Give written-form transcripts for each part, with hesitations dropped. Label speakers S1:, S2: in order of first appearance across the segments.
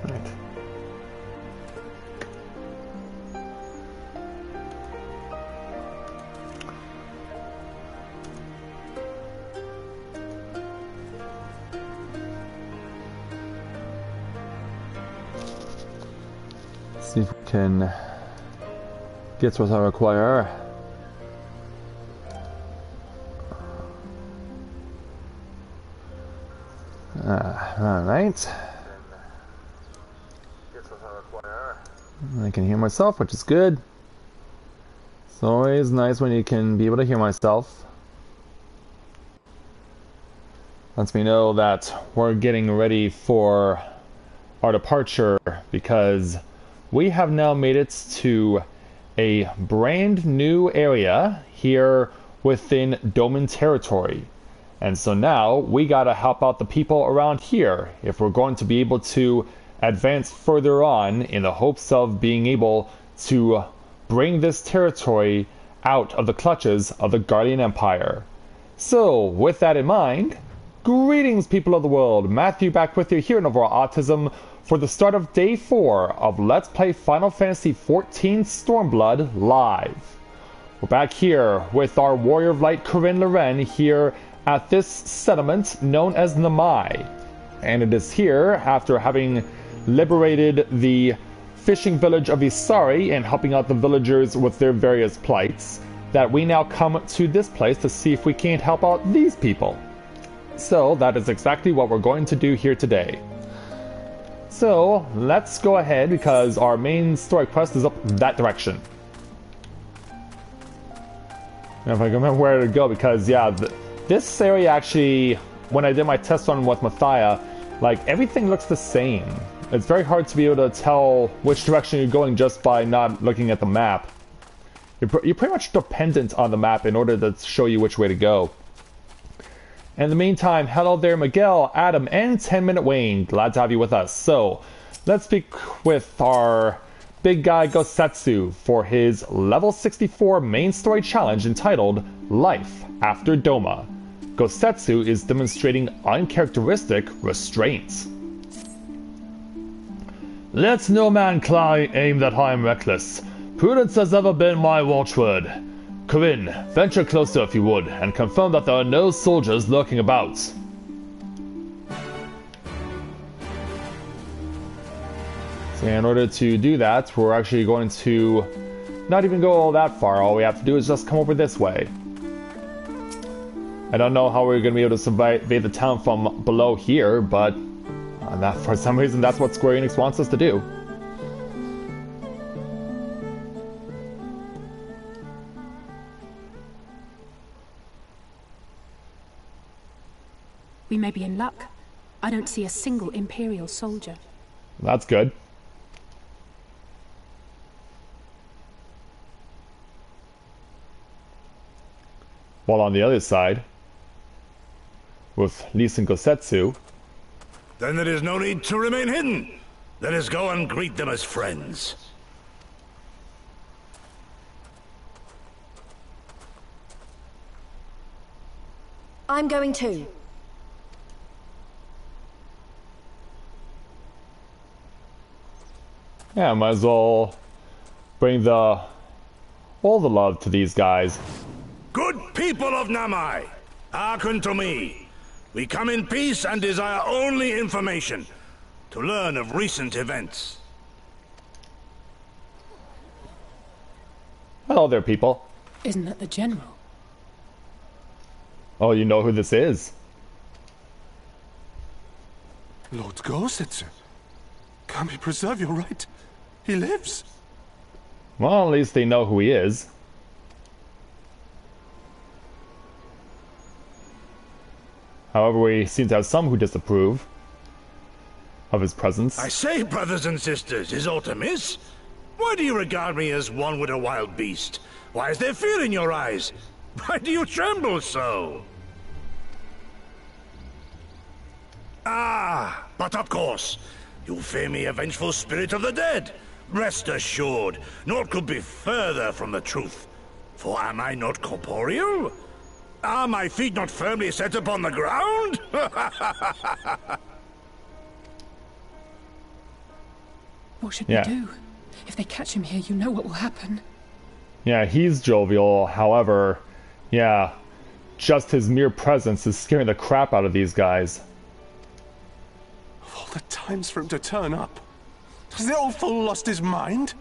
S1: Right. See if we can get what I require. Alright. I can hear myself, which is good. It's always nice when you can be able to hear myself. Lets me know that we're getting ready for our departure, because we have now made it to a brand new area here within Doman territory. And so now we gotta help out the people around here if we're going to be able to advance further on, in the hopes of being able to bring this territory out of the clutches of the Guardian Empire. So, with that in mind, greetings people of the world, Matthew back with you here in Novaura Autism for the start of Day 4 of Let's Play Final Fantasy XIV Stormblood Live. We're back here with our Warrior of Light Corinne Loren here at this settlement known as Namai. And it is here, after having liberated the fishing village of Isari and helping out the villagers with their various plights, that we now come to this place to see if we can't help out these people. So that is exactly what we're going to do here today. So let's go ahead, because our main story quest is up that direction. And if I can remember where to go, because yeah, this area actually, when I did my test run with Mathia, like everything looks the same. It's very hard to be able to tell which direction you're going just by not looking at the map. You're pretty much dependent on the map in order to show you which way to go. In the meantime, hello there Miguel, Adam, and 10-Minute Wayne. Glad to have you with us. So, let's speak with our big guy Gosetsu for his level 64 main story challenge entitled Life After Doma. Gosetsu is demonstrating uncharacteristic restraint. Let no man aim that I am reckless. Prudence has ever been my watchword. Corinne, venture closer if you would, and confirm that there are no soldiers lurking about. So in order to do that, we're actually going to not even go all that far. All we have to do is just come over this way. I don't know how we're going to be able to survey the town from below here, but for some reason that's what Square Enix wants us to do.
S2: We may be in luck. I don't see a single Imperial soldier.
S1: That's good. While on the other side, with Lee and Gosetsu,
S3: then there is no need to remain hidden. Let us go and greet them as friends.
S4: I'm going too.
S1: yeah, might as well bring all the love to these guys.
S3: Good people of Namai, hearken to me. We come in peace and desire only information, to learn of recent events.
S1: Hello there, people.
S2: Isn't that the General?
S1: Oh, you know who this is?
S5: Lord Gosetsu. Kami, preserve your right. He lives.
S1: Well, at least they know who he is. However, we seem to have some who disapprove of his presence.
S3: I say, brothers and sisters, is aught amiss? Why do you regard me as one with a wild beast? Why is there fear in your eyes? Why do you tremble so? Ah, but of course, you fear me a vengeful spirit of the dead. Rest assured, naught could be further from the truth. For am I not corporeal? Are my feet not firmly set upon the ground?
S2: What should
S1: Yeah.
S2: we do? If they catch him here, you know what will happen.
S1: Yeah, he's jovial. However, yeah, just his mere presence is scaring the crap out of these guys.
S5: Of all the times for him to turn up, has the old fool lost his mind?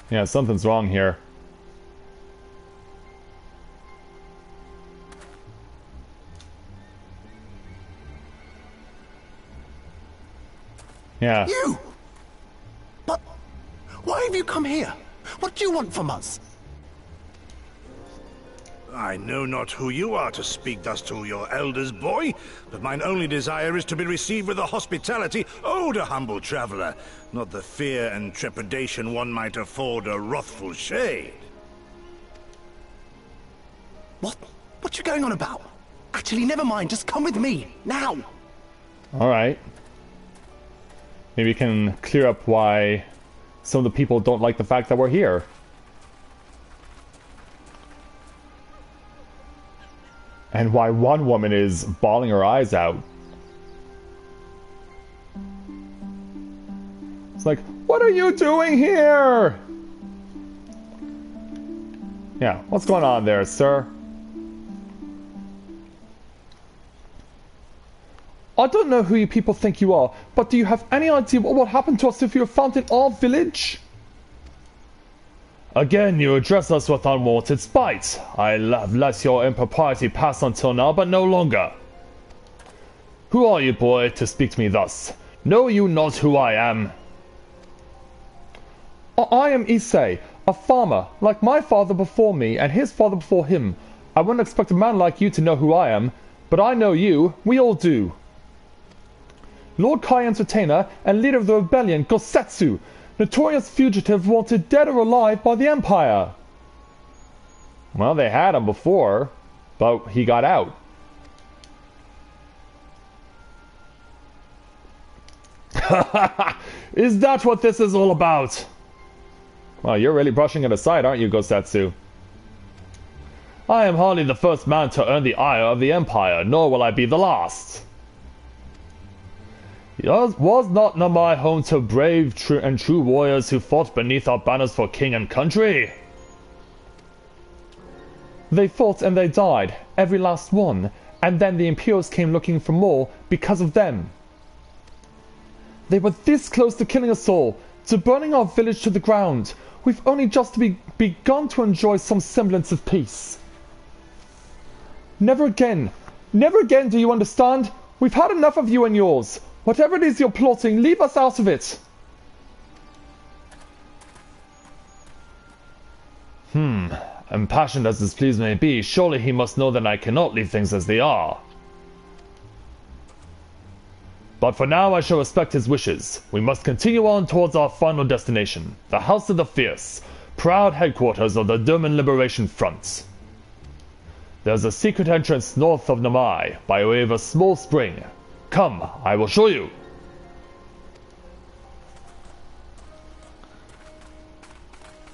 S1: Yeah, something's wrong here. Yeah.
S6: You! But why have you come here? What do you want from us?
S3: I know not who you are to speak thus to your elders, boy, but mine only desire is to be received with the hospitality owed a humble traveler, not the fear and trepidation one might afford a wrathful shade.
S6: What you going on about? Actually, never mind, just come with me, now!
S1: Alright. Maybe we can clear up why some of the people don't like the fact that we're here. And why one woman is bawling her eyes out. It's like, what are you doing here? Yeah, what's going on there, sir? I don't know who you people think you are, but do you have any idea what will happen to us if you are found in our village? Again, you address us with unwarranted spite. I have let your impropriety pass until now, but no longer. Who are you, boy, to speak to me thus? Know you not who I am? I am Issei, a farmer, like my father before me and his father before him. I wouldn't expect a man like you to know who I am, but I know you, we all do. Lord Kai Entertainer and leader of the rebellion, Gosetsu, notorious fugitive wanted dead or alive by the Empire. Well, they had him before, but he got out. Is that what this is all about? Well, you're really brushing it aside, aren't you, Gosetsu? I am hardly the first man to earn the ire of the Empire, nor will I be the last. Was not Namai home to brave and true warriors who fought beneath our banners for king and country? They fought and they died, every last one, and then the Imperials came looking for more because of them. They were this close to killing us all, to burning our village to the ground. We've only just begun to enjoy some semblance of peace. Never again do you understand? We've had enough of you and yours. Whatever it is you're plotting, leave us out of it. Impassioned as his pleas may be, surely he must know that I cannot leave things as they are. But for now I shall respect his wishes. We must continue on towards our final destination, the House of the Fierce, proud headquarters of the German Liberation Front. There's a secret entrance north of Namai, by way of a small spring. Come, I will show you.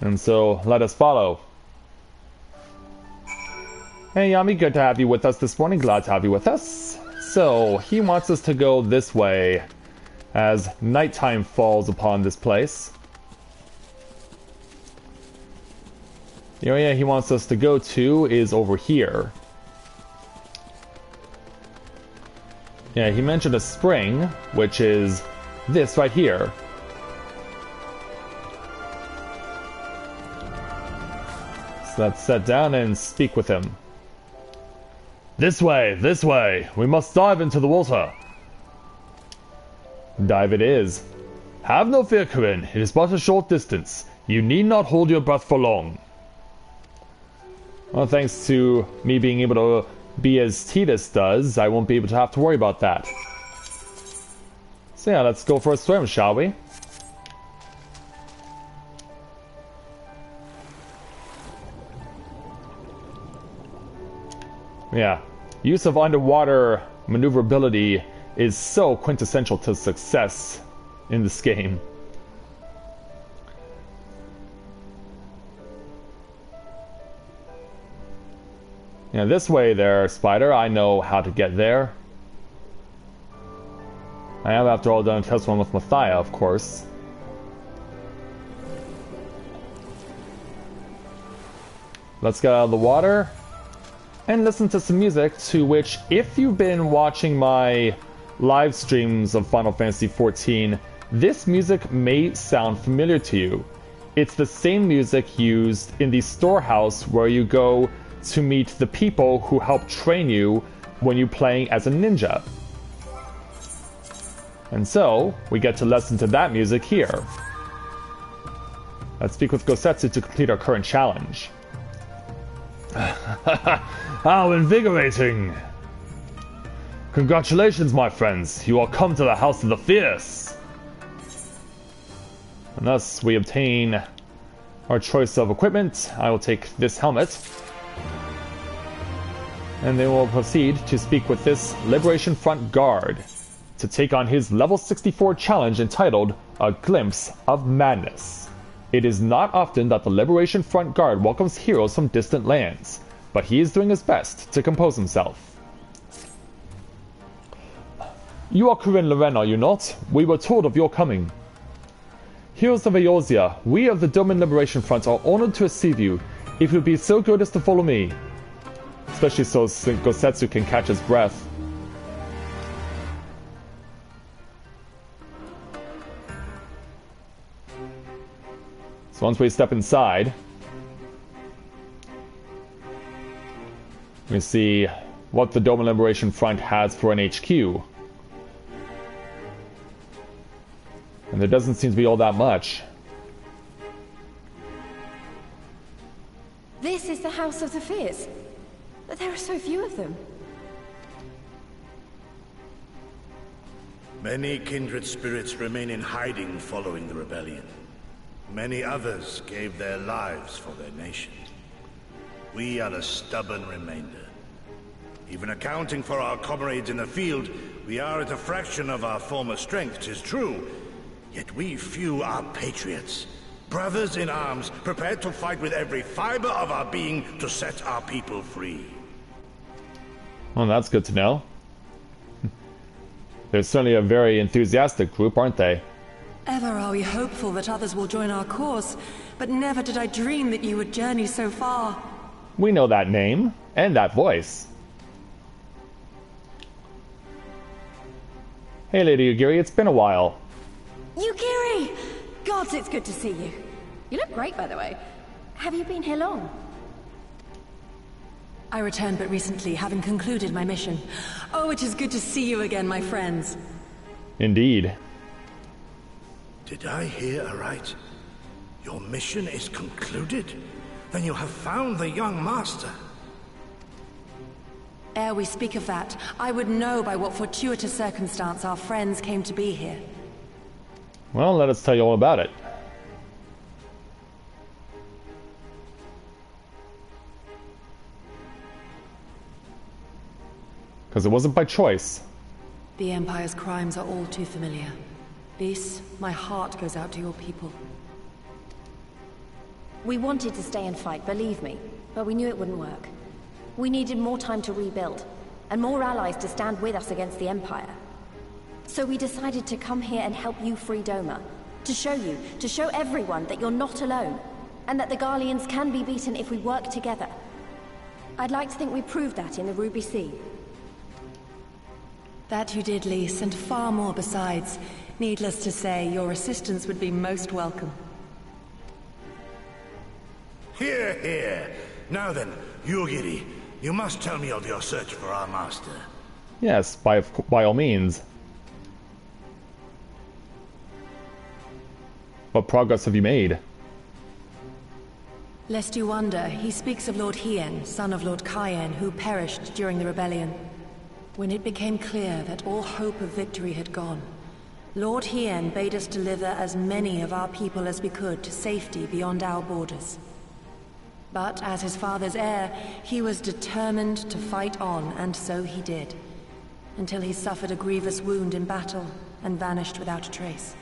S1: And so, let us follow. Hey Yami, good to have you with us this morning. Glad to have you with us. So, he wants us to go this way as nighttime falls upon this place. The area he wants us to go to is over here. Yeah, he mentioned a spring, which is this right here. So let's sit down and speak with him. This way, we must dive into the water. Dive it is. Have no fear, Corinne, it is but a short distance. You need not hold your breath for long. Well, thanks to me being able to be as Titus does, I won't be able to have to worry about that. So yeah, let's go for a swim, shall we? Yeah, use of underwater maneuverability is so quintessential to success in this game. Yeah, this way there, Spider. I know how to get there. I have, after all, done a test run with Mathia, of course. Let's get out of the water and listen to some music, to which, if you've been watching my live streams of Final Fantasy XIV, this music may sound familiar to you. It's the same music used in the storehouse where you go to meet the people who help train you when you're playing as a ninja. And so, we get to listen to that music here. Let's speak with Gosetsu to complete our current challenge. How invigorating! Congratulations, my friends! You are come to the House of the Fierce! And thus, we obtain our choice of equipment. I will take this helmet. And then we'll proceed to speak with this Liberation Front guard to take on his level 64 challenge entitled A Glimpse of Madness. It is not often that the Liberation Front guard welcomes heroes from distant lands, but he is doing his best to compose himself. You are Corinne Loren, are you not? We were told of your coming. Heroes of Eorzea, we of the Domain Liberation Front are honored to receive you. If you would be so good as to follow me. Especially so Gosetsu can catch his breath. So once we step inside, we see what the Domain Liberation Front has for an HQ. And there doesn't seem to be all that much.
S4: This is the House of the Fierce. But there are so few of them.
S3: Many kindred spirits remain in hiding following the rebellion. Many others gave their lives for their nation. We are a stubborn remainder. Even accounting for our comrades in the field, we are at a fraction of our former strength, 'tis true. Yet we few are patriots. Brothers in arms, prepared to fight with every fiber of our being to set our people free.
S1: Well, that's good to know. They're certainly a very enthusiastic group, aren't they?
S7: Ever are we hopeful that others will join our cause, but never did I dream that you would journey so far.
S1: We know that name, and that voice. Hey, Lady Yugiri, it's been a while.
S4: Yugiri! Gods, it's good to see you. You look great, by the way. Have you been here long?
S7: I returned but recently, having concluded my mission. Oh, it is good to see you again, my friends.
S1: Indeed.
S3: Did I hear aright? Your mission is concluded? Then you have found the young master.
S7: Ere we speak of that, I would know by what fortuitous circumstance our friends came to be here.
S1: Well, let us tell you all about it. Because it wasn't by choice.
S7: The Empire's crimes are all too familiar. Lys, my heart goes out to your people.
S4: We wanted to stay and fight, believe me, but we knew it wouldn't work. We needed more time to rebuild, and more allies to stand with us against the Empire. So we decided to come here and help you free Doma. To show everyone that you're not alone, and that the Garleans can be beaten if we work together. I'd like to think we proved that in the Ruby Sea.
S7: That you did, Lys, and far more besides. Needless to say, your assistance would be most welcome.
S3: Hear, hear. Now then, Yugiri, you must tell me of your search for our master.
S1: Yes, by all means. What progress have you made?
S7: Lest you wonder, he speaks of Lord Hien, son of Lord Cayenne, who perished during the rebellion. When it became clear that all hope of victory had gone, Lord Hien bade us deliver as many of our people as we could to safety beyond our borders. But as his father's heir, he was determined to fight on, and so he did, until he suffered a grievous wound in battle and vanished without a trace.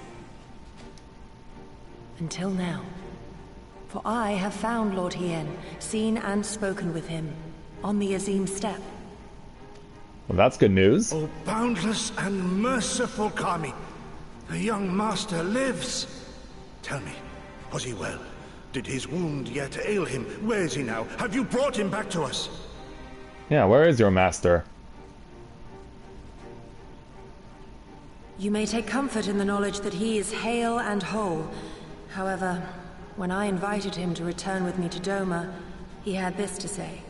S7: Until now. For I have found Lord Hien, seen and spoken with him, on the Azim steppe.
S1: Well, that's good news.
S3: O boundless and merciful Kami, the young master lives. Tell me, was he well? Did his wound yet ail him? Where is he now? Have you brought him back to us?
S1: Yeah, where is your master?
S7: You may take comfort in the knowledge that he is hale and whole. However, when I invited him to return with me to Doma, he had this to say.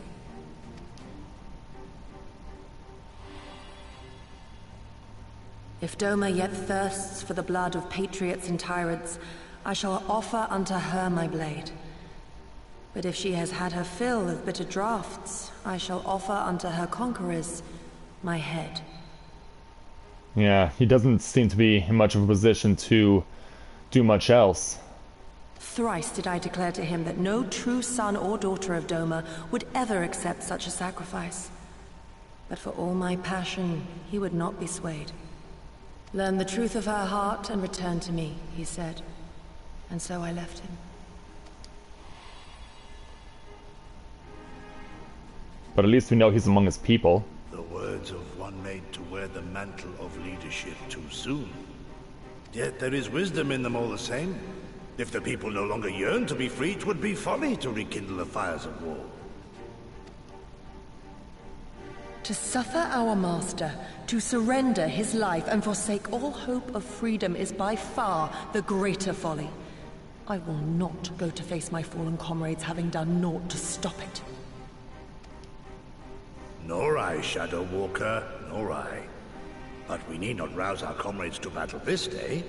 S7: If Doma yet thirsts for the blood of patriots and tyrants, I shall offer unto her my blade. But if she has had her fill of bitter draughts, I shall offer unto her conquerors my head.
S1: Yeah, he doesn't seem to be in much of a position to do much else.
S7: Thrice did I declare to him that no true son or daughter of Doma would ever accept such a sacrifice. But for all my passion, he would not be swayed. Learn the truth of her heart and return to me, he said. And so I left him.
S1: But at least we know he's among his people.
S3: The words of one made to wear the mantle of leadership too soon. Yet there is wisdom in them all the same. If the people no longer yearn to be free, it would be folly to rekindle the fires of war.
S7: To suffer our master, to surrender his life and forsake all hope of freedom is by far the greater folly. I will not go to face my fallen comrades having done naught to stop it.
S3: Nor I, Shadow Walker, nor I. But we need not rouse our comrades to battle this day.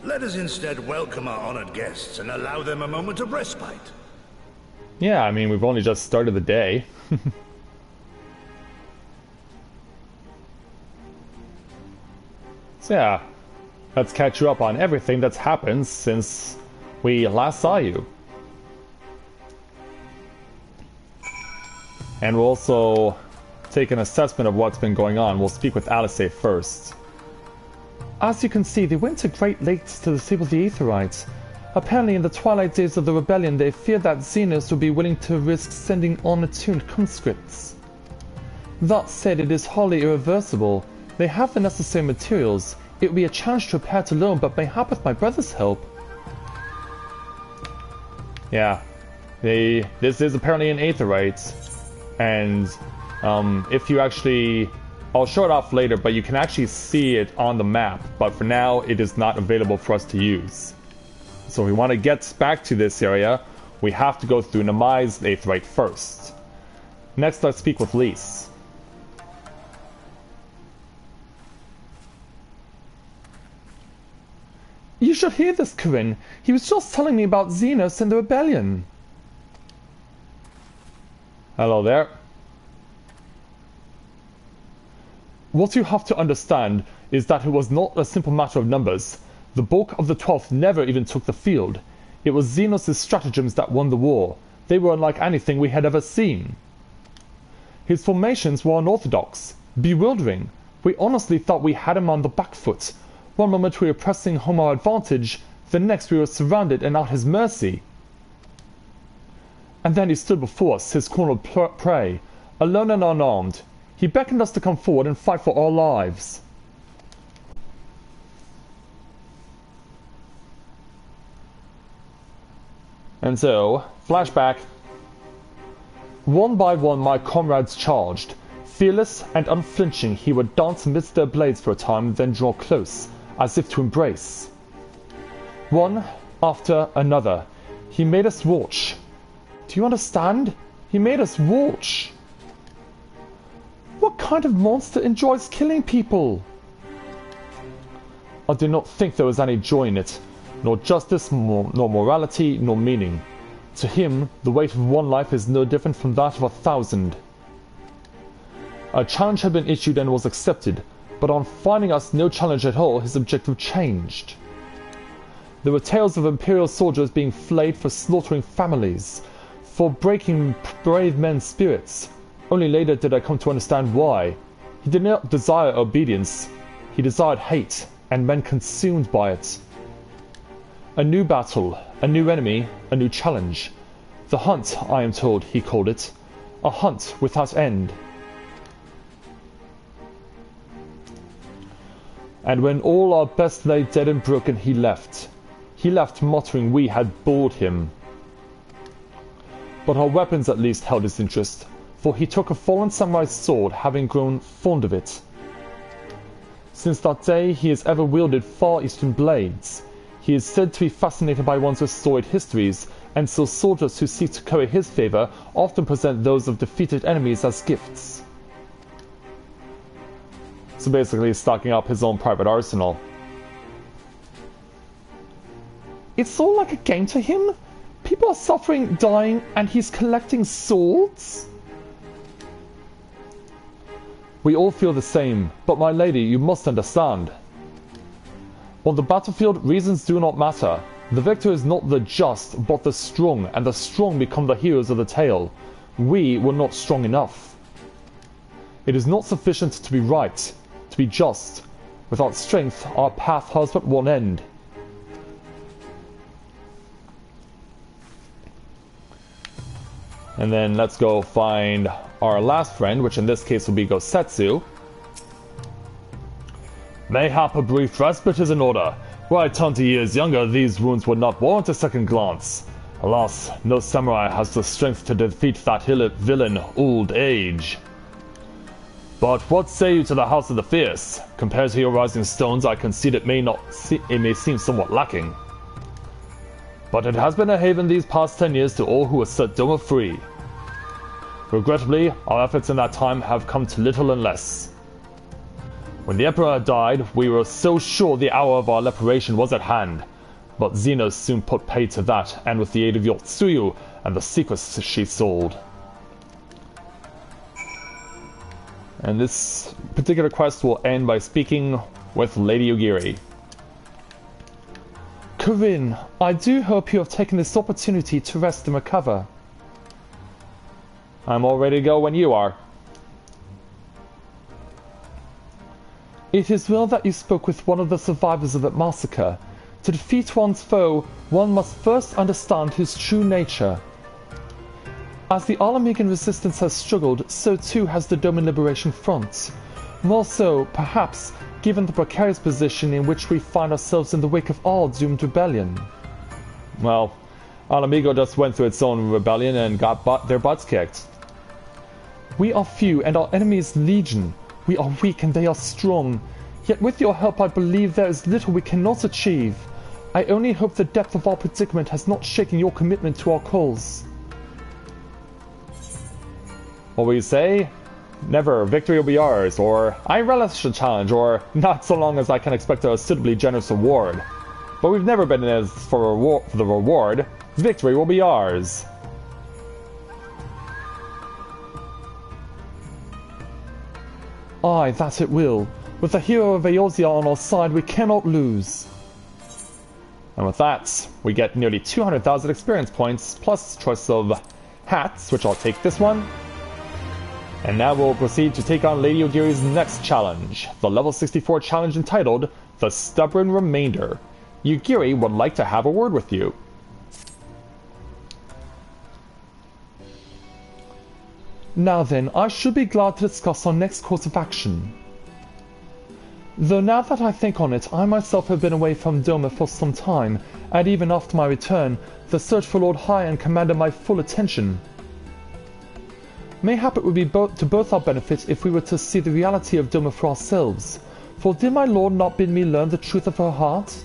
S3: Let us instead welcome our honored guests and allow them a moment of respite.
S1: Yeah, I mean, we've only just started the day. So yeah, let's catch you up on everything that's happened since we last saw you. And we'll also take an assessment of what's been going on. We'll speak with Alice first. As you can see, they went to great lengths to disable the Aetherites. Apparently in the twilight days of the rebellion, they feared that Xenos would be willing to risk sending unattuned conscripts. That said, it is wholly irreversible. They have the necessary materials. It would be a challenge to repair it alone, but mayhap with my brother's help. Yeah, this is apparently an Aetherite, and if you actually, I'll show it off later, but you can actually see it on the map, but for now it is not available for us to use. So if we want to get back to this area, we have to go through Namai's Aetherite first. Next, let's speak with Lise. You should hear this, Corinne. He was just telling me about Xenos and the rebellion. Hello there. What you have to understand is that it was not a simple matter of numbers. The bulk of the 12th never even took the field. It was Xenos' stratagems that won the war. They were unlike anything we had ever seen. His formations were unorthodox, bewildering. We honestly thought we had him on the back foot. One moment we were pressing home our advantage, the next we were surrounded and at his mercy. And then he stood before us, his cornered prey, alone and unarmed. He beckoned us to come forward and fight for our lives. And so, flashback. One by one my comrades charged. Fearless and unflinching, he would dance amidst their blades for a time, then draw close, as if to embrace. One after another, he made us watch. Do you understand? He made us watch. What kind of monster enjoys killing people? I do not think there was any joy in it, nor justice, nor morality, nor meaning. To him, the weight of one life is no different from that of 1,000. A challenge had been issued and was accepted, but on finding us no challenge at all, his objective changed. There were tales of Imperial soldiers being flayed for slaughtering families, for breaking brave men's spirits. Only later did I come to understand why. He did not desire obedience, he desired hate, and men consumed by it. A new battle, a new enemy, a new challenge. The hunt, I am told, he called it. A hunt without end. And when all our best lay dead and broken, he left. He left muttering we had bored him. But our weapons at least held his interest, for he took a fallen samurai's sword, having grown fond of it. Since that day he has ever wielded Far Eastern blades. He is said to be fascinated by one's storied histories, and so soldiers who seek to curry his favour often present those of defeated enemies as gifts. So basically stocking up his own private arsenal. It's all like a game to him? People are suffering, dying, and he's collecting swords? We all feel the same, but my lady, you must understand. On the battlefield, reasons do not matter. The victor is not the just, but the strong, and the strong become the heroes of the tale. We were not strong enough. It is not sufficient to be right, to be just. Without strength, our path has but one end. And then let's go find our last friend, which in this case will be Gosetsu. Mayhap a brief respite is in order. Were I 20 years younger, these wounds would not warrant a second glance. Alas, no samurai has the strength to defeat that villain, old age. But what say you to the House of the Fierce? Compared to your Rising Stones, I concede it may seem somewhat lacking. But it has been a haven these past 10 years to all who have set Doma free. Regrettably, our efforts in that time have come to little and less. When the Emperor died, we were so sure the hour of our liberation was at hand. But Xenos soon put pay to that, and with the aid of Yotsuyu and the secrets she sold. And this particular quest will end by speaking with Lady Yugiri.
S8: Corinne, I do hope you have taken this opportunity to rest and recover.
S1: I'm all ready to go when you are.
S8: It is well that you spoke with one of the survivors of that massacre. To defeat one's foe, one must first understand his true nature. As the Alamegan resistance has struggled, so too has the Doman Liberation Front. More so, perhaps, given the precarious position in which we find ourselves in the wake of our doomed rebellion.
S1: Well, Alamigo just went through its own rebellion and got their butts kicked.
S8: We are few and our enemy is legion. We are weak and they are strong. Yet with your help I believe there is little we cannot achieve. I only hope the depth of our predicament has not shaken your commitment to our cause.
S1: What will you say? Never, victory will be ours, or I relish the challenge, or not so long as I can expect a suitably generous reward. But we've never been in this for the reward. Victory will be ours.
S8: Aye, that it will. With the hero of Eorzea on our side, we cannot lose.
S1: And with that, we get nearly 200,000 experience points, plus choice of hats, which I'll take this one. And now we'll proceed to take on Lady Yugiri's next challenge, the level 64 challenge entitled The Stubborn Remainder. Yugiri would like to have a word with you.
S8: Now then, I should be glad to discuss our next course of action. Though now that I think on it, I myself have been away from Doma for some time, and even after my return, the search for Lord Hyan commanded my full attention. Mayhap it would be to both our benefit if we were to see the reality of Doma for ourselves, for did my lord not bid me learn the truth of her heart?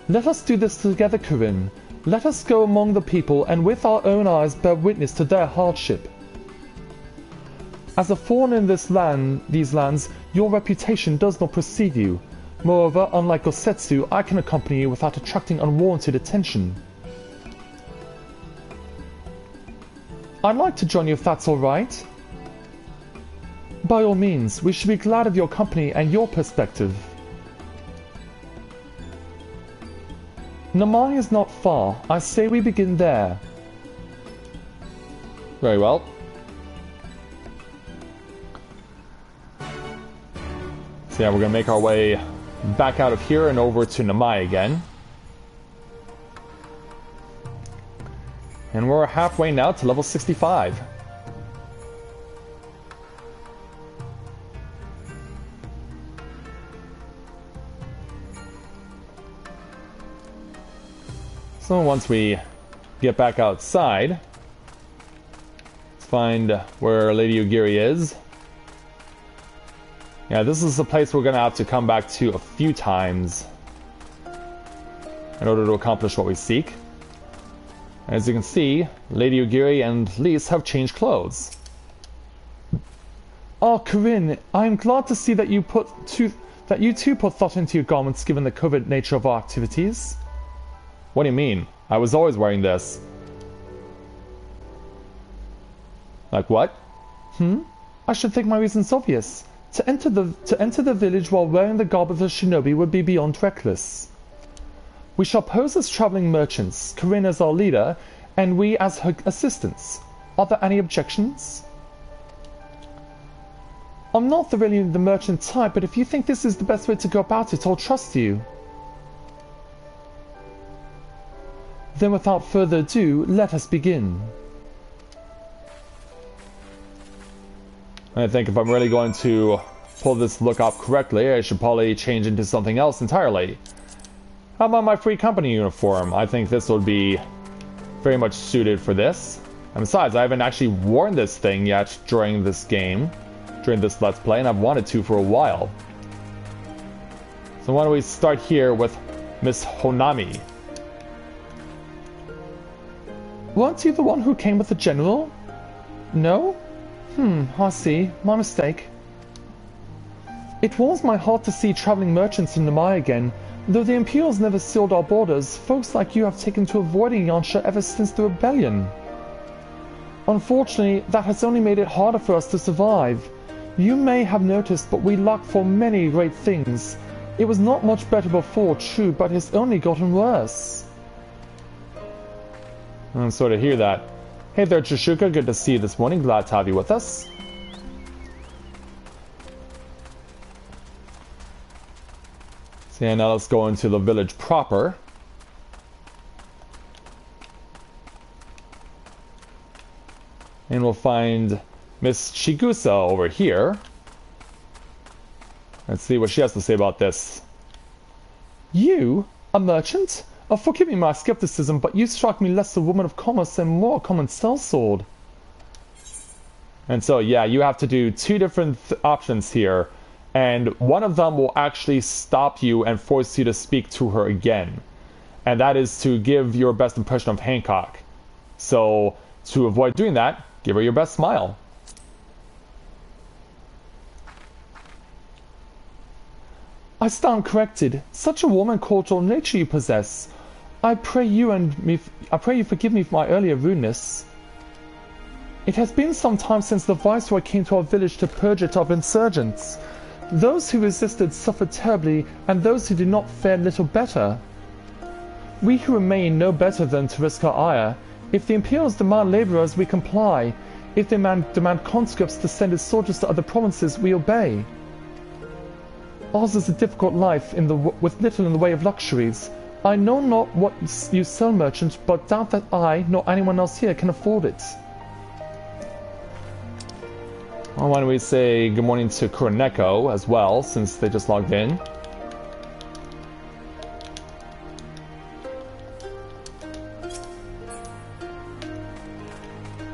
S8: Let us do this together, Corinne. Let us go among the people and with our own eyes bear witness to their hardship. As a foreigner in these lands, your reputation does not precede you. Moreover, unlike Gosetsu, I can accompany you without attracting unwarranted attention. I'd like to join you if that's alright. By all means, we should be glad of your company and your perspective. Namai is not far. I say we begin there.
S1: Very well. So yeah, we're going to make our way back out of here and over to Namai again. And we're halfway now to level 65. So once we get back outside, let's find where Lady Ugiri is. Yeah, this is a place we're going to have to come back to a few times in order to accomplish what we seek. As you can see, Lady Ugiri and Lise have changed clothes.
S8: Oh, Corinne, I am glad to see that you too put thought into your garments given the covert nature of our activities.
S1: What do you mean? I was always wearing this. Like what?
S8: I should think my reason's obvious. To enter the village while wearing the garb of a shinobi would be beyond reckless. We shall pose as traveling merchants, Corinne as our leader, and we as her assistants. Are there any objections? I'm not really the merchant type, but if you think this is the best way to go about it, I'll trust you. Then without further ado, let us begin.
S1: I think if I'm really going to pull this look up correctly, I should probably change into something else entirely. How about my free company uniform? I think this would be very much suited for this. And besides, I haven't actually worn this thing yet during this game, during this Let's Play, and I've wanted to for a while. So why don't we start here with Miss Honami.
S8: Weren't you the one who came with the general? No? I see. My mistake. It warms my heart to see traveling merchants in Novaura again. Though the Imperials never sealed our borders, folks like you have taken to avoiding Yansha ever since the rebellion. Unfortunately, that has only made it harder for us to survive. You may have noticed, but we lack for many great things. It was not much better before, true, but it's only gotten worse.
S1: I'm sorry to hear that. Hey there, Chishuka. Good to see you this morning. Glad to have you with us. So yeah, now let's go into the village proper. And we'll find Miss Chigusa over here. Let's see what she has to say about this.
S8: You? A merchant? Oh, forgive me my skepticism, but you strike me less a woman of commerce and more a common sellsword.
S1: And so, yeah, you have to do two different options here. And one of them will actually stop you and force you to speak to her again. And that is to give your best impression of Hancock. So, to avoid doing that, give her your best smile.
S8: I stand corrected. Such a warm and cordial nature you possess. I pray you forgive me for my earlier rudeness. It has been some time since the Viceroy came to our village to purge it of insurgents. Those who resisted suffered terribly, and those who did not fared little better. We who remain know better than to risk our ire. If the Imperials demand laborers, we comply. If they demand conscripts to send as soldiers to other provinces, we obey. Ours is a difficult life with little in the way of luxuries. I know not what you sell, merchant, but doubt that I, nor anyone else here, can afford it.
S1: Well, why don't we say good morning to Kuroneko as well, since they just logged in.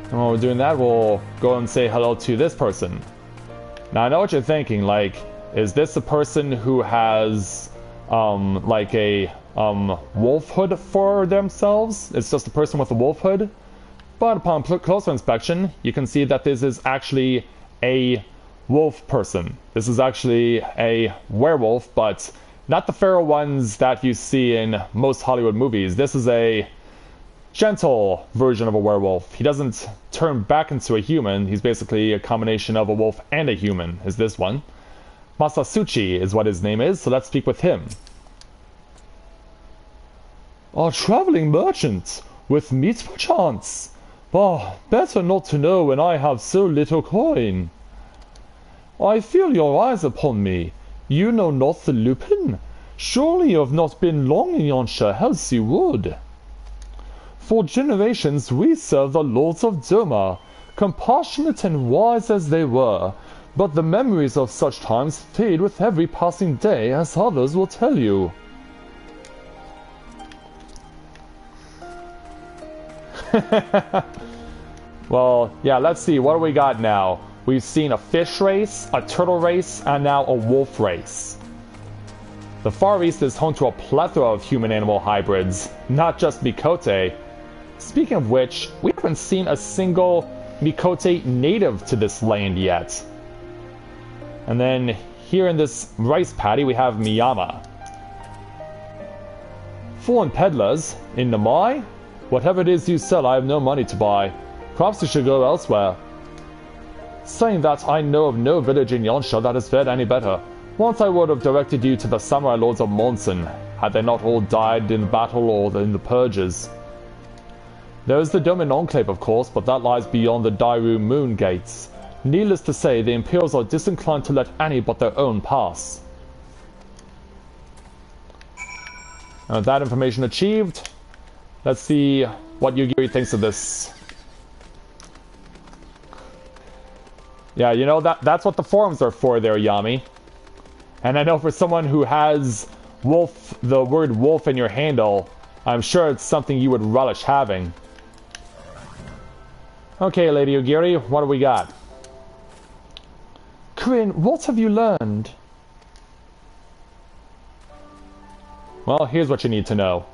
S1: And while we're doing that, we'll go and say hello to this person. Now, I know what you're thinking, like, is this a person who has, like a, wolf hood for themselves? It's just a person with a wolf hood? But upon closer inspection, you can see that this is actually a wolf person. This is actually a werewolf, but not the feral ones that you see in most Hollywood movies. This is a gentle version of a werewolf. He doesn't turn back into a human. He's basically a combination of a wolf and a human, is this one. Masasuchi is what his name is, so let's speak with him.
S8: A traveling merchant, with meat perchance. Bah, better not to know when I have so little coin. I feel your eyes upon me. You know not the Lupin? Surely you have not been long in Yansha, else you would. For generations we served the lords of Doma, compassionate and wise as they were, but the memories of such times fade with every passing day, as others will tell you.
S1: Well, yeah, let's see. What do we got now? We've seen a fish race, a turtle race, and now a wolf race. The Far East is home to a plethora of human-animal hybrids, not just Mikote. Speaking of which, we haven't seen a single Mikote native to this land yet. And then here in this rice paddy, we have Miyama. Foreign peddlers? In Namai? Whatever it is you sell, I have no money to buy. Perhaps you should go elsewhere. Saying that, I know of no village in Yonsha that has fared any better. Once I would have directed you to the samurai lords of Monson, had they not all died in battle or in the purges. There is the Domin Enclave, of course, but that lies beyond the Dairu Moon Gates. Needless to say, the Imperials are disinclined to let any but their own pass. Now, that information achieved, let's see what Yugiri thinks of this. Yeah, you know, that's what the forums are for there, Yami. And I know for someone who has wolf, the word wolf in your handle, I'm sure it's something you would relish having. Okay, Lady Yugiri, what do we got?
S8: Corinne, what have you learned?
S1: Well, here's what you need to know.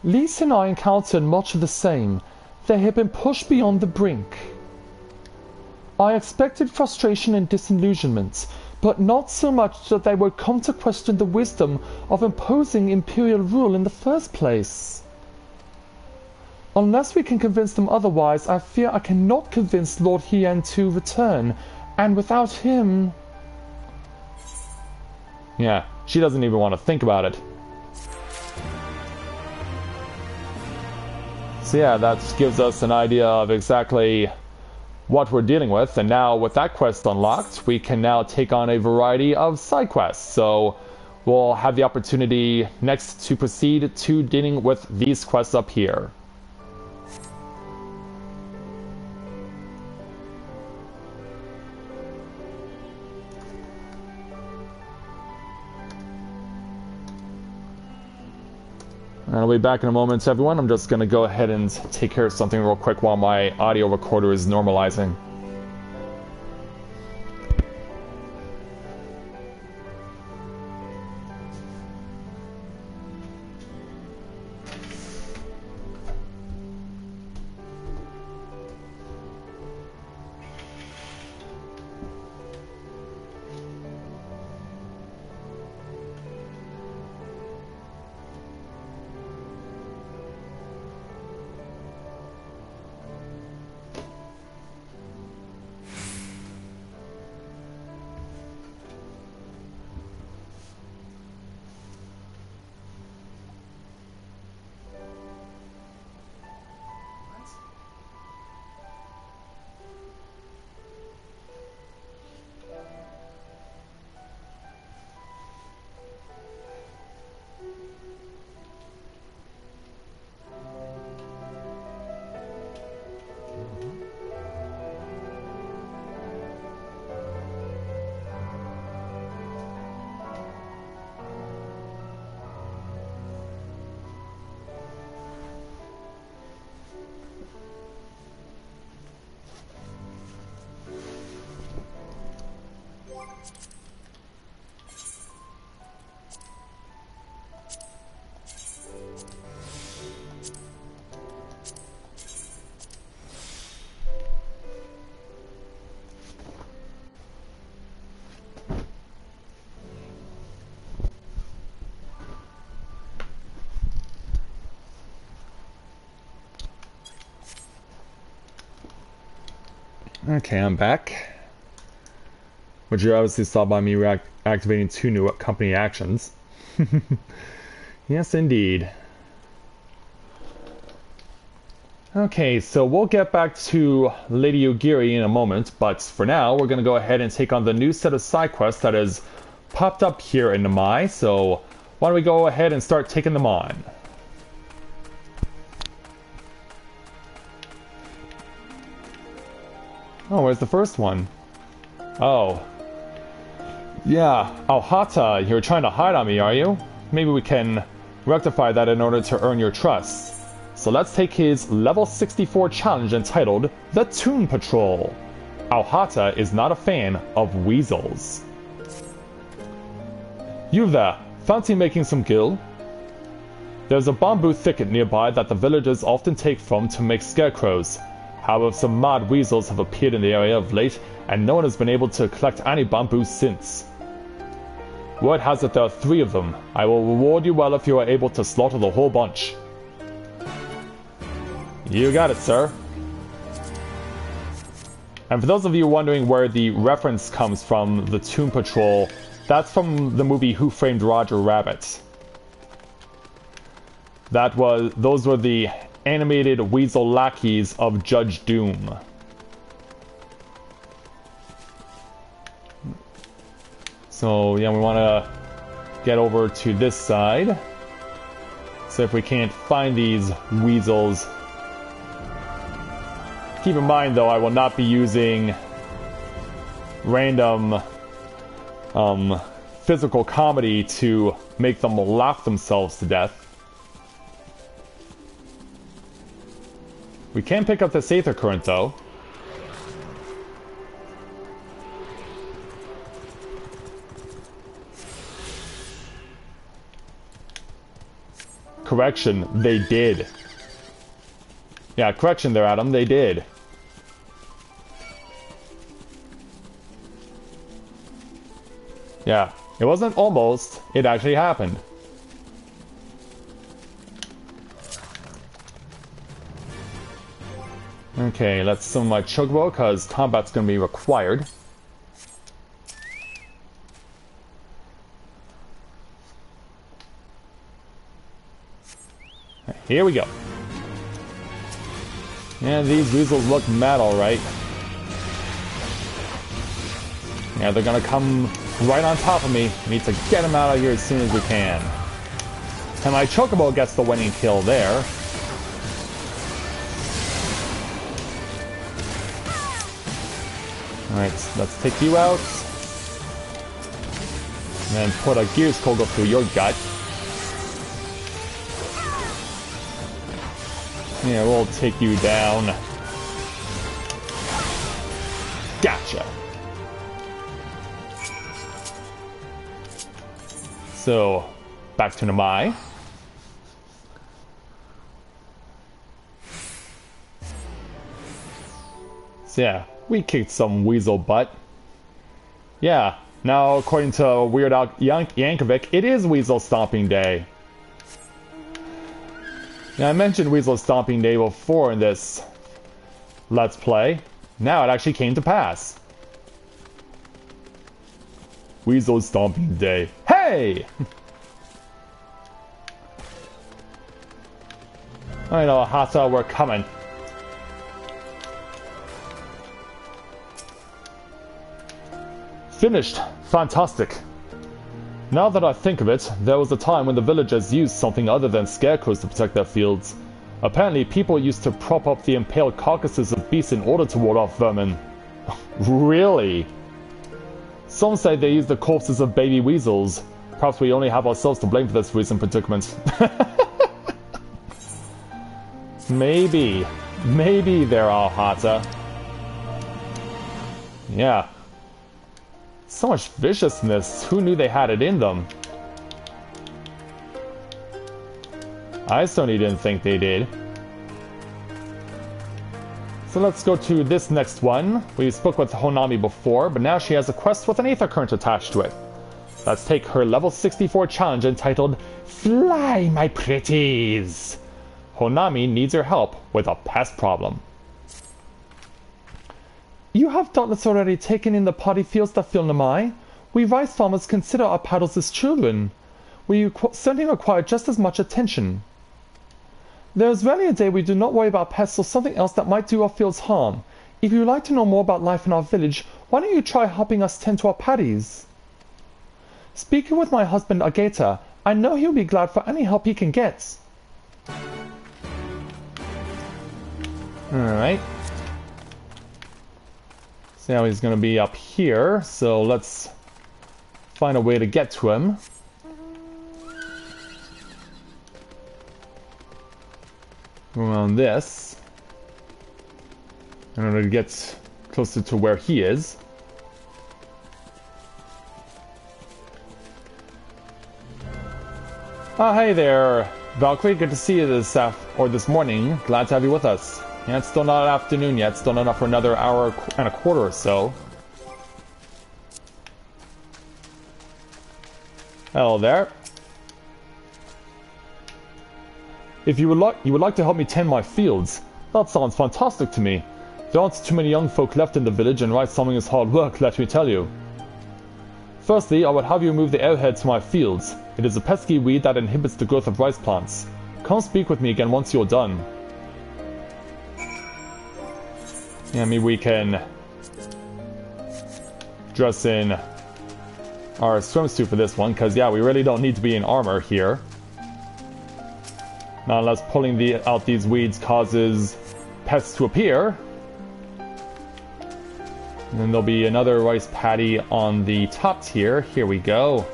S8: Lise and I encountered much of the same. They had been pushed beyond the brink. I expected frustration and disillusionment, but not so much that they would come to question the wisdom of imposing imperial rule in the first place. Unless we can convince them otherwise, I fear I cannot convince Lord Hien to return, and without him...
S1: Yeah, she doesn't even want to think about it. So yeah, that gives us an idea of exactly what we're dealing with, and now with that quest unlocked, we can now take on a variety of side quests. So we'll have the opportunity next to proceed to dealing with these quests up here. I'll be back in a moment, everyone. I'm just going to go ahead and take care of something real quick while my audio recorder is normalizing. Okay, I'm back. Which you obviously saw by me activating 2 new company actions. Yes, indeed. Okay, so we'll get back to Lady Yugiri in a moment, but for now, we're going to go ahead and take on the new set of side quests that has popped up here in Namai, so why don't we go ahead and start taking them on. Oh, where's the first one? Oh. Yeah, Alhata, you're trying to hide on me, are you? Maybe we can rectify that in order to earn your trust. So let's take his level 64 challenge entitled The Tomb Patrol. Auhata is not a fan of weasels. You there, fancy making some gil? There's a bamboo thicket nearby that the villagers often take from to make scarecrows. However, some mad weasels have appeared in the area of late, and no one has been able to collect any bamboo since. Word has it there are 3 of them. I will reward you well if you are able to slaughter the whole bunch. You got it, sir. And for those of you wondering where the reference comes from, the Tomb Patrol, that's from the movie Who Framed Roger Rabbit. Those were the animated weasel lackeys of Judge Doom. So yeah, we want to get over to this side. So if we can't find these weasels. Keep in mind though, I will not be using random physical comedy to make them laugh themselves to death. We can pick up this Aether Current though. Correction, they did. Yeah, correction there, Adam, they did. Yeah, it wasn't almost, it actually happened. Okay, let's summon my Chocobo, because combat's going to be required. Here we go. Yeah, these weasels look mad alright. Yeah, they're gonna come right on top of me. We need to get them out of here as soon as we can. And my Chocobo gets the winning kill there. Alright, let's take you out. And then put a Gears Kogel through your gut. Yeah, we'll take you down. Gotcha. So, back to Namai. So yeah, we kicked some weasel butt. Yeah, now according to Weird Al Yankovic, it is Weasel Stomping Day. Now, I mentioned Weasel Stomping Day before in this Let's Play. Now it actually came to pass. Weasel Stomping Day. Hey! Alright, Auhata, we're coming. Finished. Fantastic. Now that I think of it, there was a time when the villagers used something other than scarecrows to protect their fields. Apparently, people used to prop up the impaled carcasses of beasts in order to ward off vermin. Really? Some say they used the corpses of baby weasels. Perhaps we only have ourselves to blame for this recent predicament. Maybe. Maybe there are, Hata. Yeah. So much viciousness. Who knew they had it in them? I certainly didn't think they did. So let's go to this next one. We spoke with Honami before, but now she has a quest with an Aether Current attached to it. Let's take her level 64 challenge entitled Fly, My Pretties! Honami needs your help with a pest problem. You have doubtless already taken in the potty fields that fill Namai. We rice farmers consider our paddles as children. We certainly require just as much attention. There is rarely a day we do not worry about pests or something else that might do our fields harm. If you would like to know more about life in our village, why don't you try helping us tend to our paddies? Speaking with my husband Ageta, I know he'll be glad for any help he can get. Alright. So now he's going to be up here, so let's find a way to get to him. around this in order to get closer to where he is. Oh, hey there, Valkyrie. Good to see you this morning. Glad to have you with us. Yeah, it's still not afternoon yet. Still not enough for another hour and a quarter or so. Hello there. If you would like to help me tend my fields, that sounds fantastic to me. There aren't too many young folk left in the village, and rice farming is hard work, let me tell you. Firstly, I would have you remove the arrowhead to my fields. It is a pesky weed that inhibits the growth of rice plants. Come speak with me again once you're done. Yeah, I mean, we can dress in our swimsuit for this one, because yeah, we really don't need to be in armor here. Not unless pulling out these weeds causes pests to appear. And then there'll be another rice paddy on the top tier. Here we go.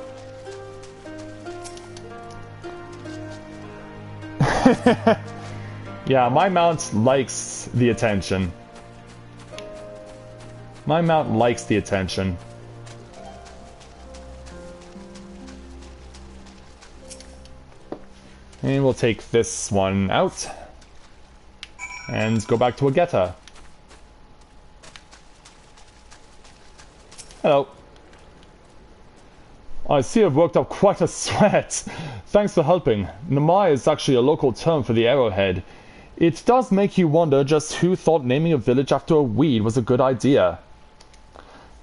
S1: Yeah, my mount likes the attention. My mount likes the attention. And we'll take this one out. And go back to Ageta. Hello. I see I've worked up quite a sweat. Thanks for helping. Namai is actually a local term for the arrowhead. It does make you wonder just who thought naming a village after a weed was a good idea.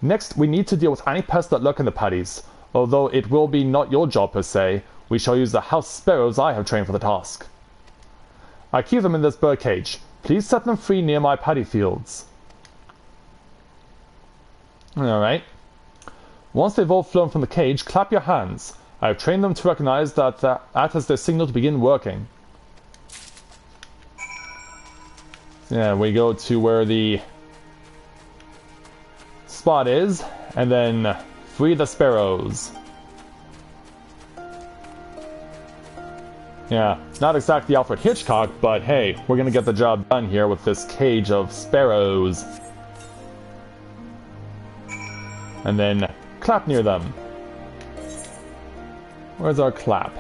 S1: Next, we need to deal with any pests that lurk in the paddies. Although it will be not your job per se, we shall use the house sparrows I have trained for the task. I keep them in this bird cage. Please set them free near my paddy fields. Alright. Once they've all flown from the cage, clap your hands. I have trained them to recognize that as their signal to begin working. Yeah, we go to where the spot is, and then free the sparrows. Yeah, not exactly Alfred Hitchcock, but hey, we're gonna get the job done here with this cage of sparrows. And then clap near them. Where's our clap?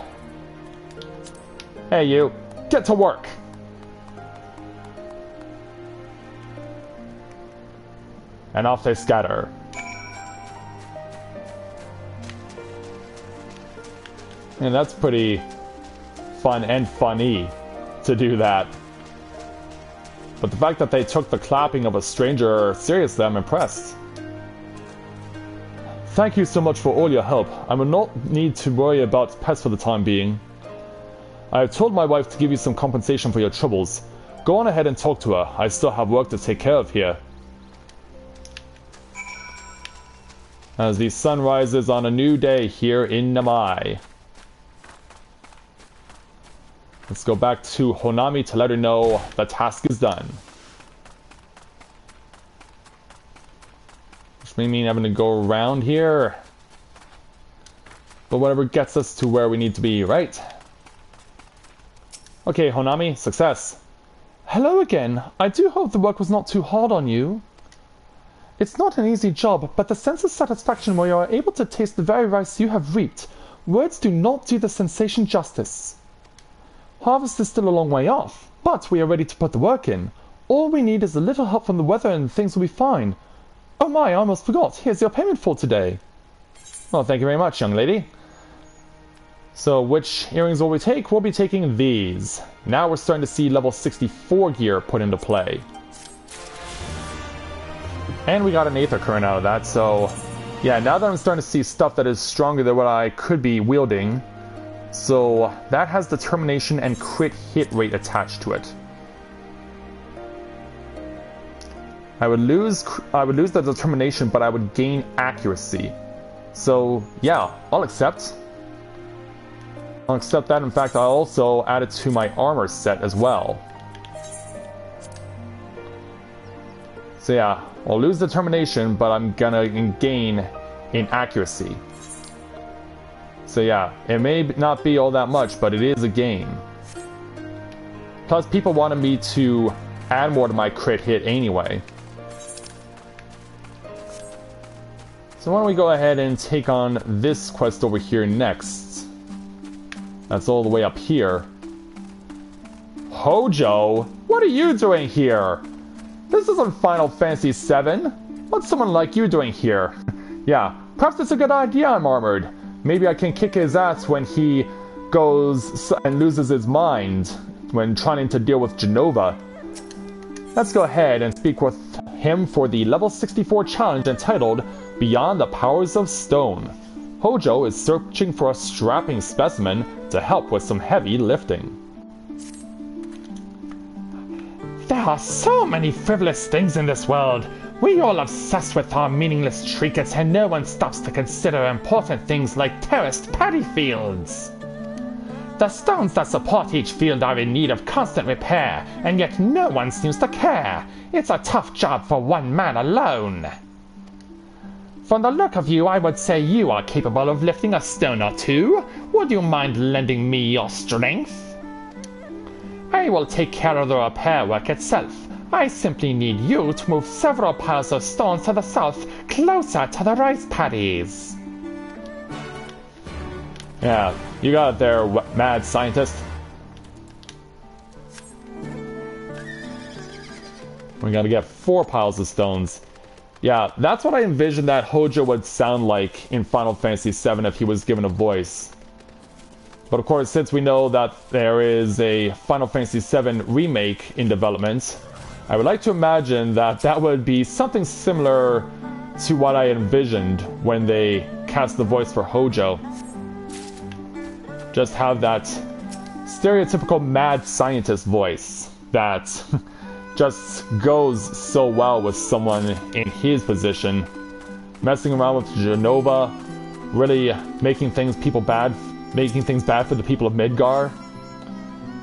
S1: Hey you, get to work! And off they scatter. And that's pretty fun and funny to do that. But the fact that they took the clapping of a stranger seriously, I'm impressed. Thank you so much for all your help. I will not need to worry about pests for the time being. I have told my wife to give you some compensation for your troubles. Go on ahead and talk to her. I still have work to take care of here. As the sun rises on a new day here in Namai. Let's go back to Honami to let her know the task is done. Which may mean having to go around here. But whatever gets us to where we need to be, right? Okay, Honami, success.
S8: Hello again. I do hope the work was not too hard on you. It's not an easy job, but the sense of satisfaction where you are able to taste the very rice you have reaped. Words do not do the sensation justice. Harvest is still a long way off, but we are ready to put the work in. All we need is a little help from the weather and things will be fine. Oh my, I almost forgot. Here's your payment for today.
S1: Well, thank you very much, young lady. So, which earrings will we take? We'll be taking these. Now we're starting to see level 64 gear put into play. And we got an Aether Current out of that, so... yeah, now that I'm starting to see stuff that is stronger than what I could be wielding. So, that has determination and crit hit rate attached to it. I would lose the determination, but I would gain accuracy. So, yeah, I'll accept. I'll accept that. In fact, I'll also add it to my armor set as well. So yeah, I'll lose determination, but I'm gonna gain in accuracy. So yeah, it may not be all that much, but it is a gain. Plus, people wanted me to add more to my crit hit anyway. So why don't we go ahead and take on this quest over here next. That's all the way up here. Hojo, what are you doing here? This isn't Final Fantasy VII. What's someone like you doing here? Yeah, perhaps it's a good idea I'm armored. Maybe I can kick his ass when he goes and loses his mind when trying to deal with Genova. Let's go ahead and speak with him for the level 64 challenge entitled Beyond the Powers of Stone. Hojo is searching for a strapping specimen to help with some heavy lifting.
S8: There are so many frivolous things in this world. We all obsess with our meaningless trinkets and no one stops to consider important things like terraced paddy fields. The stones that support each field are in need of constant repair, and yet no one seems to care. It's a tough job for one man alone. From the look of you, I would say you are capable of lifting a stone or two. Would you mind lending me your strength? I will take care of the repair work itself. I simply need you to move several piles of stones to the south, closer to the rice paddies.
S1: Yeah, you got it there, mad scientist. We gotta get 4 piles of stones. Yeah, that's what I envisioned that Hojo would sound like in Final Fantasy VII if he was given a voice. But of course, since we know that there is a Final Fantasy VII remake in development, I would like to imagine that that would be something similar to what I envisioned when they cast the voice for Hojo. Just have that stereotypical mad scientist voice that just goes so well with someone in his position. Messing around with Genova, really making things bad for the people of Midgar,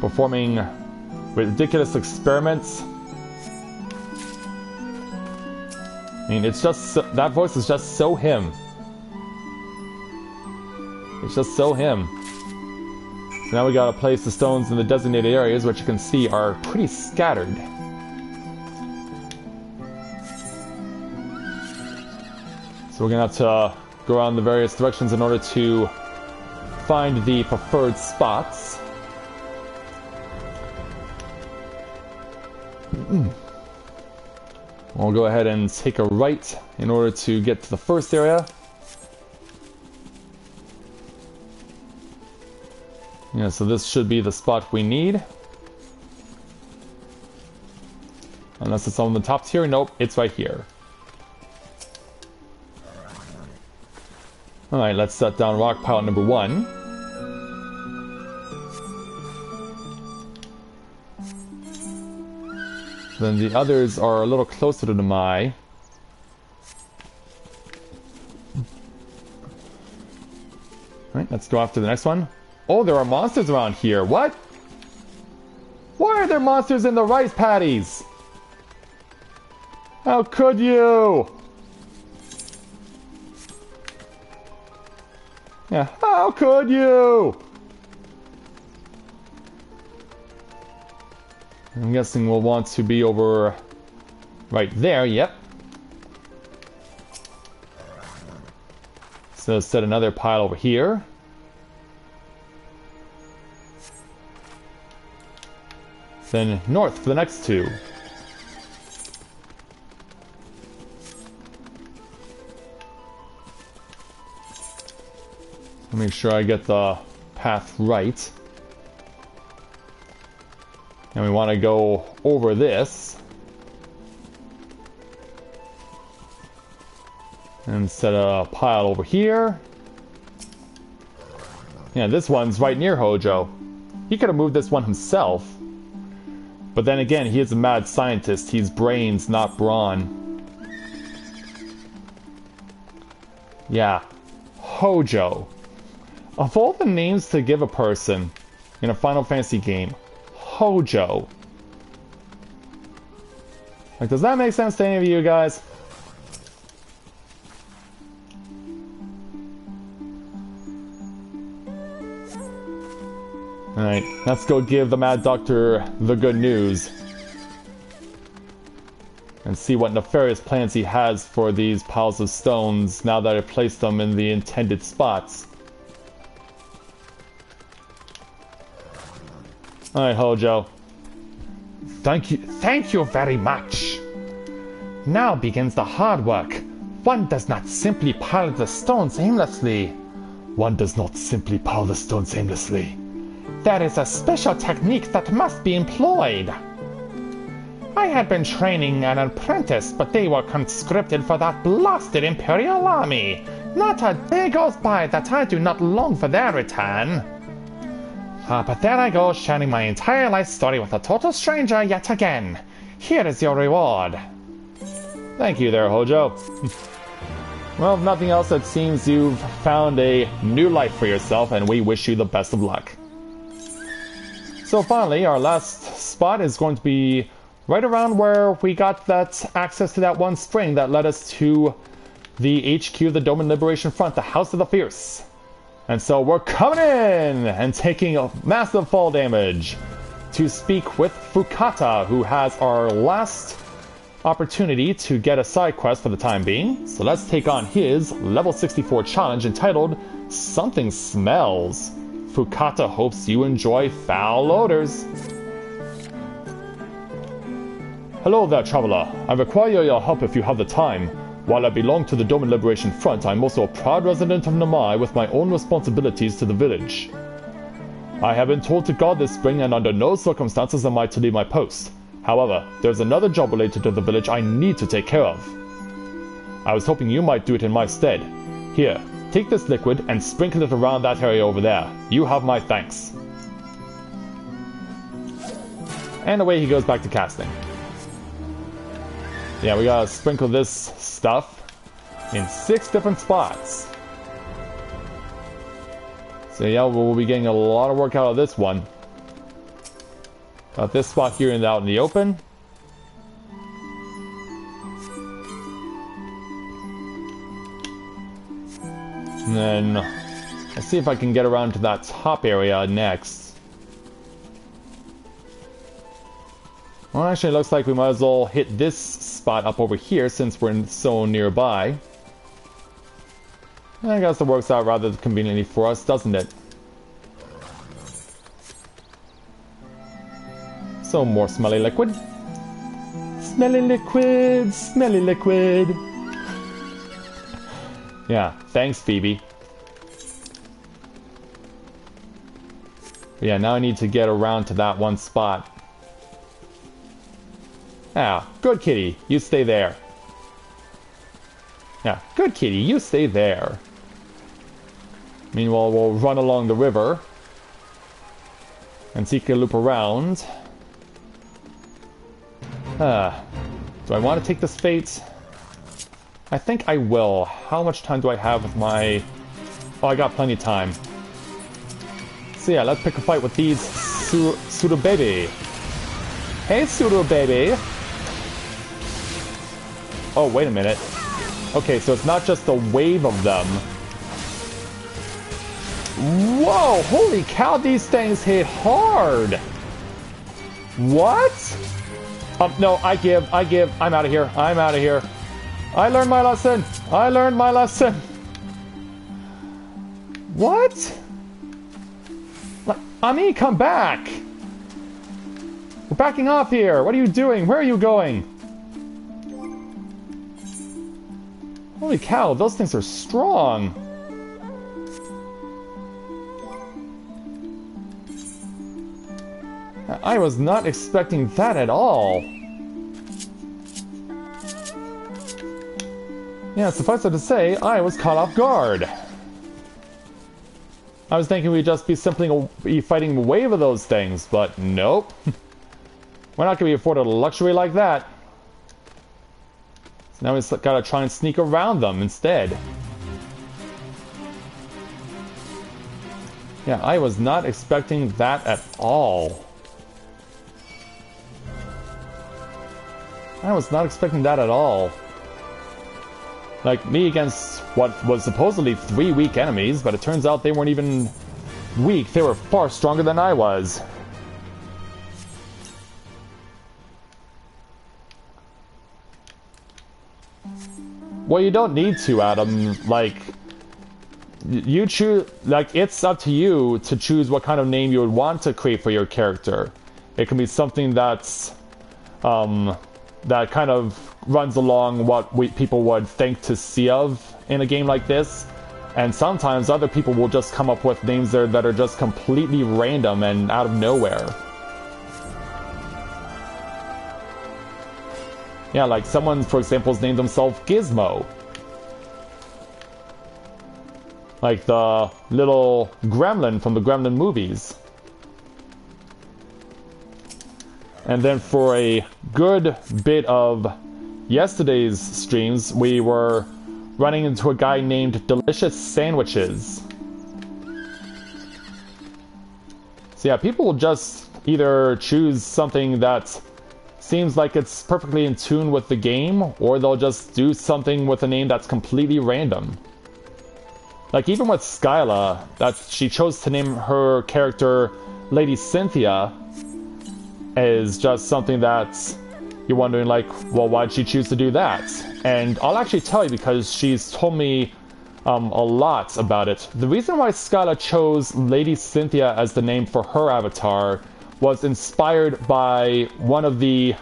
S1: performing ridiculous experiments. I mean, it's just that voice is just so him. It's just so him. So now we gotta place the stones in the designated areas, which you can see are pretty scattered. So we're gonna have to go around the various directions in order to find the preferred spots. We'll go ahead and take a right in order to get to the first area. Yeah, so this should be the spot we need. Unless it's on the top tier. Nope, it's right here. Alright, let's set down rock pile number 1. Then the others are a little closer to the Mai. Alright, let's go after the next one. Oh, there are monsters around here. What? Why are there monsters in the rice paddies? How could you? Yeah, how could you? I'm guessing we'll want to be over right there, yep. So set another pile over here. Then north for the next 2. I'll make sure I get the path right. And we want to go over this. And set a pile over here. Yeah, this one's right near Hojo. He could have moved this one himself. But then again, he is a mad scientist. He's brains, not brawn. Yeah. Hojo. Of all the names to give a person in a Final Fantasy game, Hojo. Like, does that make sense to any of you guys? Alright, let's go give the Mad Doctor the good news. And see what nefarious plans he has for these piles of stones now that I placed them in the intended spots. Alright, Hojo.
S8: Thank you very much. Now begins the hard work. One does not simply pile the stones aimlessly. One does not simply pile the stones aimlessly. There is a special technique that must be employed. I had been training an apprentice, but they were conscripted for that blasted Imperial army. Not a day goes by that I do not long for their return. But there I go, sharing my entire life story with a total stranger yet again. Here is your reward.
S1: Thank you there, Hojo. Well, if nothing else, it seems you've found a new life for yourself, and we wish you the best of luck. So finally, our last spot is going to be right around where we got that access to that one spring that led us to the HQ of the Doman Liberation Front, the House of the Fierce. And so we're coming in and taking a massive fall damage to speak with Fukata, who has our last opportunity to get a side quest for the time being. So let's take on his level 64 challenge entitled Something Smells. Fukata hopes you enjoy foul odors. Hello there, traveler. I require your help if you have the time. While I belong to the Doman Liberation Front, I am also a proud resident of Namai with my own responsibilities to the village. I have been told to guard this spring, and under no circumstances am I to leave my post. However, there's another job related to the village I need to take care of. I was hoping you might do it in my stead. Here, take this liquid and sprinkle it around that area over there. You have my thanks. And away he goes back to casting. Yeah, we gotta sprinkle this stuff in 6 different spots. So yeah, we'll be getting a lot of work out of this one. Got this spot here and out in the open. And then let's see if I can get around to that top area next. Well, actually, it looks like we might as well hit this spot up over here since we're so nearby. I guess it works out rather conveniently for us, doesn't it? So, more smelly liquid. Smelly liquid, smelly liquid. Yeah, thanks, Phoebe. But yeah, now I need to get around to that one spot. Ah, good kitty, you stay there. Yeah, good kitty, you stay there. Meanwhile, we'll run along the river and seek a loop around. Do I want to take this fate? I think I will. How much time do I have with my... Oh, I got plenty of time. So yeah, let's pick a fight with these Pseudo Baby. Hey, Pseudo Baby! Oh, wait a minute. Okay, so it's not just a wave of them. Whoa! Holy cow, these things hit hard! What? No, I give. I'm out of here. I'm out of here. I learned my lesson. I learned my lesson. What? Ami, come back! We're backing off here. What are you doing? Where are you going? Holy cow, those things are strong. I was not expecting that at all. Yeah, suffice it to say, I was caught off guard. I was thinking we'd just be simply fighting a wave of those things, but nope. We're not going to be afforded a luxury like that. So now we just gotta try and sneak around them instead. Yeah, I was not expecting that at all. I was not expecting that at all. Like, me against what was supposedly 3 weak enemies, but it turns out they weren't even weak. They were far stronger than I was. Well, you don't need to, Adam. Like, you choose, like, it's up to you to choose what kind of name you would want to create for your character. It can be something that's, that kind of runs along what people would think to see of in a game like this. And sometimes other people will just come up with names there that are just completely random and out of nowhere. Yeah, like someone, for example, has named themselves Gizmo. Like the little gremlin from the Gremlin movies. And then for a good bit of yesterday's streams, we were running into a guy named Delicious Sandwiches. So yeah, people will just either choose something that seems like it's perfectly in tune with the game, or they'll just do something with a name that's completely random. Like even with Skyla, that she chose to name her character Lady Cynthia, is just something that you're wondering, like, well, why'd she choose to do that? And I'll actually tell you, because she's told me a lot about it. The reason why Skyla chose Lady Cynthia as the name for her avatar was inspired by one of the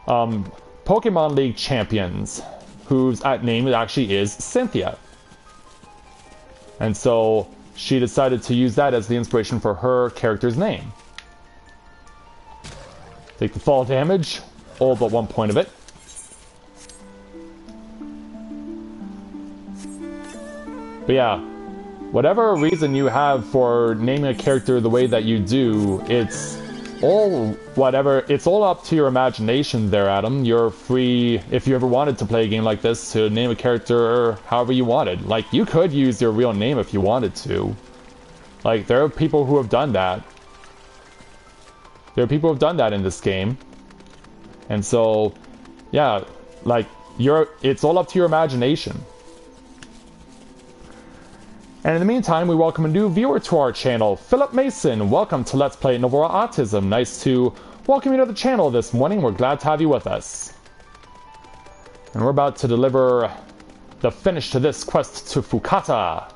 S1: Pokemon League champions, whose name actually is Cynthia. And so she decided to use that as the inspiration for her character's name. Take the fall damage, all but 1 point of it. But yeah, whatever reason you have for naming a character the way that you do, it's all up to your imagination there, Adam. You're free, if you ever wanted to play a game like this, to name a character however you wanted. Like, you could use your real name if you wanted to. Like, there are people who have done that. There are people who have done that in this game. And so, yeah, like, it's all up to your imagination. And in the meantime, we welcome a new viewer to our channel, Philip Mason. Welcome to Let's Play Novaura Autism. Nice to welcome you to the channel this morning. We're glad to have you with us. And we're about to deliver the finish to this quest to Fukata.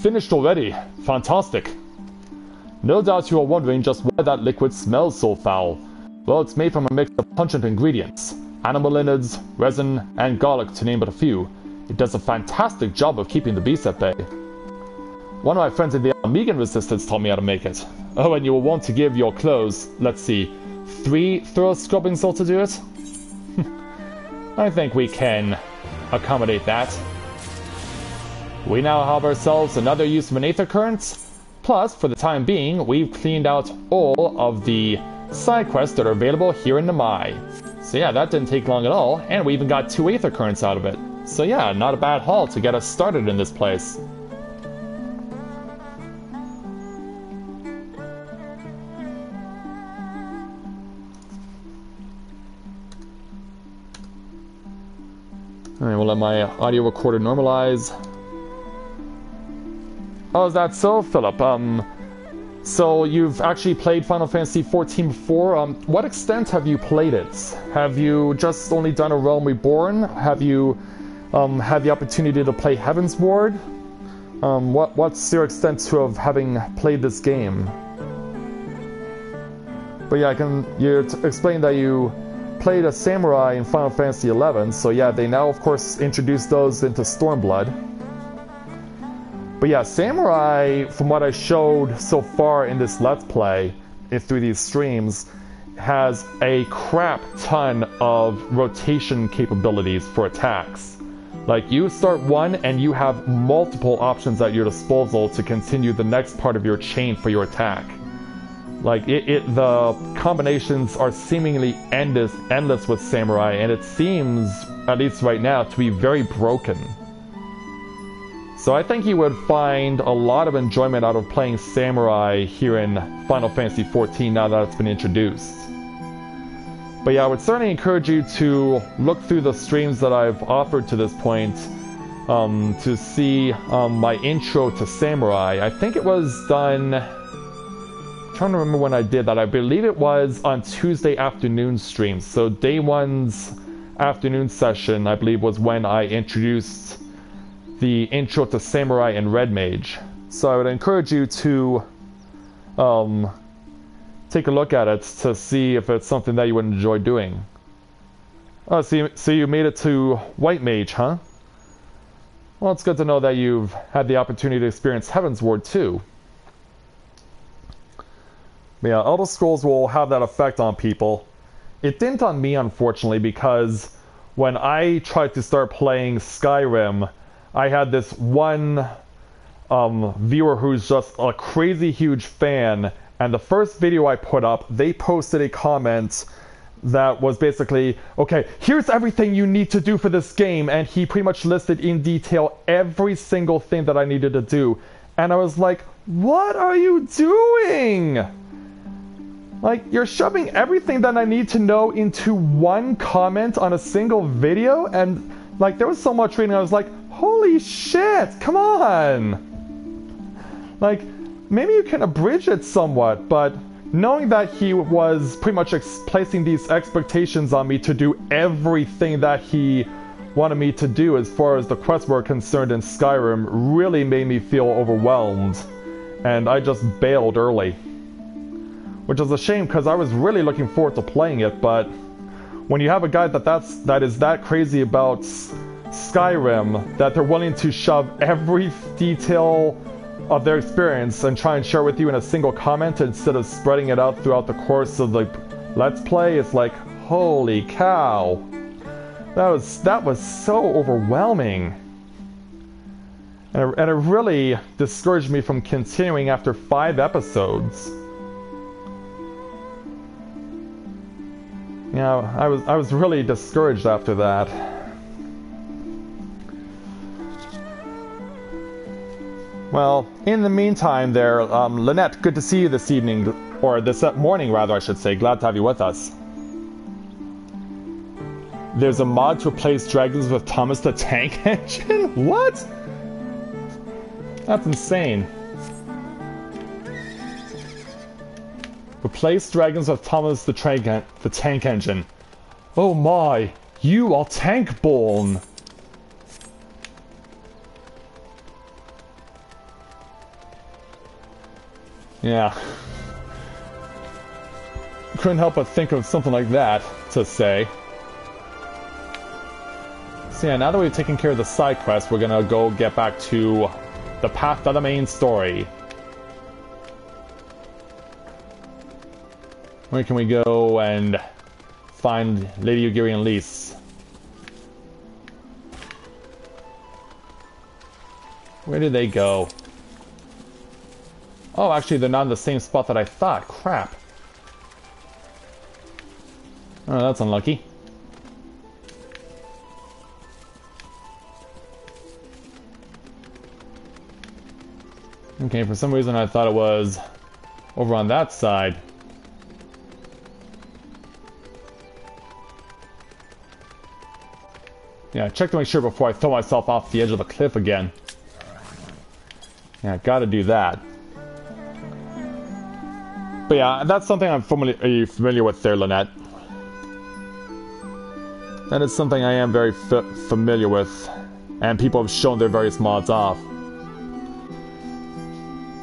S1: Finished already. Fantastic. No doubt you are wondering just why that liquid smells so foul. Well, it's made from a mix of pungent ingredients. Animal innards, resin, and garlic, to name but a few. It does a fantastic job of keeping the beast at bay. One of my friends in the Amigan Resistance taught me how to make it. Oh, and you will want to give your clothes, let's see, 3 thorough scrubbings all to do it? I think we can accommodate that. We now have ourselves another use of an Aether Current. Plus, for the time being, we've cleaned out all of the side quests that are available here in Namai. So yeah, that didn't take long at all, and we even got 2 Aether Currents out of it. So yeah, not a bad haul to get us started in this place. Alright, we'll let my audio recorder normalize. Oh, is that so, Philip? So you've actually played Final Fantasy XIV before. What extent have you played it? Have you just only done A Realm Reborn? Have you had the opportunity to play Heaven's Ward? What's your extent of having played this game? But yeah, you explained that you played a samurai in Final Fantasy XI, so yeah, they now of course introduced those into Stormblood. But yeah, Samurai, from what I showed so far in this Let's Play, through these streams, has a crap ton of rotation capabilities for attacks. Like, you start one and you have multiple options at your disposal to continue the next part of your chain for your attack. Like, the combinations are seemingly endless with Samurai, and it seems, at least right now, to be very broken. So I think you would find a lot of enjoyment out of playing Samurai here in Final Fantasy XIV now that it's been introduced. But yeah, I would certainly encourage you to look through the streams that I've offered to this point to see my intro to Samurai. I think it was done... I'm trying to remember when I did that. I believe it was on Tuesday afternoon streams. So day one's afternoon session, I believe, was when I introduced the intro to Samurai and Red Mage. So I would encourage you to take a look at it to see if it's something that you would enjoy doing. Oh, so you made it to White Mage, huh? Well, it's good to know that you've had the opportunity to experience Heaven's Ward too. But yeah, Elder Scrolls will have that effect on people. It didn't on me, unfortunately, because when I tried to start playing Skyrim, I had this one viewer who's just a crazy huge fan, and the first video I put up, they posted a comment that was basically, okay, here's everything you need to do for this game, and he pretty much listed in detail every single thing that I needed to do. And I was like, what are you doing? Like, you're shoving everything that I need to know into one comment on a single video? And, like, there was so much reading, I was like, holy shit, come on! Like, maybe you can abridge it somewhat, but knowing that he was pretty much placing these expectations on me to do everything that he wanted me to do as far as the quests were concerned in Skyrim really made me feel overwhelmed, and I just bailed early. Which is a shame, because I was really looking forward to playing it, but when you have a guy that is that crazy about Skyrim, that they're willing to shove every detail of their experience and try and share with you in a single comment instead of spreading it out throughout the course of the Let's Play, it's like, holy cow. That was so overwhelming. And it really discouraged me from continuing after 5 episodes. Yeah, I was really discouraged after that. Well, in the meantime there, Lynette, good to see you this evening, or this morning rather, I should say. Glad to have you with us. There's a mod to replace Dragons with Thomas the Tank Engine? What? That's insane. Replace Dragons with Thomas the Tank Engine. Oh my, you are tank-born. Yeah. Couldn't help but think of something like that to say. So yeah, now that we've taken care of the side quest, we're gonna go get back to the path of the main story. Where can we go and find Lady Yugiri and Lise? Where did they go? Oh, actually, they're not in the same spot that I thought. Crap. Oh, that's unlucky. Okay, for some reason I thought it was over on that side. Yeah, check to make sure before I throw myself off the edge of the cliff again. Yeah, gotta do that. But yeah, that's something I'm familiar with there, Lynette. That is something I am very familiar with, and people have shown their various mods off.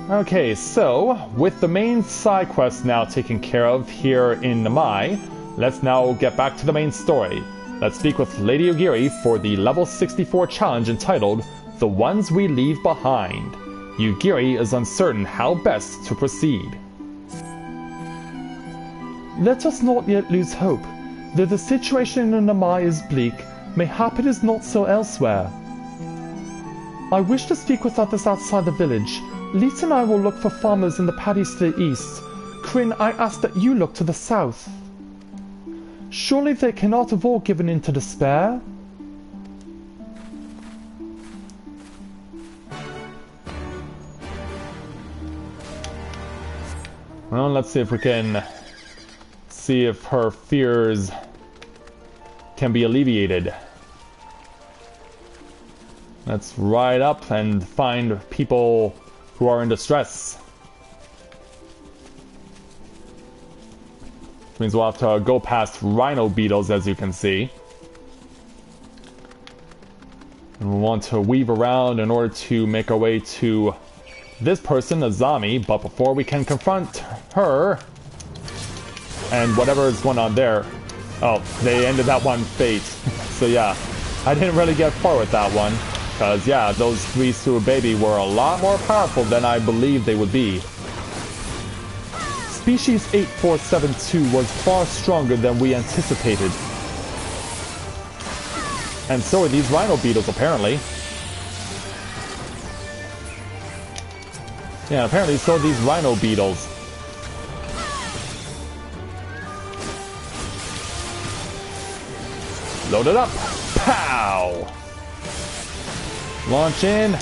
S1: Okay, so, with the main side quest now taken care of here in Namai, let's now get back to the main story. Let's speak with Lady Yugiri for the level 64 challenge entitled The Ones We Leave Behind. Yugiri is uncertain how best to proceed.
S8: Let us not yet lose hope. Though the situation in Namai is bleak, mayhap it is not so elsewhere. I wish to speak with others outside the village. Lise and I will look for farmers in the paddies to the east. Kryn, I ask that you look to the south. Surely they cannot have all given in to despair?
S1: Well, let's see if we can see if her fears can be alleviated. Let's ride up and find people who are in distress. Which means we'll have to go past rhino beetles, as you can see. And we'll want to weave around in order to make our way to this person, Azami, but before we can confront her and whatever is going on there. Oh, they ended that one fate. So yeah, I didn't really get far with that one. Because yeah, those three Sewer Baby were a lot more powerful than I believed they would be. Species 8472 was far stronger than we anticipated. And so are these rhino beetles, apparently. Yeah, apparently so are these rhino beetles. Load it up! Pow! Launch in.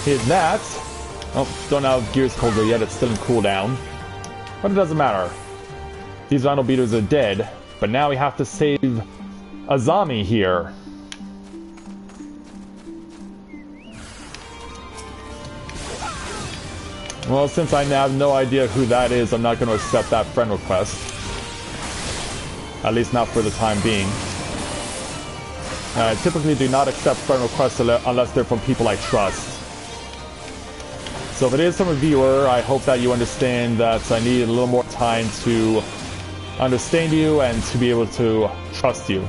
S1: Hit that. Oh, don't have Gears Coulter yet, it's still in cooldown. But it doesn't matter. These rhino beetles are dead, but now we have to save Azami here. Well, since I have no idea who that is, I'm not going to accept that friend request. At least not for the time being. I typically do not accept friend requests unless they're from people I trust. So if it is from a viewer, I hope that you understand that I need a little more time to understand you and to be able to trust you.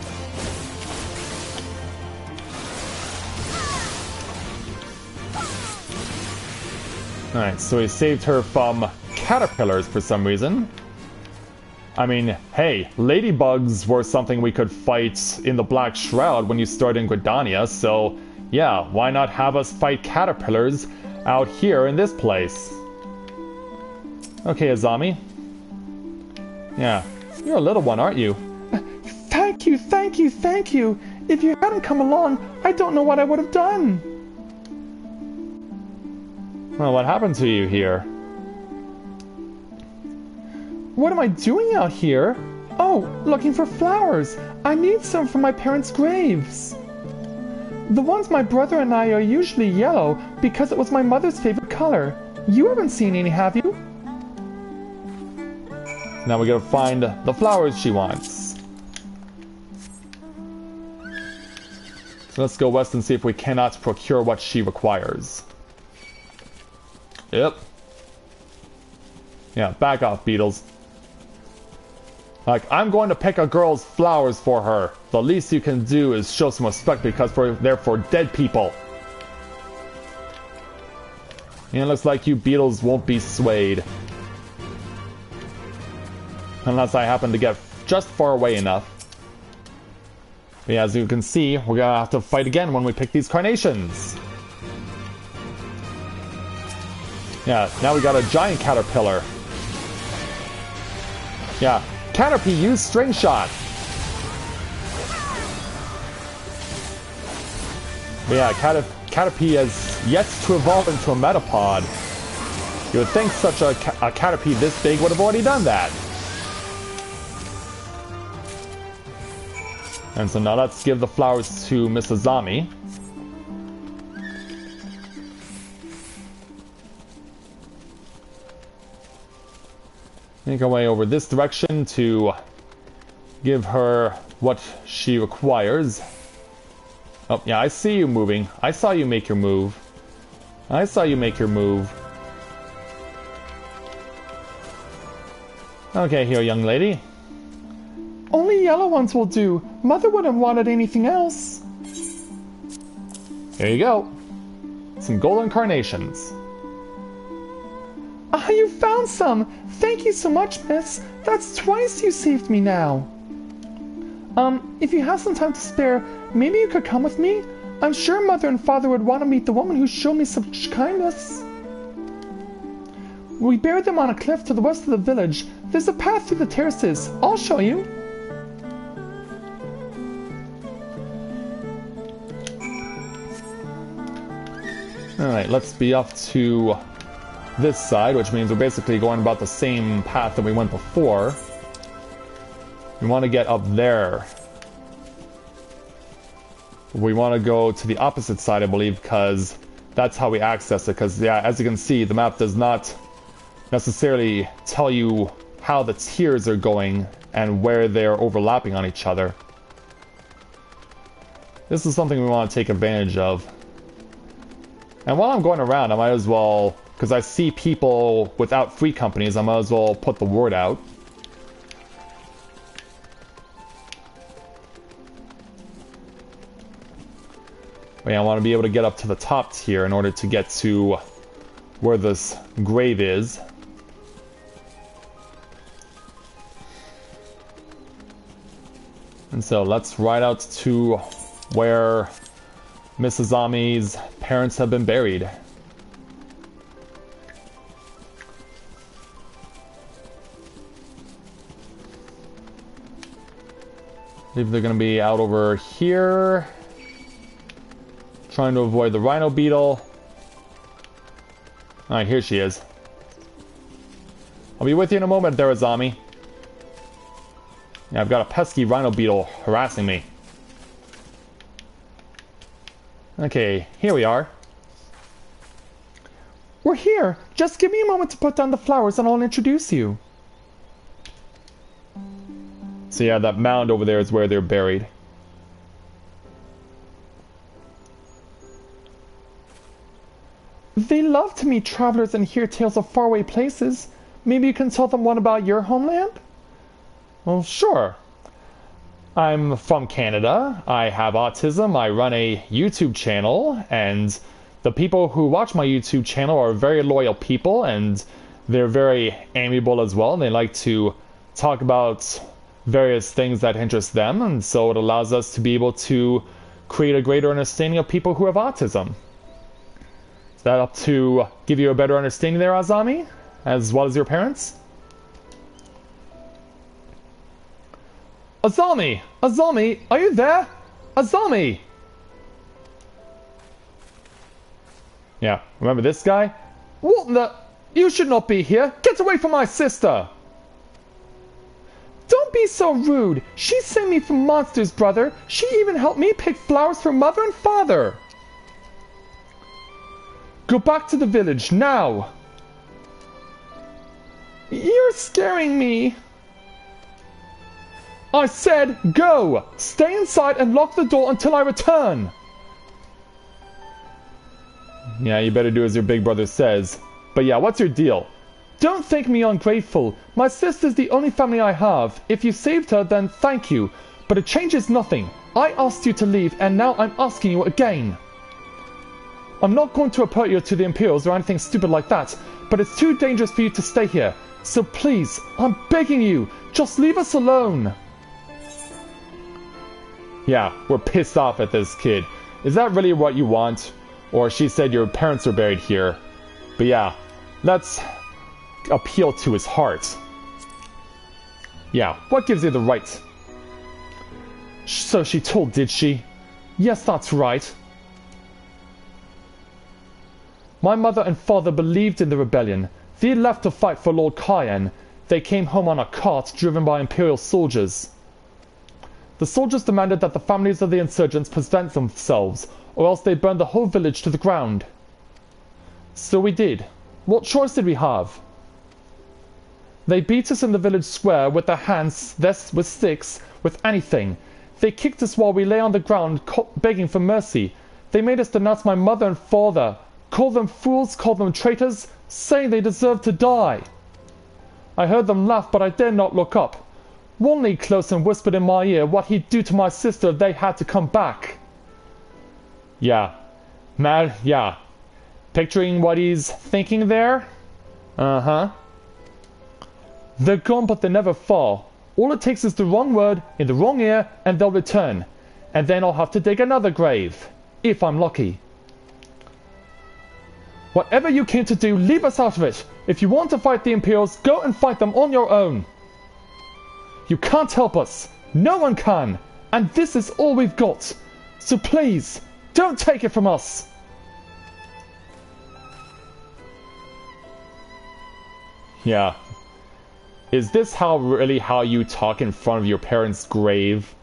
S1: Alright, so he saved her from caterpillars for some reason. I mean, hey, ladybugs were something we could fight in the Black Shroud when you start in Gridania, so yeah, why not have us fight caterpillars out here in this place? Okay, Azami. Yeah, you're a little one, aren't you?
S8: Thank you, thank you, thank you. If you hadn't come along, I don't know what I would have done.
S1: Well, what happened to you here?
S8: What am I doing out here? Oh, looking for flowers. I need some for my parents' graves. The ones my brother and I are usually yellow because it was my mother's favorite color. You haven't seen any, have you?
S1: Now we gotta find the flowers she wants. So let's go west and see if we cannot procure what she requires. Yep. Yeah, back off, beetles. Like, I'm going to pick a girl's flowers for her. The least you can do is show some respect because they're for dead people. And it looks like you beetles won't be swayed. Unless I happen to get just far away enough. But yeah, as you can see, we're gonna have to fight again when we pick these carnations. Yeah, now we got a giant caterpillar. Yeah, Caterpie used string shot. But yeah, Caterpie has yet to evolve into a metapod. You would think such a Caterpie this big would have already done that. And so now let's give the flowers to Miss Azami. Make our way over this direction to give her what she requires. Oh, yeah, I see you moving. I saw you make your move. I saw you make your move. Okay, here, young lady.
S8: Only yellow ones will do. Mother wouldn't have wanted anything else.
S1: Here you go. Some golden carnations.
S8: Ah, you found some! Thank you so much, miss. That's twice you saved me now. If you have some time to spare, maybe you could come with me? I'm sure Mother and Father would want to meet the woman who showed me such kindness. We buried them on a cliff to the west of the village. There's a path through the terraces. I'll show you.
S1: Alright, let's be off to this side, which means we're basically going about the same path that we went before. We want to get up there. We want to go to the opposite side, I believe, because that's how we access it. Because, yeah, as you can see, the map does not necessarily tell you how the tiers are going and where they're overlapping on each other. This is something we want to take advantage of. And while I'm going around, I might as well, because I see people without free companies, I might as well put the word out. But yeah, I want to be able to get up to the top tier in order to get to where this grave is. And so let's ride out to where Mrs. Ami's parents have been buried. I believe they're going to be out over here, trying to avoid the rhino beetle. Alright, here she is. I'll be with you in a moment there, Azami. Yeah, I've got a pesky rhino beetle harassing me. Okay, here we are.
S8: We're here. Just give me a moment to put down the flowers and I'll introduce you.
S1: So yeah, that mound over there is where they're buried.
S8: They love to meet travelers and hear tales of faraway places. Maybe you can tell them one about your homeland?
S1: Well, sure. I'm from Canada. I have autism. I run a YouTube channel, and the people who watch my YouTube channel are very loyal people, and they're very amiable as well. And they like to talk about various things that interest them, and so it allows us to be able to create a greater understanding of people who have autism. Is that up to give you a better understanding there, Azami, as well as your parents?
S8: Azami! Azami! Are you there? Azami!
S1: Yeah, remember this guy?
S8: What the? You should not be here! Get away from my sister! Don't be so rude! She sent me from monsters, brother! She even helped me pick flowers for mother and father! Go back to the village, now! You're scaring me! I said go! Stay inside and lock the door until I return!
S1: Yeah, you better do as your big brother says. But yeah, what's your deal?
S8: Don't think me ungrateful. My sister's the only family I have. If you saved her, then thank you. But it changes nothing. I asked you to leave, and now I'm asking you again. I'm not going to report you to the Imperials or anything stupid like that, but it's too dangerous for you to stay here. So please, I'm begging you, just leave us alone.
S1: Yeah, we're pissed off at this kid. Is that really what you want? Or she said your parents are buried here. But yeah, let's appeal to his heart. Yeah, what gives you the right?
S8: So she told, did she? Yes, that's right. My mother and father believed in the rebellion. They left to fight for Lord Cayenne. They came home on a cart driven by Imperial soldiers. The soldiers demanded that the families of the insurgents present themselves, or else they burned the whole village to the ground. So we did. What choice did we have? They beat us in the village square with their hands, with sticks, with anything. They kicked us while we lay on the ground, begging for mercy. They made us denounce my mother and father, call them fools, call them traitors, saying they deserved to die. I heard them laugh, but I dared not look up. One leaned close and whispered in my ear what he'd do to my sister if they had to come back.
S1: Yeah. Mad, yeah. Picturing what he's thinking there? Uh-huh.
S8: They're gone, but they never fall. All it takes is the wrong word in the wrong ear, and they'll return. And then I'll have to dig another grave. If I'm lucky. Whatever you came to do, leave us out of it. If you want to fight the Imperials, go and fight them on your own. You can't help us. No one can. And this is all we've got. So please, don't take it from us.
S1: Yeah. Is this really how you talk in front of your parents' grave?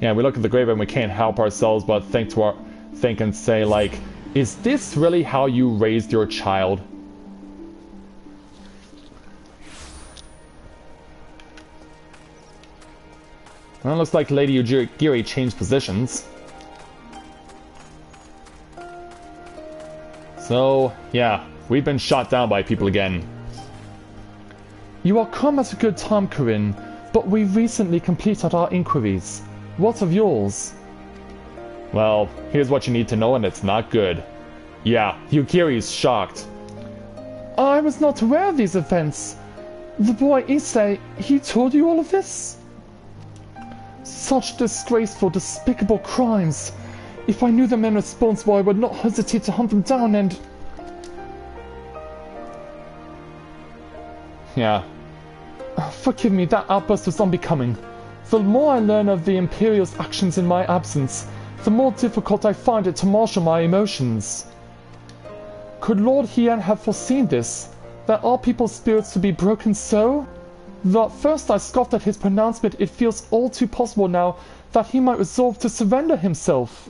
S1: Yeah, we look at the grave and we can't help ourselves but think and say, like, is this really how you raised your child? Well, it looks like Lady Ugiri changed positions. So, yeah, we've been shot down by people again.
S8: You are come at a good time, Corinne, but we recently completed our inquiries. What of yours?
S1: Well, here's what you need to know, and it's not good. Yeah, Yukiri's shocked.
S8: I was not aware of these events. The boy Issei, he told you all of this? Such disgraceful, despicable crimes. If I knew the men responsible, I would not hesitate to hunt them down and...
S1: Yeah.
S8: Forgive me, that outburst was unbecoming. The more I learn of the Imperial's actions in my absence, the more difficult I find it to marshal my emotions. Could Lord Hien have foreseen this? That all people's spirits would be broken so? Though at first I scoffed at his pronouncement, it feels all too possible now that he might resolve to surrender himself.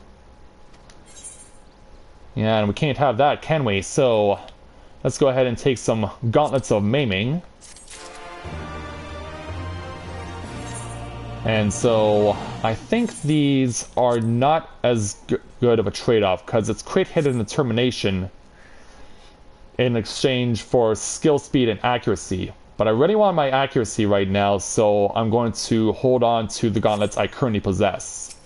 S1: Yeah, and we can't have that, can we? So, let's go ahead and take some gauntlets of maiming. And so, I think these are not as good of a trade-off, because it's crit hit and determination in exchange for skill, speed, and accuracy. But I really want my accuracy right now, so I'm going to hold on to the gauntlets I currently possess.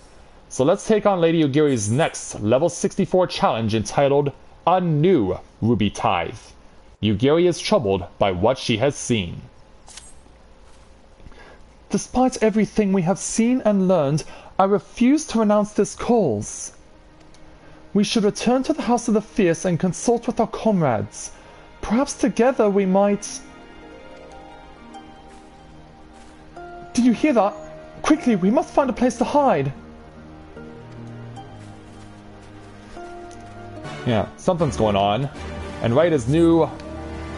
S1: So let's take on Lady Ugiri's next level 64 challenge entitled A New Ruby Tithe. Ugiri is troubled by what she has seen.
S8: Despite everything we have seen and learned, I refuse to renounce this cause. We should return to the House of the Fierce and consult with our comrades. Perhaps together we might... Did you hear that? Quickly, we must find a place to hide.
S1: Yeah, something's going on. And right as new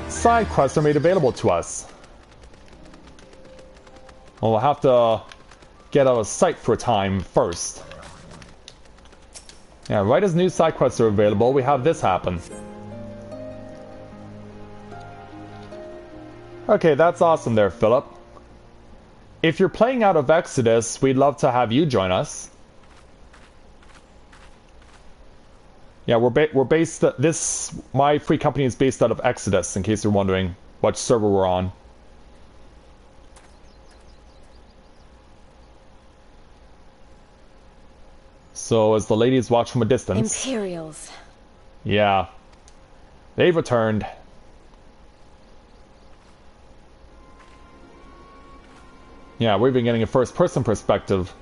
S1: side quests are made available to us. Well, we'll have to get out of sight for a time first. Yeah, right as new side quests are available, we have this happen. Okay, that's awesome there, Philip. If you're playing out of Exodus, we'd love to have you join us. Yeah, we're based... my free company is based out of Exodus, in case you're wondering what server we're on. So, as the ladies watch from a distance...
S4: Imperials.
S1: Yeah. They've returned. Yeah, we've been getting a first-person perspective.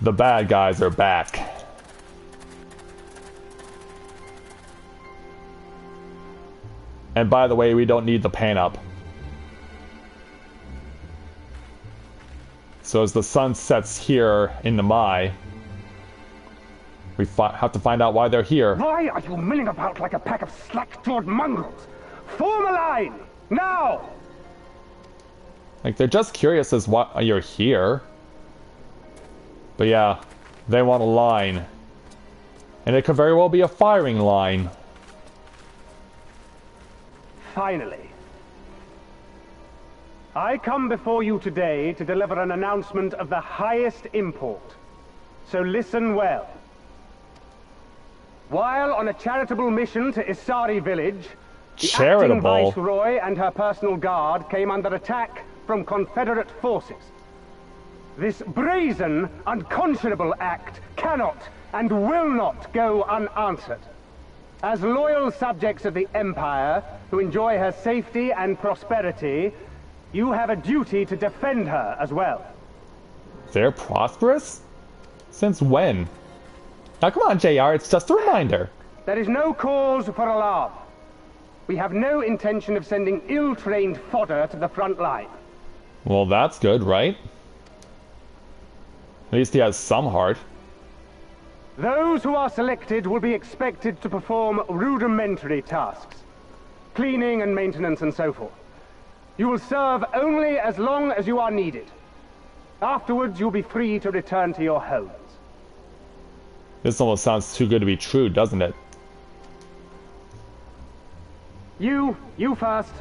S1: The bad guys are back. And by the way, we don't need the pan up. So as the sun sets here in the Mai, we have to find out why they're here.
S9: Why are you milling about like a pack of slack-jawed mongrels? Form a line! Now!
S1: Like, they're just curious as why you're here. But yeah, they want a line. And it could very well be a firing line.
S9: Finally. I come before you today to deliver an announcement of the highest import. So listen well. While on a charitable mission to Isari village, the acting Viceroy and her personal guard came under attack from Confederate forces. This brazen, unconscionable act cannot and will not go unanswered. As loyal subjects of the Empire, who enjoy her safety and prosperity, you have a duty to defend her as well.
S1: They're prosperous? Since when? Now come on, JR, it's just a reminder.
S9: There is no cause for alarm. We have no intention of sending ill-trained fodder to the front line.
S1: Well, that's good, right? At least he has some heart.
S9: Those who are selected will be expected to perform rudimentary tasks. Cleaning and maintenance and so forth. You will serve only as long as you are needed. Afterwards, you'll be free to return to your homes.
S1: This almost sounds too good to be true, doesn't it?
S9: You first.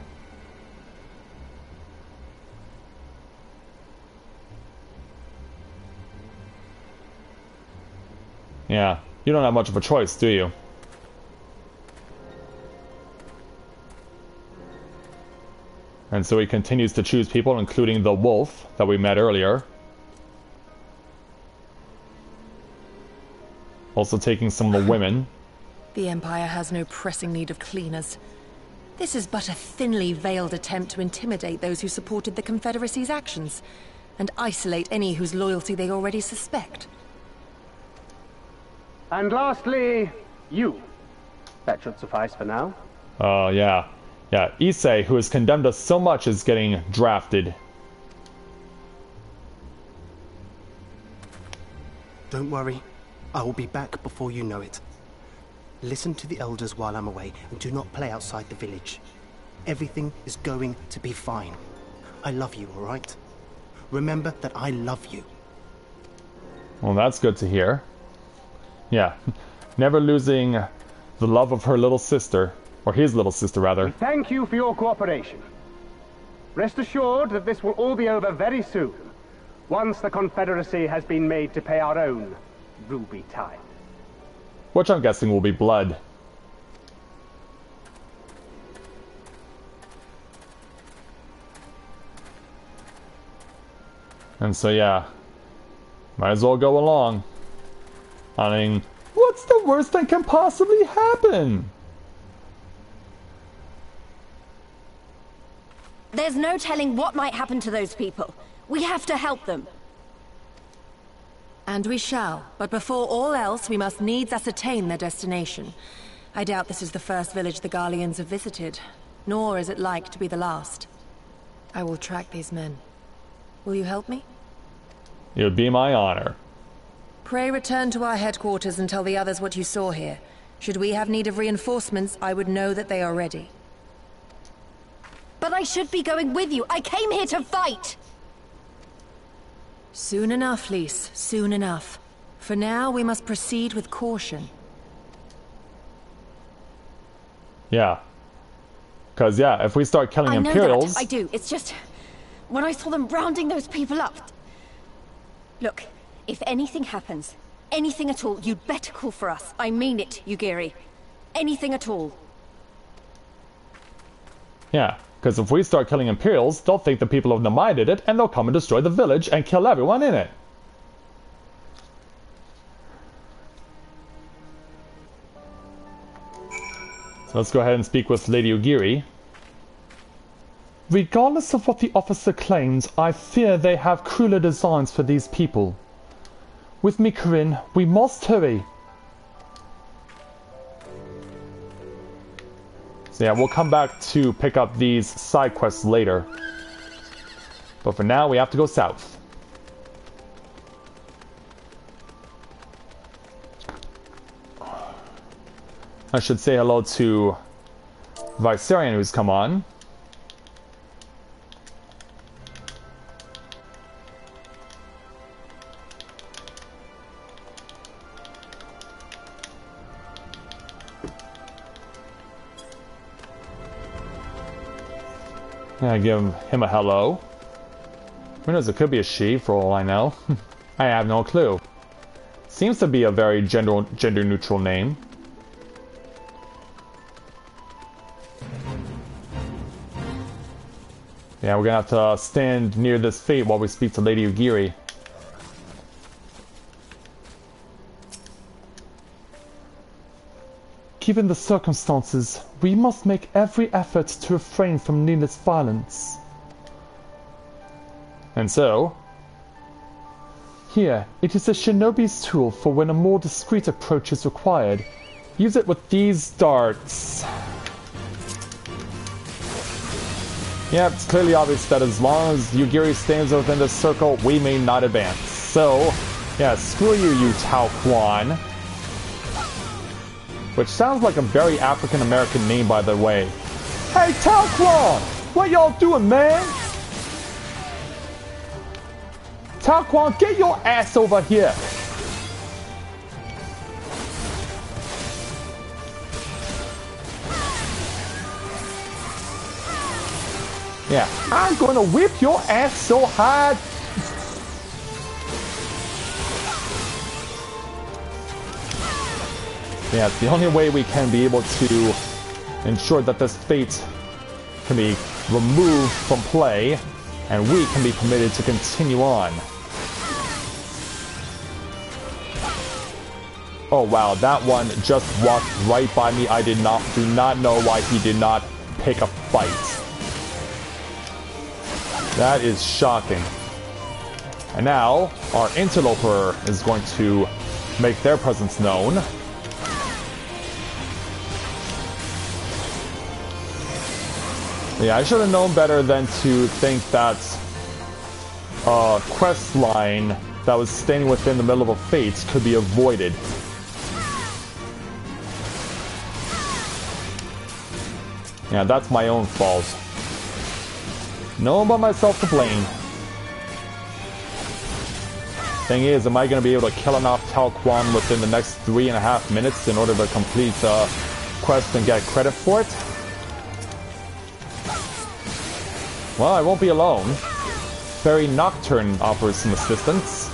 S1: Yeah, you don't have much of a choice, do you? And so he continues to choose people, including the wolf that we met earlier. Also taking some of the women.
S7: The Empire has no pressing need of cleaners. This is but a thinly veiled attempt to intimidate those who supported the Confederacy's actions, and isolate any whose loyalty they already suspect.
S9: And lastly, you. That should suffice for now.
S1: Oh, yeah. Yeah, Issei, who has condemned us so much, is getting drafted.
S6: Don't worry. I will be back before you know it. Listen to the elders while I'm away, and do not play outside the village. Everything is going to be fine. I love you, all right? Remember that I love you.
S1: Well, that's good to hear. Yeah, never losing the love of her little sister, or his little sister, rather.
S9: Thank you for your cooperation. Rest assured that this will all be over very soon, once the Confederacy has been made to pay our own ruby tithe.
S1: Which I'm guessing will be blood. And so, yeah, might as well go along. I mean, what's the worst that can possibly happen?
S4: There's no telling what might happen to those people. We have to help them.
S7: And we shall, but before all else, we must needs ascertain their destination. I doubt this is the first village the Garleans have visited, nor is it like to be the last. I will track these men. Will you help me?
S1: It would be my honor.
S7: Pray return to our headquarters and tell the others what you saw here. Should we have need of reinforcements, I would know that they are ready.
S4: But I should be going with you. I came here to fight!
S7: Soon enough, Lys. Soon enough. For now, we must proceed with caution.
S1: Yeah. Because, yeah, if we start killing Imperials...
S4: I do. It's just... when I saw them rounding those people up... Look, if anything happens, anything at all, you'd better call for us. I mean it, Yugiri. Anything at all.
S1: Yeah, because if we start killing Imperials, they'll think the people of Namai did it, and they'll come and destroy the village and kill everyone in it. So let's go ahead and speak with Lady Yugiri.
S8: Regardless of what the officer claims, I fear they have crueler designs for these people. With Mikarin, we must hurry.
S1: So yeah, we'll come back to pick up these side quests later. But for now, we have to go south. I should say hello to Viserion, who's come on. I give him a hello. Who knows, it could be a she for all I know. I have no clue. Seems to be a very gender neutral name. Yeah, we're gonna have to stand near this fate while we speak to Lady Yugiri.
S8: Given the circumstances, we must make every effort to refrain from needless violence.
S1: And so?
S8: Here, it is a shinobi's tool for when a more discreet approach is required.
S1: Use it with these darts. Yeah, it's clearly obvious that as long as Yugiri stands within this circle, we may not advance. So, yeah, screw you, you Tao Quan. which sounds like a very African-American name, by the way. Hey, Talquan! What y'all doing, man? Talquan, get your ass over here! Yeah, I'm gonna whip your ass so hard. Yeah, it's the only way we can be able to ensure that this fate can be removed from play, and we can be permitted to continue on. Oh wow, that one just walked right by me. I do not know why he did not pick a fight. That is shocking. And now, our interloper is going to make their presence known. Yeah, I should have known better than to think that a quest line that was standing within the middle of a fate could be avoided. Yeah, that's my own fault. No one but myself to blame. Thing is, am I going to be able to kill enough Talquan within the next 3.5 minutes in order to complete the quest and get credit for it? Well, I won't be alone. Fairy Nocturne offers some assistance.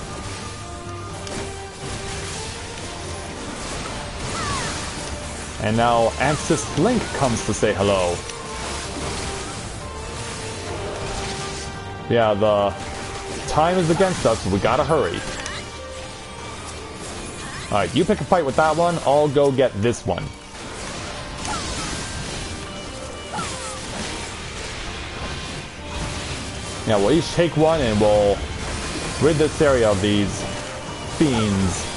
S1: And now Ansys Link comes to say hello. Yeah, the time is against us, so we gotta hurry. Alright, you pick a fight with that one, I'll go get this one. Yeah, we'll each take one and we'll rid this area of these fiends.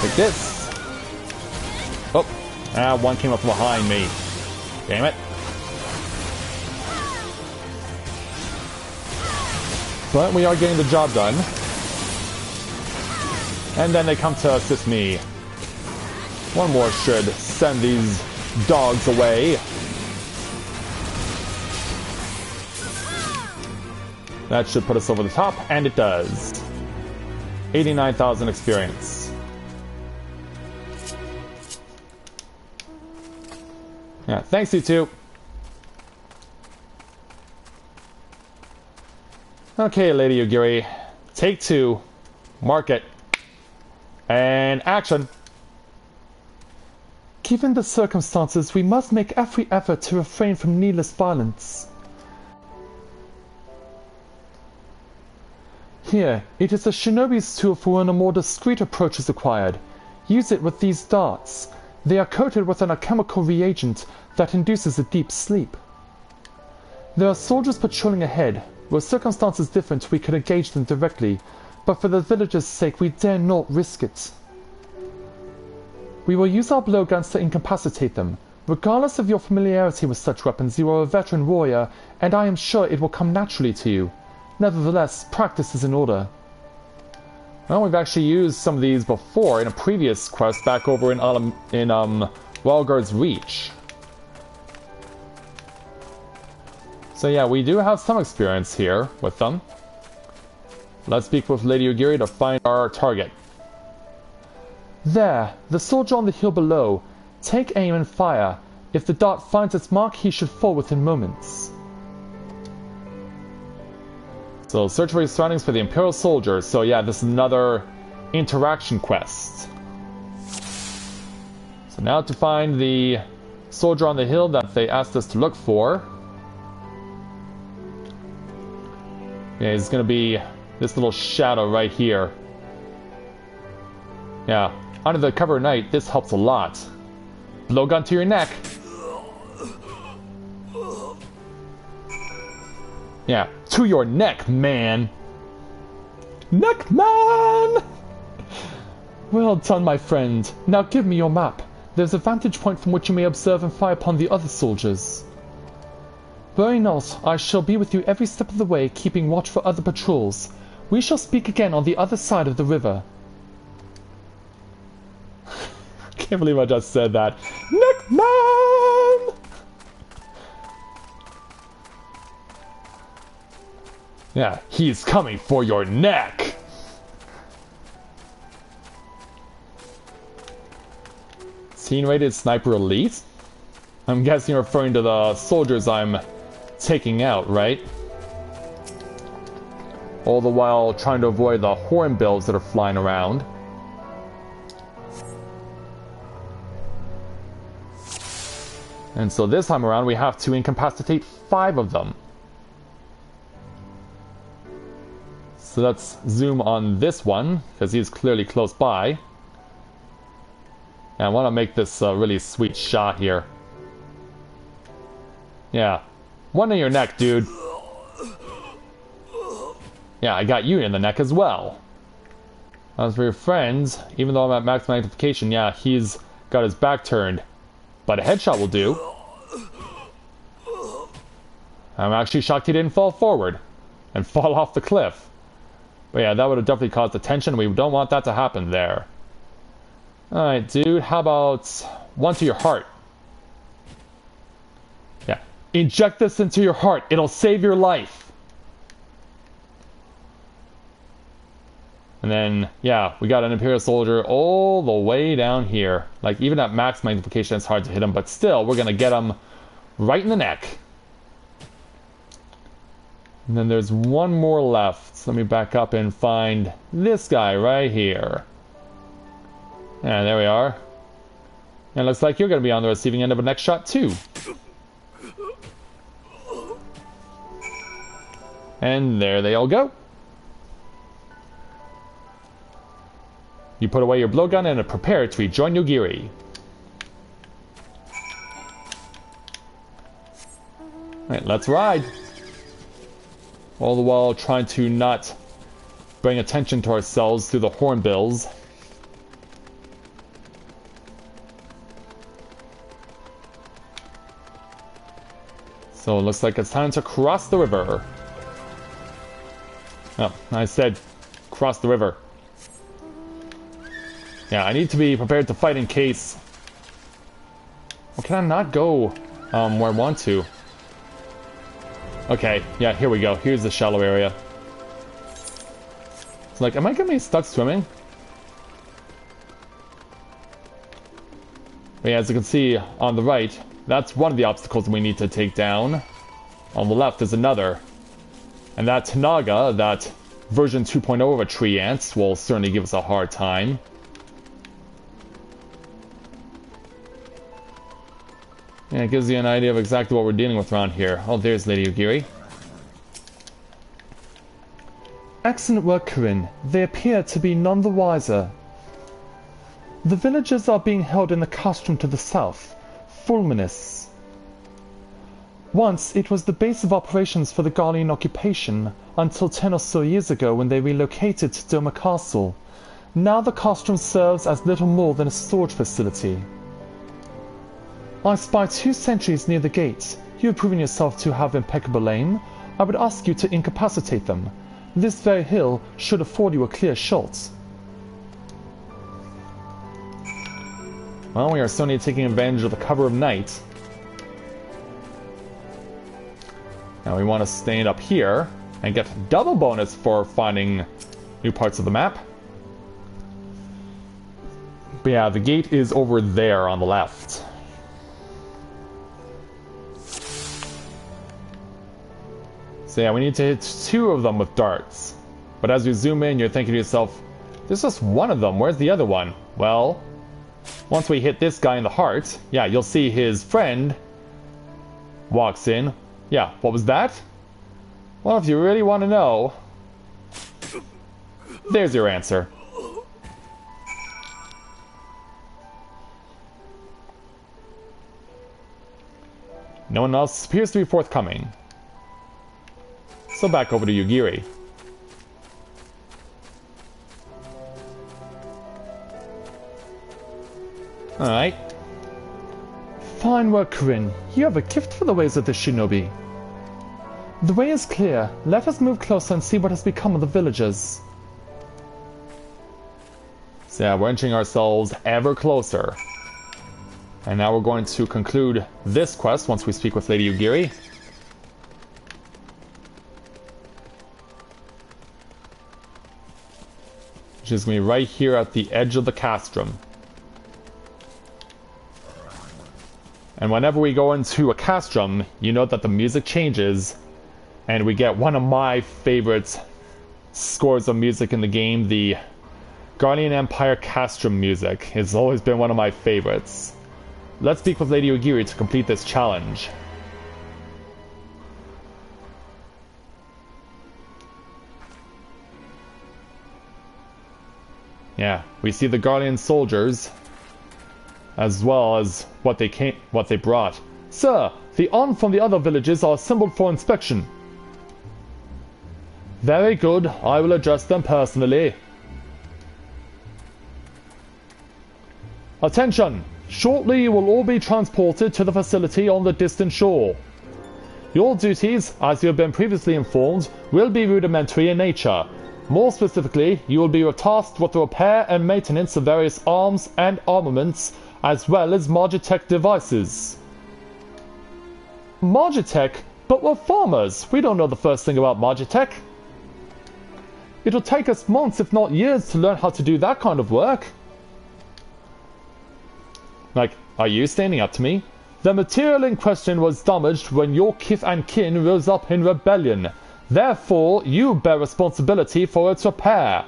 S1: Take this. Oh. Ah, one came up from behind me. Damn it. But we are getting the job done. And then they come to assist me. One more should send these dogs away. That should put us over the top, and it does. 89,000 experience. Yeah, thanks you two. Okay, Lady Yugiri. Take two. Mark it. And action.
S8: Given the circumstances, we must make every effort to refrain from needless violence. Here, it is a shinobi's tool for when a more discreet approach is required. Use it with these darts. They are coated with an alchemical reagent that induces a deep sleep. There are soldiers patrolling ahead. Were circumstances different, we could engage them directly, but for the villagers' sake, we dare not risk it. We will use our blowguns to incapacitate them. Regardless of your familiarity with such weapons, you are a veteran warrior, and I am sure it will come naturally to you. Nevertheless, practice is in order.
S1: Well, we've actually used some of these before in a previous quest back over in Walgard's Reach. So yeah, we do have some experience here with them. Let's speak with Lady Yugiri to find our target.
S8: There, the soldier on the hill below. Take aim and fire. If the dart finds its mark, he should fall within moments.
S1: So search for your surroundings for the Imperial soldier. So yeah, this is another interaction quest. So now to find the soldier on the hill that they asked us to look for. Yeah, it's gonna be this little shadow right here. Yeah, under the cover of night, this helps a lot. Blowgun to your neck. Yeah, to your neck, man.
S8: Neck man! Well done, my friend. Now give me your map. There's a vantage point from which you may observe and fire upon the other soldiers. Worry not, I shall be with you every step of the way, keeping watch for other patrols. We shall speak again on the other side of the river.
S1: Can't believe I just said that. Neckman! Yeah, he's coming for your neck! Scene-rated Sniper Elite? I'm guessing you're referring to the soldiers I'm taking out, right? All the while trying to avoid the hornbills that are flying around. And so this time around we have to incapacitate 5 of them. So let's zoom on this one, because he's clearly close by. And I want to make this a really sweet shot here. Yeah. One in your neck, dude. Yeah, I got you in the neck as well. As for your friends, even though I'm at max magnification, yeah, he's got his back turned. But a headshot will do. I'm actually shocked he didn't fall forward and fall off the cliff. But yeah, that would have definitely caused attention. We don't want that to happen there. Alright, dude, how about one to your heart? Yeah, inject this into your heart. It'll save your life. And then, yeah, we got an Imperial soldier all the way down here. Like, even at max magnification, it's hard to hit him, but still, we're going to get him right in the neck. And then there's one more left. So let me back up and find this guy right here. And there we are. And it looks like you're going to be on the receiving end of a neck shot, too. And there they all go. You put away your blowgun and prepare to rejoin Yugiri. Alright, let's ride. All the while trying to not bring attention to ourselves through the hornbills. So it looks like it's time to cross the river. Oh, I said cross the river. Yeah, I need to be prepared to fight in case... Well, can I not go where I want to? Okay, yeah, here we go. Here's the shallow area. It's like, am I gonna be stuck swimming? But yeah, as you can see on the right, that's one of the obstacles we need to take down. On the left is another. And that Tanaga, that version 2.0 of a tree ant, will certainly give us a hard time. Yeah, it gives you an idea of exactly what we're dealing with around here. Oh, there's Lady Yugiri.
S8: Excellent work, Corinne. They appear to be none the wiser. The villagers are being held in the castrum to the south, Fulminus. Once it was the base of operations for the Garlean occupation, until 10 or so years ago when they relocated to Doma Castle. Now the castrum serves as little more than a storage facility. I spy 2 sentries near the gates. You have proven yourself to have impeccable aim. I would ask you to incapacitate them. This very hill should afford you a clear shot.
S1: Well, we are certainly taking advantage of the cover of night. Now we want to stand up here and get double bonus for finding new parts of the map. But yeah, the gate is over there on the left. So yeah, we need to hit 2 of them with darts. But as you zoom in, you're thinking to yourself, there's just one of them, where's the other one? Well, once we hit this guy in the heart, yeah, you'll see his friend walks in. Yeah, what was that? Well, if you really want to know, there's your answer. No one else appears to be forthcoming. So back over to Yugiri. Alright.
S8: Fine work, Corinne. You have a gift for the ways of the shinobi. The way is clear. Let us move closer and see what has become of the villagers.
S1: So yeah, we're inching ourselves ever closer. And now we're going to conclude this quest once we speak with Lady Ugiri. Which is going to be right here at the edge of the castrum. And whenever we go into a castrum, you note that the music changes. And we get one of my favorite scores of music in the game, the Guardian Empire Castrum music. It's always been one of my favorites. Let's speak with Lady Ugiri to complete this challenge. Yeah, we see the Guardian soldiers, as well as what they brought. Sir, the arms from the other villages are assembled for inspection. Very good, I will address them personally. Attention! Shortly you will all be transported to the facility on the distant shore. Your duties, as you have been previously informed, will be rudimentary in nature. More specifically, you will be tasked with the repair and maintenance of various arms and armaments, as well as Magitech devices. Magitech? But we're farmers. We don't know the first thing about Magitech. It'll take us months, if not years, to learn how to do that kind of work. Like, are you standing up to me? The material in question was damaged when your kith and kin rose up in rebellion. Therefore, you bear responsibility for its repair.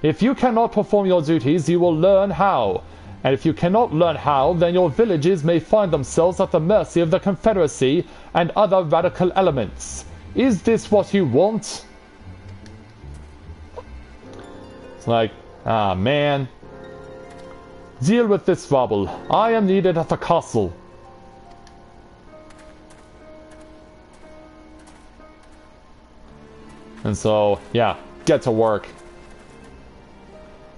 S1: If you cannot perform your duties, you will learn how. And if you cannot learn how, then your villages may find themselves at the mercy of the Confederacy and other radical elements. Is this what you want? It's like, ah man. Deal with this rubble. I am needed at the castle. And so, yeah, get to work.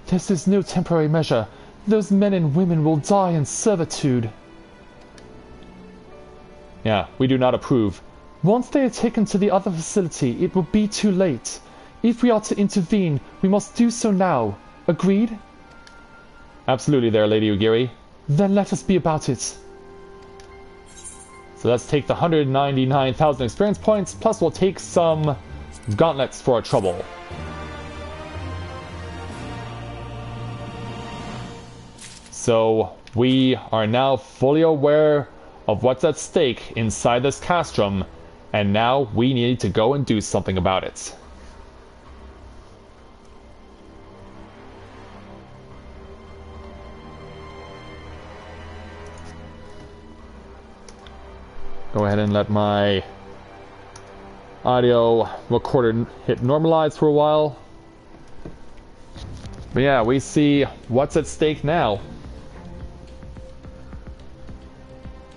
S1: This is no temporary measure. Those men and women will die in servitude. Yeah, we do not approve. Once they are taken to the other facility, it will be too late. If we are to intervene, we must do so now. Agreed? Absolutely there, Lady Ugiri. Then let us be about it. So let's take the 199,000 experience points, plus we'll take some gauntlets for our trouble. So we are now fully aware of what's at stake inside this castrum, and now we need to go and do something about it. Go ahead and let my audio recorder hit normalize for a while. But yeah, we see what's at stake now.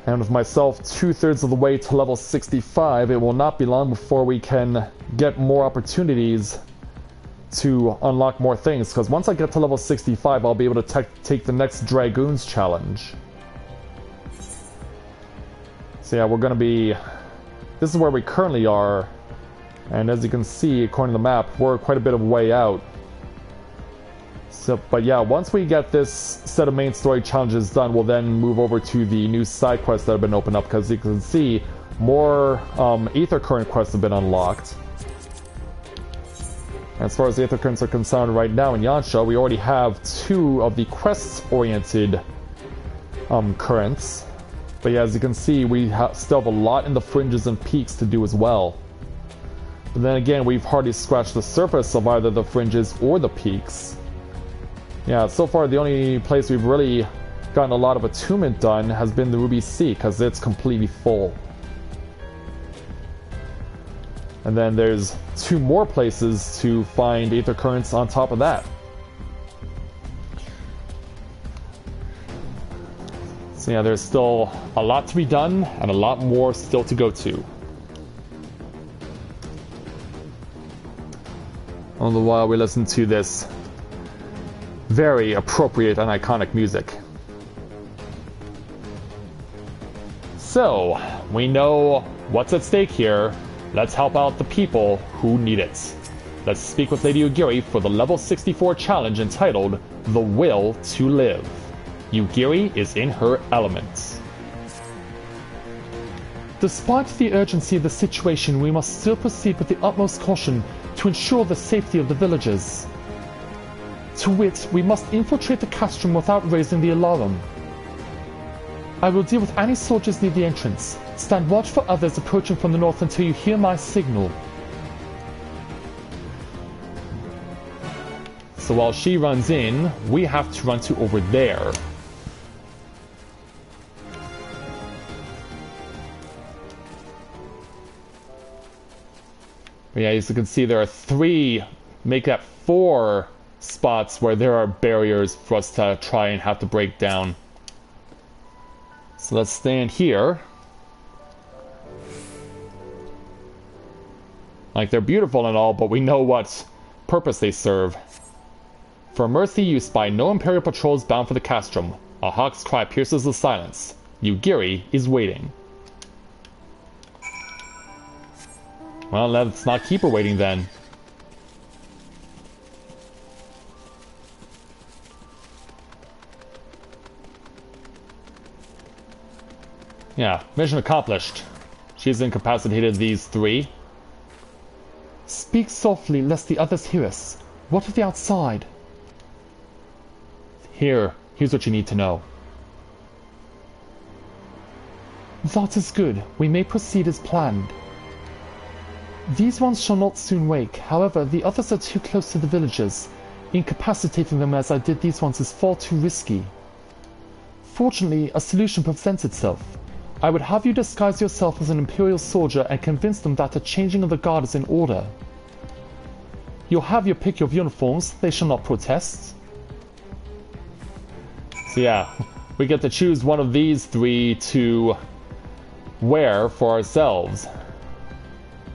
S1: And with myself 2/3 of the way to level 65, it will not be long before we can get more opportunities to unlock more things. Because once I get to level 65, I'll be able to take the next Dragoons challenge. So yeah, we're going to be... This is where we currently are. And as you can see, according to the map, we're quite a bit of way out. So, but yeah, once we get this set of main story challenges done, we'll then move over to the new side quests that have been opened up. Because you can see, more Aether Current quests have been unlocked. As far as the Aether Currents are concerned right now in Yansha, we already have 2 of the quest-oriented currents. But yeah, as you can see, we still have a lot in the fringes and peaks to do as well. But then again, we've hardly scratched the surface of either the fringes or the peaks. Yeah, so far the only place we've really gotten a lot of attunement done has been the Ruby Sea, because it's completely full. And then there's 2 more places to find Aether Currents on top of that. So yeah, there's still a lot to be done, and a lot more still to go to. All the while we listen to this very appropriate and iconic music. So, we know what's at stake here. Let's help out the people who need it. Let's speak with Lady Ugiri for the level 64 challenge entitled The Will to Live. Ugiri is in her element.
S8: Despite the urgency of the situation, we must still proceed with the utmost caution to ensure the safety of the villagers. To wit, we must infiltrate the castrum without raising the alarm. I will deal with any soldiers near the entrance. Stand watch for others approaching from the north until you hear my signal.
S1: So while she runs in, we have to run to over there. But yeah, as you can see, there are 3, make that 4 spots where there are barriers for us to try and have to break down. So let's stand here. Like, they're beautiful and all, but we know what purpose they serve. For mercy, you spy no Imperial patrols bound for the castrum. A hawk's cry pierces the silence. Ugiri is waiting. Well, let's not keep her waiting then. Yeah, mission accomplished. She's incapacitated these 3.
S8: Speak softly, lest the others hear us. What of the outside?
S1: Here's what you need to know.
S8: That is good. We may proceed as planned. These ones shall not soon wake. However, the others are too close to the villagers. Incapacitating them as I did these ones is far too risky. Fortunately, a solution presents itself. I would have you disguise yourself as an Imperial soldier and convince them that a changing of the guard is in order. You'll have your pick of uniforms. They shall not protest.
S1: So yeah, we get to choose one of these 3 to wear for ourselves.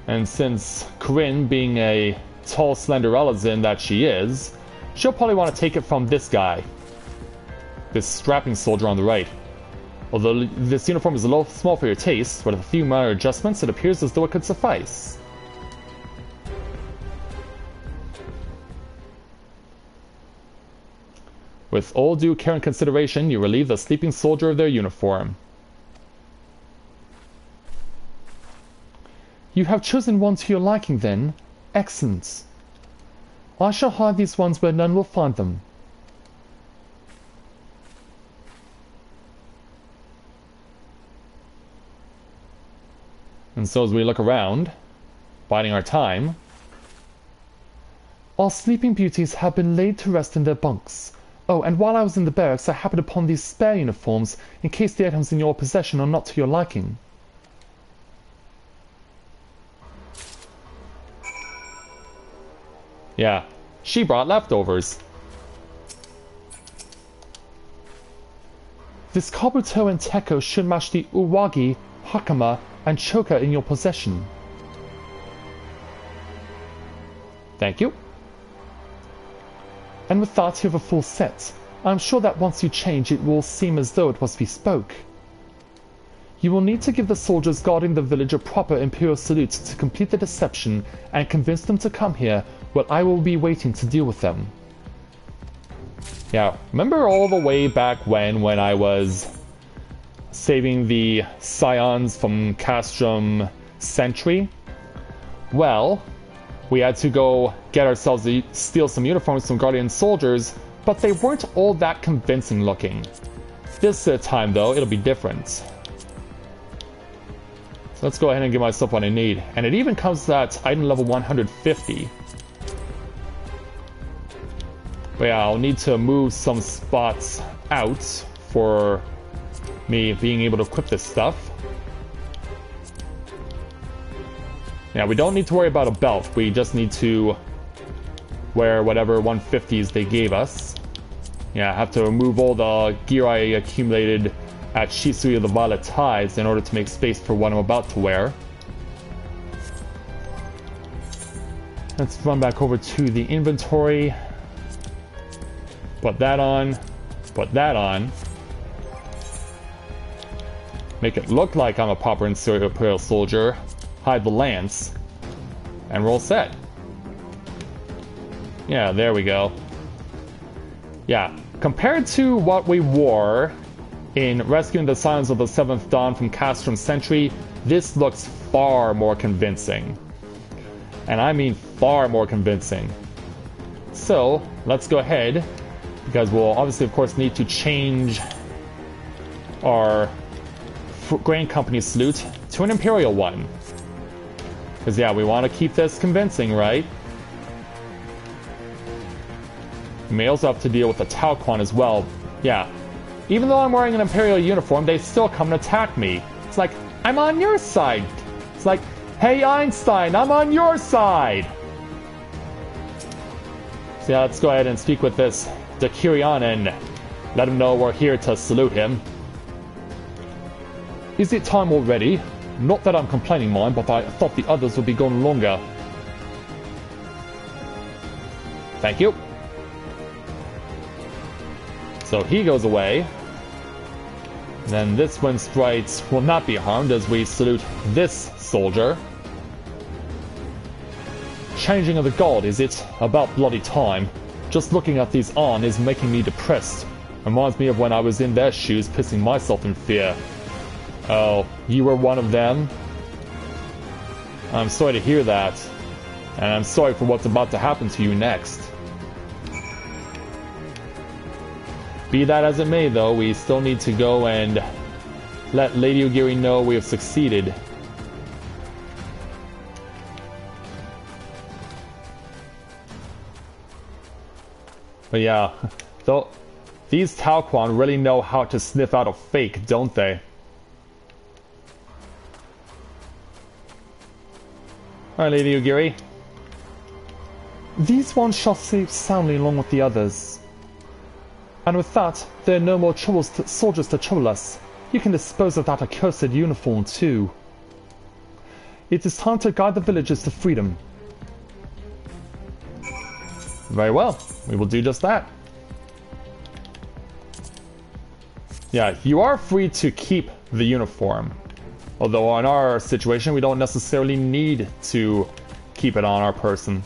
S1: And since Corinne, being a tall, slender Elizin that she is, she'll probably want to take it from this guy. This strapping soldier on the right. Although this uniform is a little small for your taste, but with a few minor adjustments, it appears as though it could suffice. With all due care and consideration, you relieve the sleeping soldier of their uniform.
S8: You have chosen one to your liking, then? Excellent. I shall hide these ones where none will find them.
S1: And so as we look around, biding our time...
S8: Our sleeping beauties have been laid to rest in their bunks. Oh, and while I was in the barracks, I happened upon these spare uniforms, in case the items in your possession are not to your liking.
S1: Yeah, she brought leftovers.
S8: This Kabuto and Teko should match the Uwagi, Hakama, and Choka in your possession.
S1: Thank you.
S8: And with that, you have a full set. I'm sure that once you change, it will seem as though it was bespoke. You will need to give the soldiers guarding the village a proper Imperial salute to complete the deception and convince them to come here, where I will be waiting to deal with them.
S1: Yeah, remember all the way back when I was saving the Scions from Castrum Sentry? Well, we had to go get ourselves to steal some uniforms from Guardian soldiers, but they weren't all that convincing looking. This time, though, it'll be different. So let's go ahead and give myself what I need. And it even comes at item level 150. But yeah, I'll need to move some spots out for me being able to equip this stuff. Yeah, we don't need to worry about a belt. We just need to wear whatever 150s they gave us. Yeah, I have to remove all the gear I accumulated at Shisui of the Violet Tides in order to make space for what I'm about to wear. Let's run back over to the inventory. Put that on. Put that on. Make it look like I'm a proper Imperial soldier. Hide the lance. And we're all set. Yeah, there we go. Yeah, compared to what we wore in rescuing the Scions of the Seventh Dawn from Castrum Sentry, this looks far more convincing. And I mean far more convincing. So, let's go ahead, because we'll obviously, of course, need to change our Grand Company salute to an Imperial one. Because, yeah, we want to keep this convincing, right? We may also have to deal with the Tauquan as well. Yeah. Even though I'm wearing an Imperial uniform, they still come and attack me. It's like, I'm on your side. It's like, hey Einstein, I'm on your side. So yeah, let's go ahead and speak with this Decurion and let him know we're here to salute him. Is it time already? Not that I'm complaining, mine, but I thought the others would be gone longer. Thank you. So he goes away. Then this Wind Sprite will not be harmed as we salute this soldier. Changing of the guard, is it? About bloody time. Just looking at these on is making me depressed. Reminds me of when I was in their shoes, pissing myself in fear. Oh, you were one of them? I'm sorry to hear that. And I'm sorry for what's about to happen to you next. Be that as it may, though, we still need to go and let Lady Ugiri know we have succeeded. But yeah, though, these Tauquan really know how to sniff out a fake, don't they? Alright, Lady Ugiri.
S8: These ones shall sleep soundly along with the others. And with that, there are no more soldiers to trouble us. You can dispose of that accursed uniform too. It is time to guide the villagers to freedom.
S1: Very well, we will do just that. Yeah, you are free to keep the uniform. Although in our situation, we don't necessarily need to keep it on our person.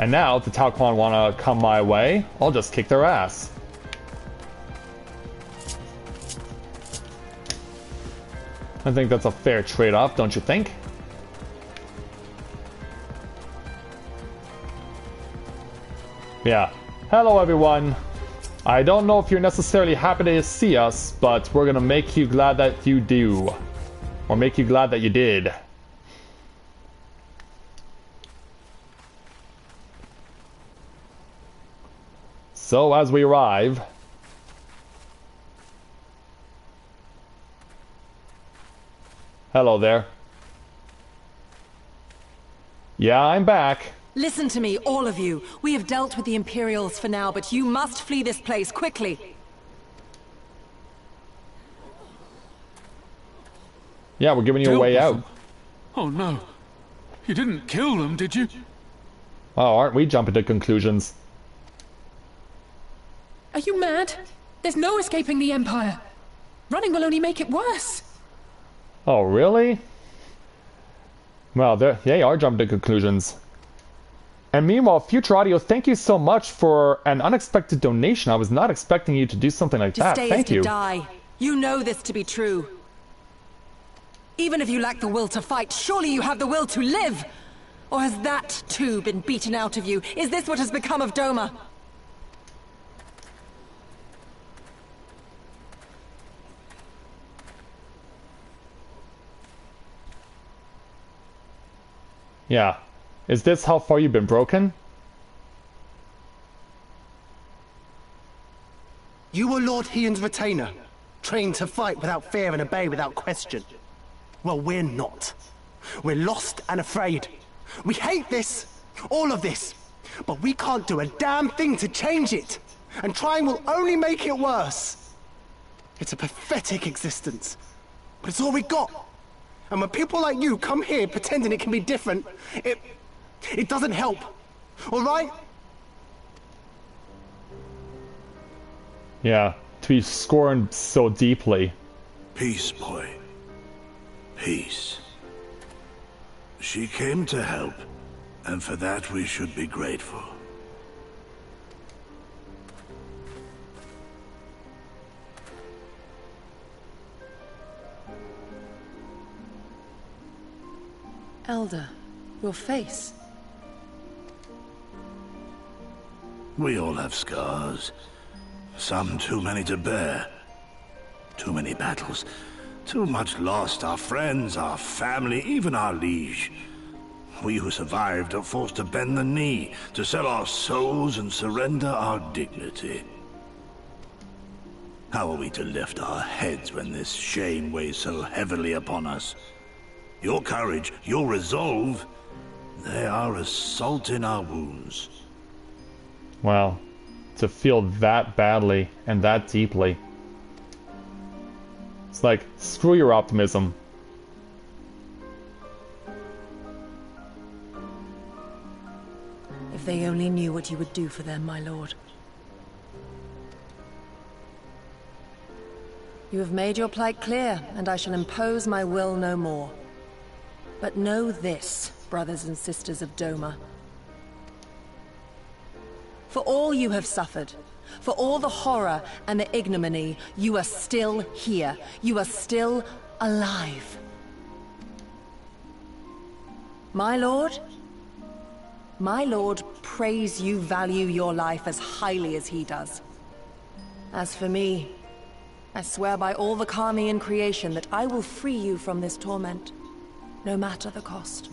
S1: And now, if the Tauquan want to come my way, I'll just kick their ass. I think that's a fair trade-off, don't you think? Yeah. Hello, everyone. I don't know if you're necessarily happy to see us, but we're gonna make you glad that you do. Or make you glad that you did. So, as we arrive... Hello there. Yeah, I'm back.
S7: Listen to me, all of you. We have dealt with the Imperials for now, but you must flee this place quickly.
S1: Yeah, we're giving you a way out.
S5: Oh no. You didn't kill them, did you?
S1: Oh, aren't we jumping to conclusions?
S2: Are you mad? There's no escaping the Empire. Running will only make it worse.
S1: Oh, really? Well, they are jumping to conclusions. And meanwhile, Future Audio, thank you so much for an unexpected donation. I was not expecting you to do something like that. Thank you.
S7: To die. You know this to be true. Even if you lack the will to fight, surely you have the will to live! Or has that, too, been beaten out of you? Is this what has become of Doma?
S1: Yeah. Is this how far you've been broken?
S6: You were Lord Hien's retainer, trained to fight without fear and obey without question. Well, we're not. We're lost and afraid. We hate this, all of this, but we can't do a damn thing to change it. And trying will only make it worse. It's a pathetic existence, but it's all we got. And when people like you come here pretending it can be different, it doesn't help. All right?
S1: Yeah, to be scorned so deeply.
S3: Peace, boy. Peace. She came to help, and for that we should be grateful.
S7: Elder, your face.
S3: We all have scars. Some too many to bear. Too many battles. Too much lost, our friends, our family, even our liege. We who survived are forced to bend the knee, to sell our souls and surrender our dignity. How are we to lift our heads when this shame weighs so heavily upon us? Your courage, your resolve, they are as salt in our wounds.
S1: Wow. To feel that badly and that deeply. It's like, screw your optimism.
S7: If they only knew what you would do for them, my lord. You have made your plight clear, and I shall impose my will no more. But know this, brothers and sisters of Doma. For all you have suffered, for all the horror and the ignominy, you are still here. You are still alive. My lord prays you value your life as highly as he does. As for me, I swear by all the Kami in creation that I will free you from this torment. No matter the cost.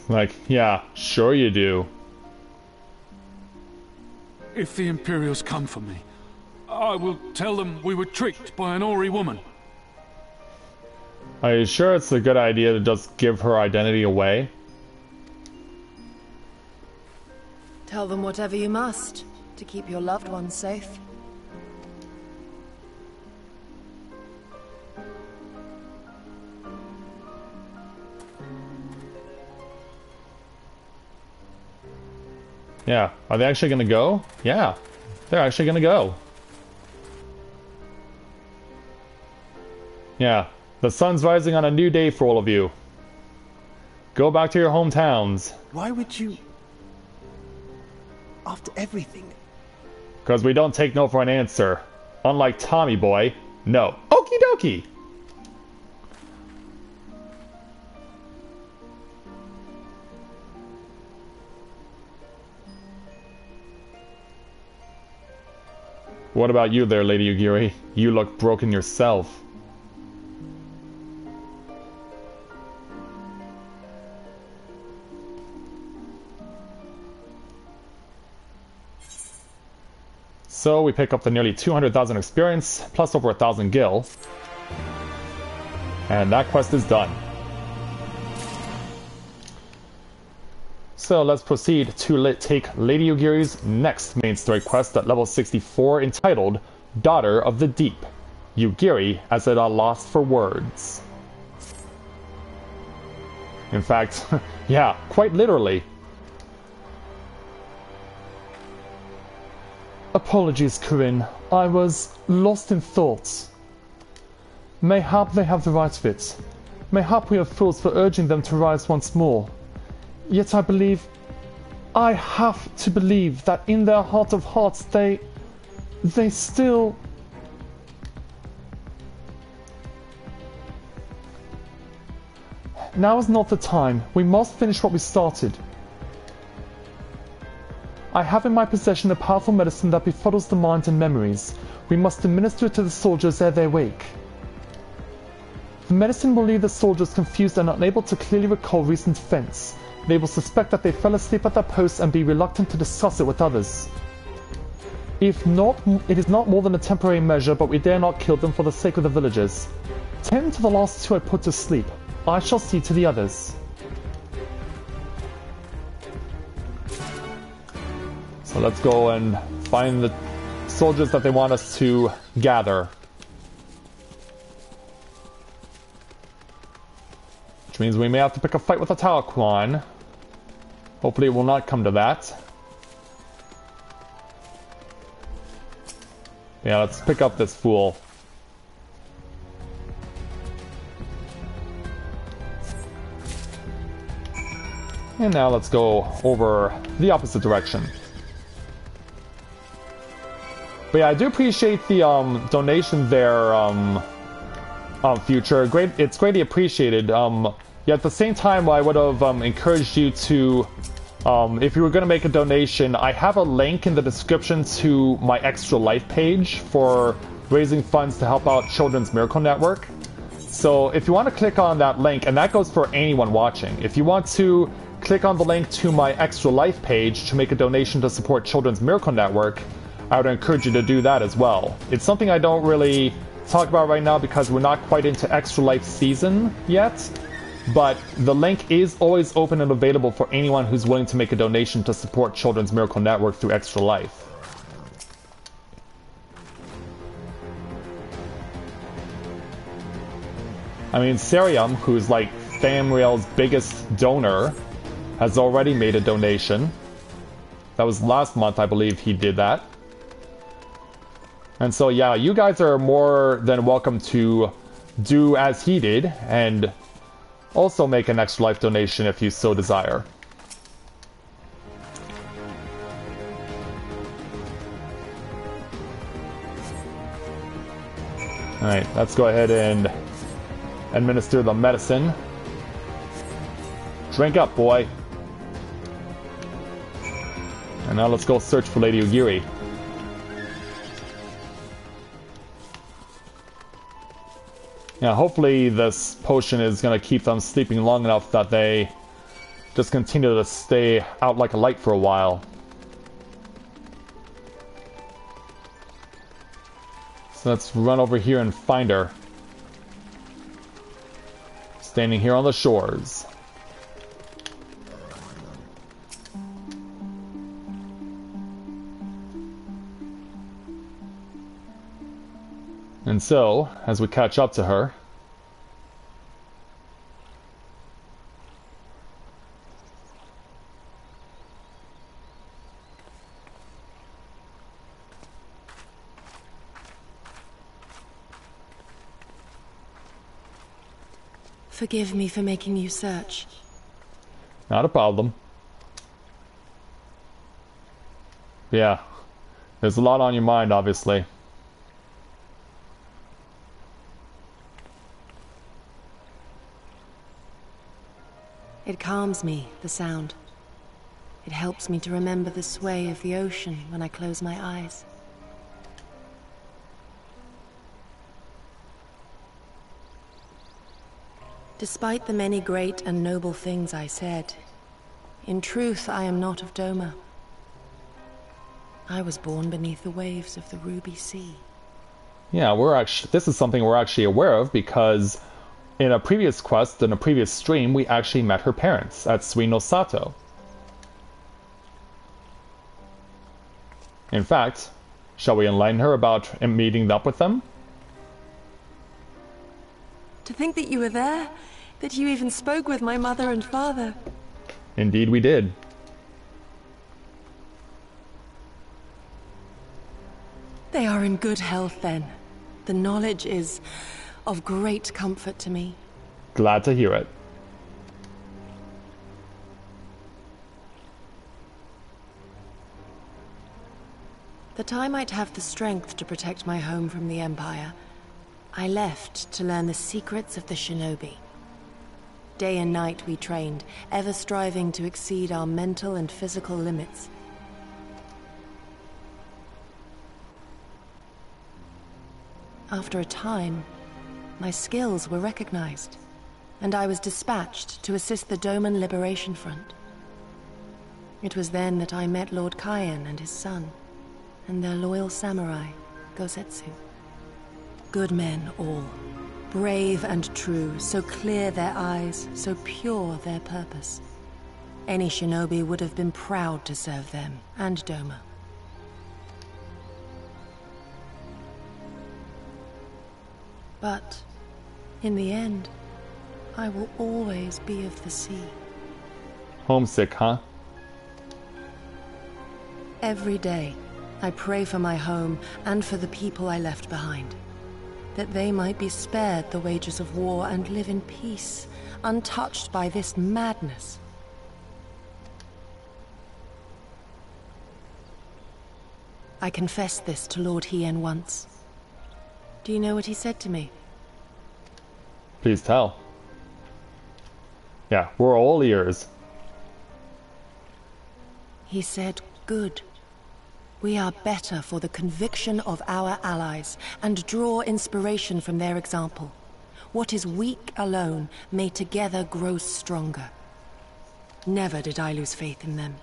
S1: Like, yeah, sure you do.
S5: If the Imperials come for me, I will tell them we were tricked by an Ori woman.
S1: Are you sure it's a good idea to just give her identity away?
S7: Tell them whatever you must, to keep your loved ones safe.
S1: Yeah. Are they actually gonna go? Yeah. They're actually gonna go. Yeah. The sun's rising on a new day for all of you. Go back to your hometowns.
S6: Why would you... After everything?
S1: Because we don't take no for an answer. Unlike Tommy Boy. No. Okie dokie! What about you there, Lady Yugiri? You look broken yourself. So we pick up the nearly 200,000 experience, plus over 1,000 gil. And that quest is done. So let's proceed to take Lady Yugiri's next main story quest at level 64, entitled Daughter of the Deep. Yugiri as at a loss for words. In fact, yeah, quite literally.
S8: Apologies, Corinne. I was lost in thoughts. Mayhap they have the right of it. Mayhap we are fools for urging them to rise once more. Yet I have to believe that in their heart of hearts they still... Now is not the time. We must finish what we started. I have in my possession a powerful medicine that befuddles the mind and memories. We must administer it to the soldiers ere they wake. The medicine will leave the soldiers confused and unable to clearly recall recent events. They will suspect that they fell asleep at their posts and be reluctant to discuss it with others. If not, it is not more than a temporary measure, but we dare not kill them for the sake of the villagers. Tend to the last two I put to sleep. I shall see to the others.
S1: So let's go and find the soldiers that they want us to gather. Which means we may have to pick a fight with a Talquan. Hopefully it will not come to that. Yeah, let's pick up this fool. And now let's go over the opposite direction. But yeah, I do appreciate the donation there, Future. It's greatly appreciated. Yet at the same time, I would have encouraged you to, if you were going to make a donation, I have a link in the description to my Extra Life page for raising funds to help out Children's Miracle Network. So if you want to click on that link, and that goes for anyone watching, if you want to click on the link to my Extra Life page to make a donation to support Children's Miracle Network, I would encourage you to do that as well. It's something I don't really talk about right now because we're not quite into Extra Life season yet, but the link is always open and available for anyone who's willing to make a donation to support Children's Miracle Network through Extra Life. I mean, Serium, who's like Famriel's biggest donor, has already made a donation. That was last month, I believe he did that. And so yeah, you guys are more than welcome to do as he did, and also make an Extra Life donation if you so desire. Alright, let's go ahead and administer the medicine. Drink up, boy. And now let's go search for Lady Ugiri. Yeah, hopefully this potion is going to keep them sleeping long enough that they just continue to stay out like a light for a while. So let's run over here and find her. Standing here on the shores. And so, as we catch up to her,
S7: forgive me for making you search.
S1: not a problem. Yeah, there's a lot on your mind, obviously.
S7: It calms me, the sound. It helps me to remember the sway of the ocean when I close my eyes. Despite the many great and noble things I said, in truth I am not of Doma. I was born beneath the waves of the Ruby Sea.
S1: Yeah, this is something we're actually aware of because in a previous quest, in a previous stream, we actually met her parents at Suino Sato. In fact, shall we enlighten her about meeting up with them?
S7: To think that you were there, that you even spoke with my mother and father.
S1: Indeed we did.
S7: They are in good health then. The knowledge is of great comfort to me.
S1: Glad to hear it.
S7: That I might have the strength to protect my home from the Empire, I left to learn the secrets of the shinobi. Day and night we trained, ever striving to exceed our mental and physical limits. After a time, my skills were recognized, and I was dispatched to assist the Doman Liberation Front. It was then that I met Lord Kaien and his son, and their loyal samurai, Gosetsu. Good men all, brave and true, so clear their eyes, so pure their purpose. Any shinobi would have been proud to serve them, and Doma. But, in the end, I will always be of the sea.
S1: Homesick, huh?
S7: Every day, I pray for my home and for the people I left behind, that they might be spared the wages of war and live in peace, untouched by this madness. I confessed this to Lord Hien once. Do you know what he said to me?
S1: Please tell. Yeah, we're all ears.
S7: He said, "Good. We are better for the conviction of our allies, and draw inspiration from their example. What is weak alone may together grow stronger." Never did I lose faith in them.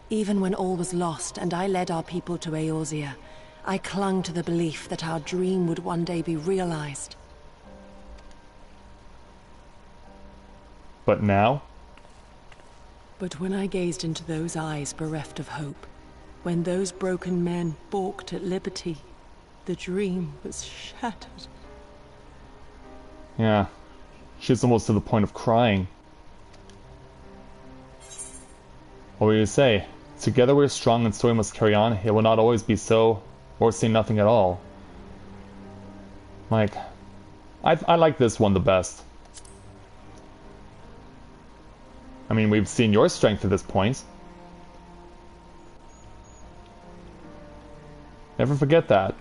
S7: Even when all was lost and I led our people to Eorzea, I clung to the belief that our dream would one day be realized.
S1: But now?
S7: But when I gazed into those eyes bereft of hope, when those broken men balked at liberty, the dream was shattered.
S1: Yeah. She's almost to the point of crying. What will you say? Together we're strong and so we must carry on. It will not always be so, or say nothing at all. Like, I like this one the best. I mean, we've seen your strength at this point. Never forget that.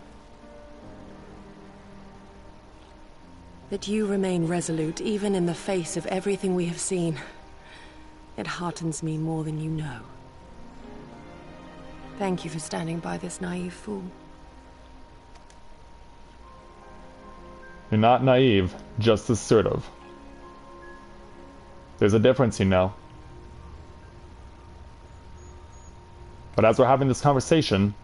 S7: That you remain resolute even in the face of everything we have seen. It heartens me more than you know. Thank you for standing by this naive fool.
S1: You're not naive, just assertive. There's a difference, you know. But as we're having this conversation...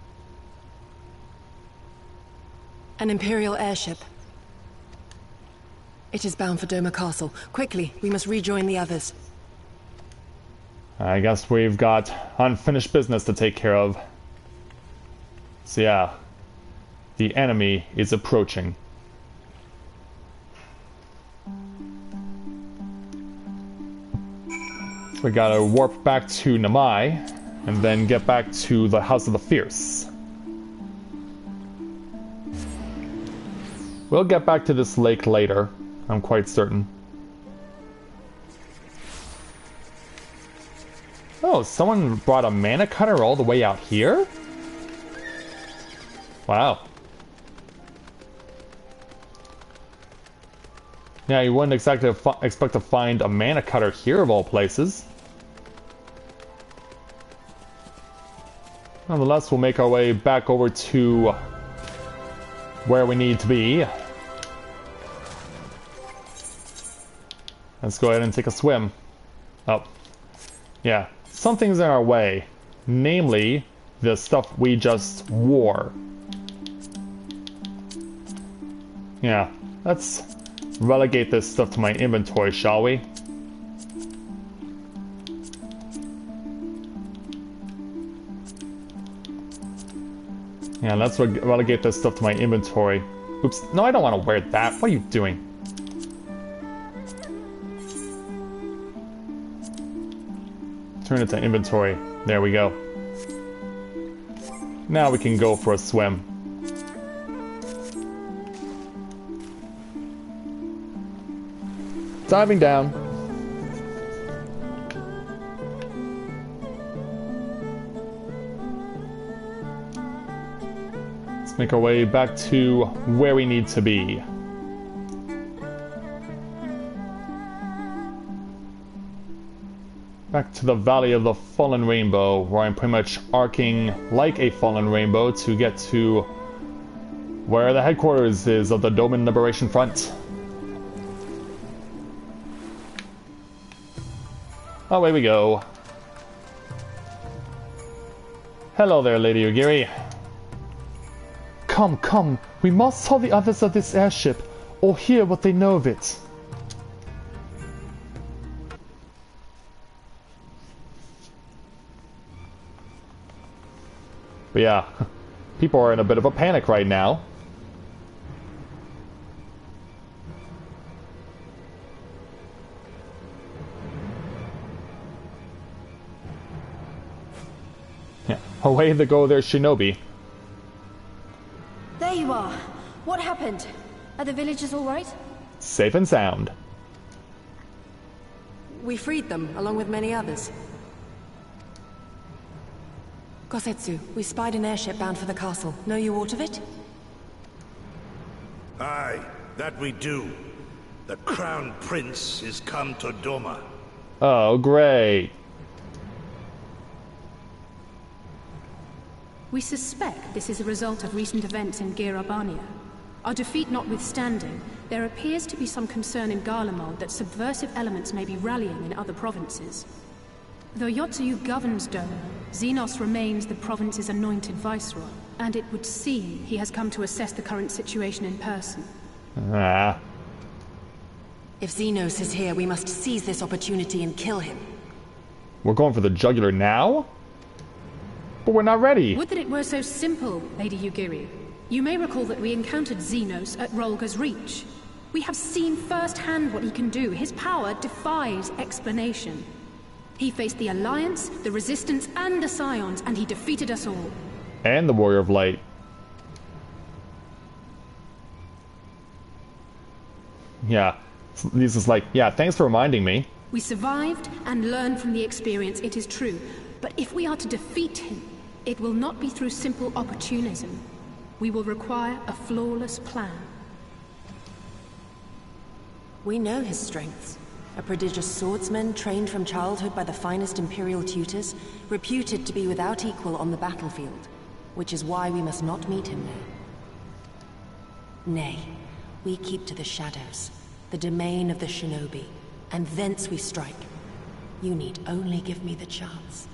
S7: An Imperial airship. It is bound for Doma Castle. Quickly, we must rejoin the others.
S1: I guess we've got unfinished business to take care of. So yeah, the enemy is approaching. We gotta warp back to Namai, and then get back to the House of the Fierce. We'll get back to this lake later, I'm quite certain. Oh, someone brought a mana cutter all the way out here? Wow. Yeah, you wouldn't exactly expect to find a mana cutter here of all places. Nonetheless, we'll make our way back over to where we need to be. Let's go ahead and take a swim. Oh. Yeah. Something's in our way. Namely, the stuff we just wore. Yeah. Let's relegate this stuff to my inventory, shall we? Yeah, let's relegate this stuff to my inventory. Oops. No, I don't want to wear that. What are you doing? Turn it to inventory. There we go. Now we can go for a swim. Diving down. Let's make our way back to where we need to be. Back to the Valley of the Fallen Rainbow, where I'm pretty much arcing like a fallen rainbow to get to where the headquarters is of the Doman Liberation Front. Away we go. Hello there, Lady Ugiri.
S8: Come, come, we must tell the others of this airship, or hear what they know of it.
S1: But yeah, people are in a bit of a panic right now. Yeah, away they go there, Shinobi.
S4: happened? Are the villagers all right?
S1: Safe and sound.
S7: We freed them, along with many others. Gosetsu, we spied an airship bound for the castle. Know you aught of it?
S3: Aye, that we do. The Crown Prince is come to Doma.
S1: Oh, great.
S2: We suspect this is a result of recent events in Girabania. Our defeat notwithstanding, there appears to be some concern in Garlemald that subversive elements may be rallying in other provinces. Though Yotsuyu governs Doma, Xenos remains the province's anointed viceroy, and it would seem he has come to assess the current situation in person.
S1: Ah.
S7: If Xenos is here, we must seize this opportunity and kill him.
S1: We're going for the jugular now? But we're not ready.
S2: Would that it were so simple, Lady Yugiri. You may recall that we encountered Xenos at Rolga's Reach. We have seen firsthand what he can do. His power defies explanation. He faced the Alliance, the Resistance, and the Scions, and he defeated us all.
S1: And the Warrior of Light. Yeah. This is like, yeah, thanks for reminding me.
S2: We survived and learned from the experience, it is true. But if we are to defeat him, it will not be through simple opportunism. We will require a flawless plan.
S7: We know his strengths. A prodigious swordsman trained from childhood by the finest Imperial tutors, reputed to be without equal on the battlefield, which is why we must not meet him there. Nay, we keep to the shadows, the domain of the shinobi, and thence we strike. You need only give me the chance.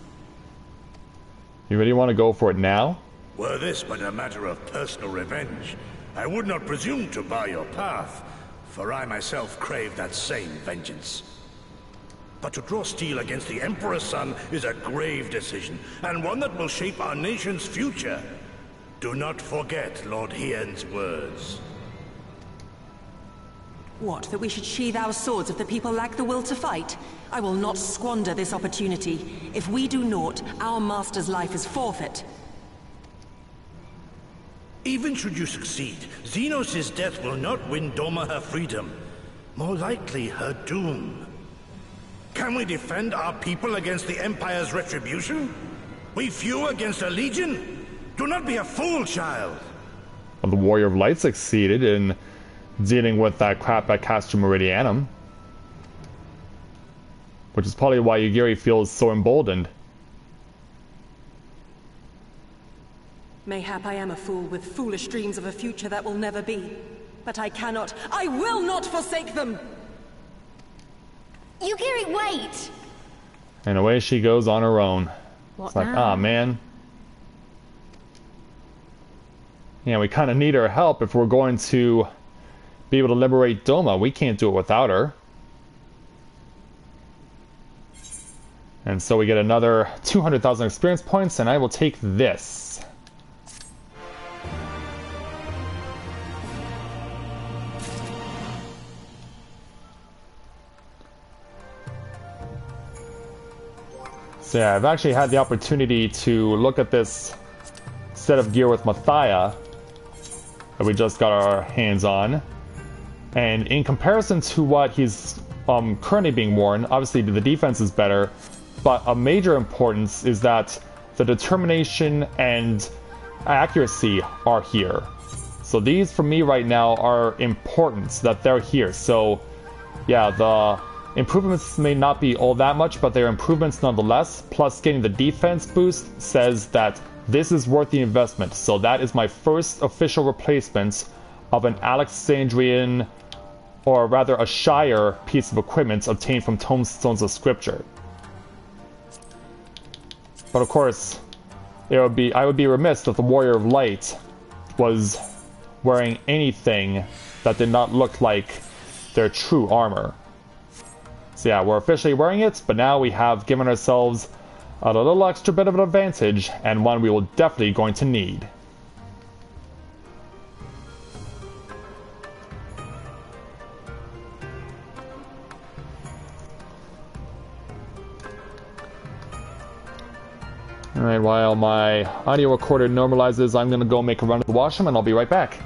S1: You really want to go for it now?
S3: Were this but a matter of personal revenge, I would not presume to bar your path, for I myself crave that same vengeance. But to draw steel against the Emperor's son is a grave decision, and one that will shape our nation's future. Do not forget Lord Hien's words.
S7: What, that we should sheathe our swords if the people lack the will to fight? I will not squander this opportunity. If we do naught, our master's life is forfeit.
S3: Even should you succeed, Xenos' death will not win Doma her freedom. More likely, her doom. Can we defend our people against the Empire's retribution? We few against a legion? Do not be a fool, child!
S1: Well, the Warrior of Light succeeded in dealing with that crap at Castrum Meridianum. Which is probably why Yugiri feels so emboldened.
S7: Mayhap I am a fool with foolish dreams of a future that will never be. But I will not forsake them!
S4: Yugiri, wait!
S1: And away she goes on her own.
S2: What
S1: It's like,
S2: now?
S1: ah, man. Yeah, we kind of need her help if we're going to be able to liberate Doma. We can't do it without her. And so we get another 200,000 experience points, and I will take this. So yeah, I've actually had the opportunity to look at this set of gear with Mathia that we just got our hands on. And in comparison to what he's currently being worn, obviously the defense is better, but a major importance is that the determination and accuracy are here. So these, for me right now, are important that they're here. So yeah, the improvements may not be all that much, but they're improvements nonetheless. Plus getting the defense boost says that this is worth the investment. So that is my first official replacement of an Alexandrian, or rather a Shire piece of equipment obtained from Tomestones of Scripture. But of course, I would be remiss if the Warrior of Light was wearing anything that did not look like their true armor. So yeah, we're officially wearing it, but now we have given ourselves a little extra bit of an advantage, and one we will definitely going to need. Alright, while my audio recorder normalizes, I'm going to go make a run to the washroom, and I'll be right back.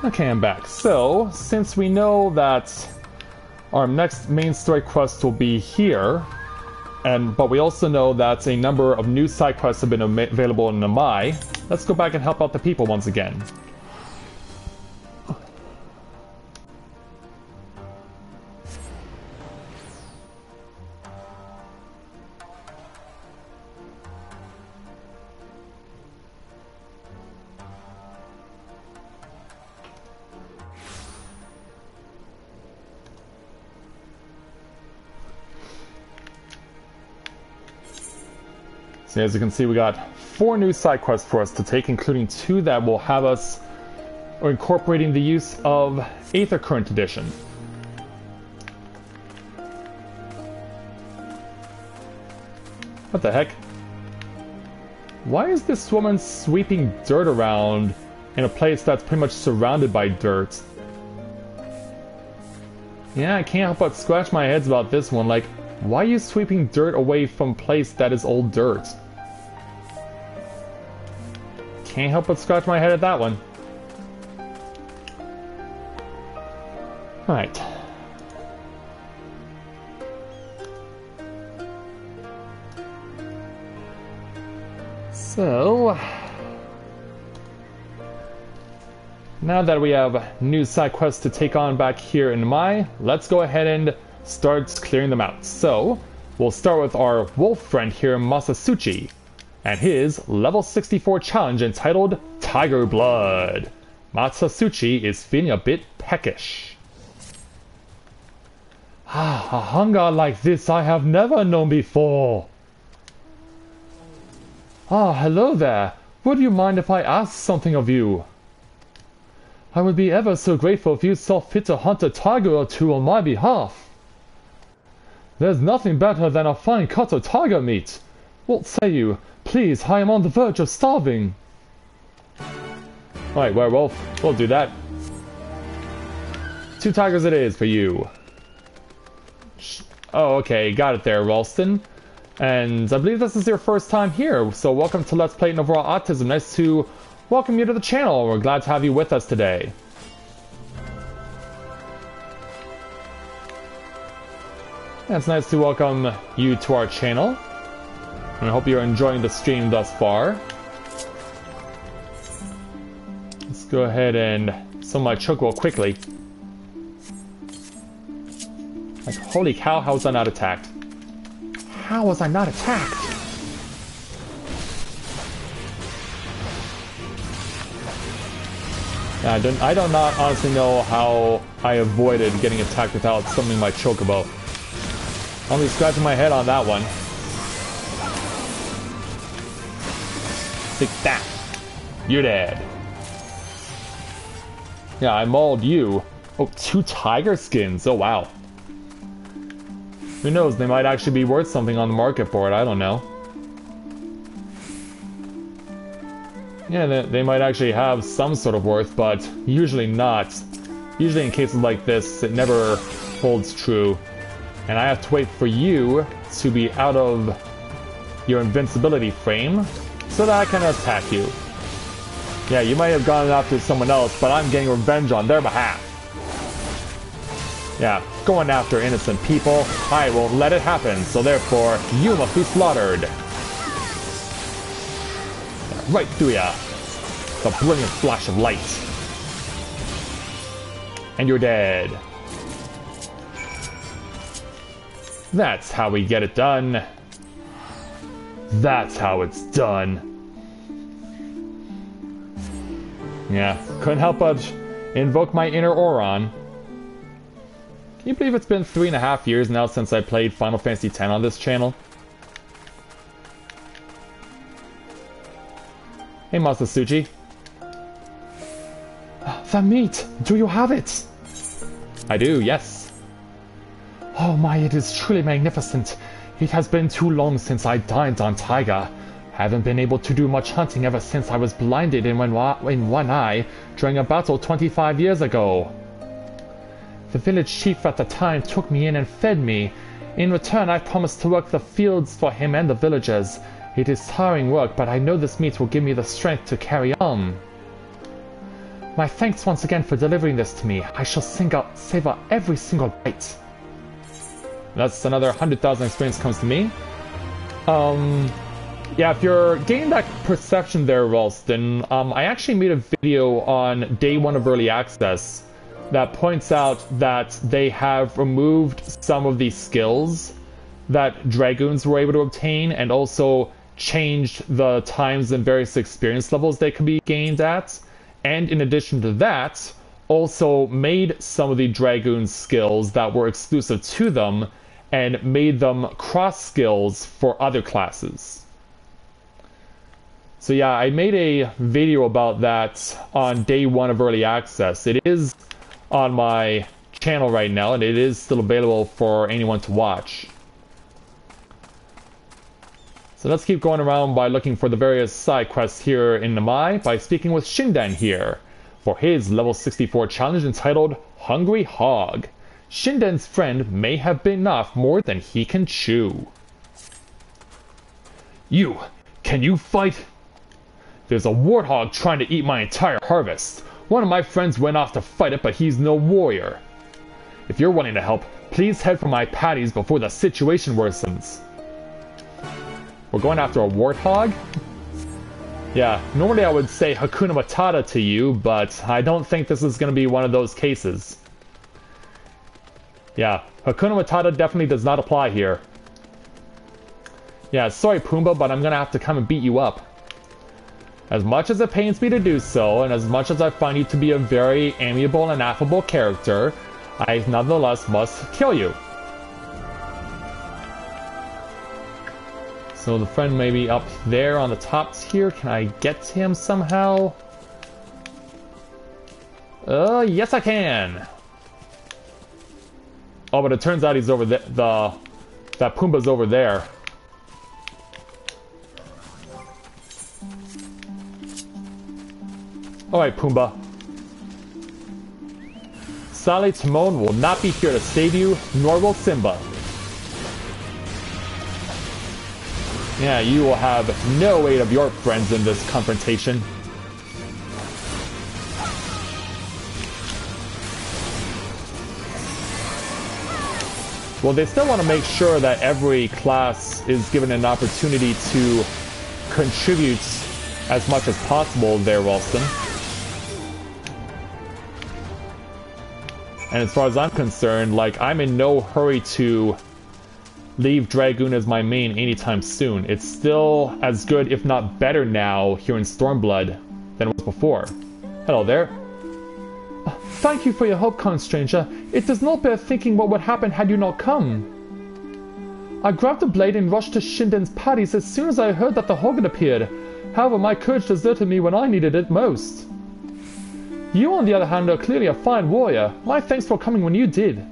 S1: Okay, I'm back. So, since we know that our next main story quest will be here, but we also know that a number of new side quests have been available in Namai, let's go back and help out the people once again. So as you can see, we got 4 new side quests for us to take, including 2 that will have us incorporating the use of Aether Current Edition. What the heck? Why is this woman sweeping dirt around in a place that's pretty much surrounded by dirt? Yeah, I can't help but scratch my head about this one. Like, why are you sweeping dirt away from a place that is old dirt? Can't help but scratch my head at that one. Alright. So, now that we have new side quests to take on back here in Mai, let's go ahead and start clearing them out. So, we'll start with our wolf friend here, Masasuchi, and his level 64 challenge entitled Tiger Blood. Masasuchi is feeling a bit peckish. A hunger like this I have never known before. Hello there. Would you mind if I asked something of you? I would be ever so grateful if you saw fit to hunt a tiger or 2 on my behalf. There's nothing better than a fine cut of tiger meat. What say you? Please, I am on the verge of starving. Alright, werewolf, we'll do that. 2 tigers it is for you. Oh, okay, got it there, Ralston. And I believe this is your first time here, so welcome to Let's Play Novaura Autism. Nice to welcome you to the channel. We're glad to have you with us today. And it's nice to welcome you to our channel. And I hope you're enjoying the stream thus far. Let's go ahead and summon my chocobo quickly. Like, holy cow, how was I not attacked? How was I not attacked? Yeah, I do not honestly know how I avoided getting attacked without summoning my chocobo. I'll be scratching my head on that one. Take that. You're dead. Yeah, I mauled you. Oh, 2 tiger skins. Oh, wow. Who knows, they might actually be worth something on the market board, I don't know. Yeah, they might actually have some sort of worth, but usually not. Usually in cases like this, it never holds true. And I have to wait for you to be out of your invincibility frame so that I can attack you. Yeah, you might have gone after someone else, but I'm getting revenge on their behalf. Yeah, going after innocent people, I won't let it happen, so therefore, you must be slaughtered. Right through ya. The brilliant flash of light. And you're dead. That's how we get it done. That's how it's done. Yeah, couldn't help but invoke my inner Auron. Can you believe it's been 3.5 years now since I played Final Fantasy X on this channel? Hey, Masasuchi. The meat! Do you have it? I do, yes. Oh my, it is truly magnificent. It has been too long since I dined on tiger. Haven't been able to do much hunting ever since I was blinded in one eye during a battle 25 years ago. The village chief at the time took me in and fed me. In return, I promised to work the fields for him and the villagers. It is tiring work, but I know this meat will give me the strength to carry on.
S8: My thanks once again for delivering this to me. I shall savor every single bite.
S1: That's another 100,000 experience comes to me. Yeah, if you're getting that perception there, Ralston, I actually made a video on day 1 of early access that points out that they have removed some of the skills that Dragoons were able to obtain, and also changed the times and various experience levels they could be gained at. And in addition to that, also made some of the Dragoon skills that were exclusive to them and made them cross skills for other classes. So yeah, I made a video about that on day 1 of early access. It is on my channel right now, and it is still available for anyone to watch. So let's keep going around by looking for the various side quests here in Namai by speaking with Shinden here for his level 64 challenge entitled Hungry Hog. Shinden's friend may have bitten off more than he can chew. You! Can you fight? There's a warthog trying to eat my entire harvest. One of my friends went off to fight it, but he's no warrior. If you're wanting to help, please head for my patties before the situation worsens. We're going after a warthog? Yeah, normally I would say Hakuna Matata to you, but I don't think this is going to be one of those cases. Yeah, Hakuna Matata definitely does not apply here. Yeah, sorry Pumbaa, but I'm going to have to come and beat you up. As much as it pains me to do so, and as much as I find you to be a very amiable and affable character, I nonetheless must kill you. So the friend may be up there on the tops here. Can I get to him somehow? Yes I can! Oh, but it turns out he's over there. That Pumbaa's over there. Alright, Pumbaa. Sally Timon will not be here to save you, nor will Simba. Yeah, you will have no aid of your friends in this confrontation. Well, they still want to make sure that every class is given an opportunity to contribute as much as possible there, Ralston. And as far as I'm concerned, like, I'm in no hurry to leave Dragoon as my main anytime soon. It's still as good, if not better now, here in Stormblood than it was before. Hello there.
S8: Thank you for your help, kind stranger. It does not bear thinking what would happen had you not come. I grabbed a blade and rushed to Shinden's patties as soon as I heard that the hog had appeared. However, my courage deserted me when I needed it most. You, on the other hand, are clearly a fine warrior. My thanks for coming when you did.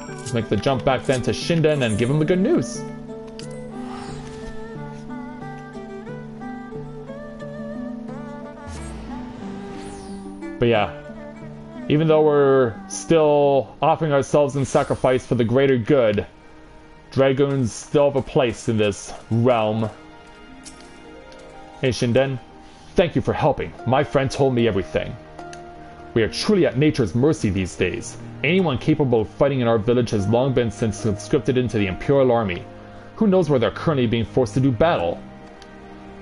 S1: Let's make the jump back then to Shinden and give him the good news. But yeah, even though we're still offering ourselves in sacrifice for the greater good, Dragoons still have a place in this realm. Hey Shinden, thank you for helping. My friend told me everything. We are truly at nature's mercy these days. Anyone capable of fighting in our village has long been since conscripted into the Imperial Army. Who knows where they're currently being forced to do battle?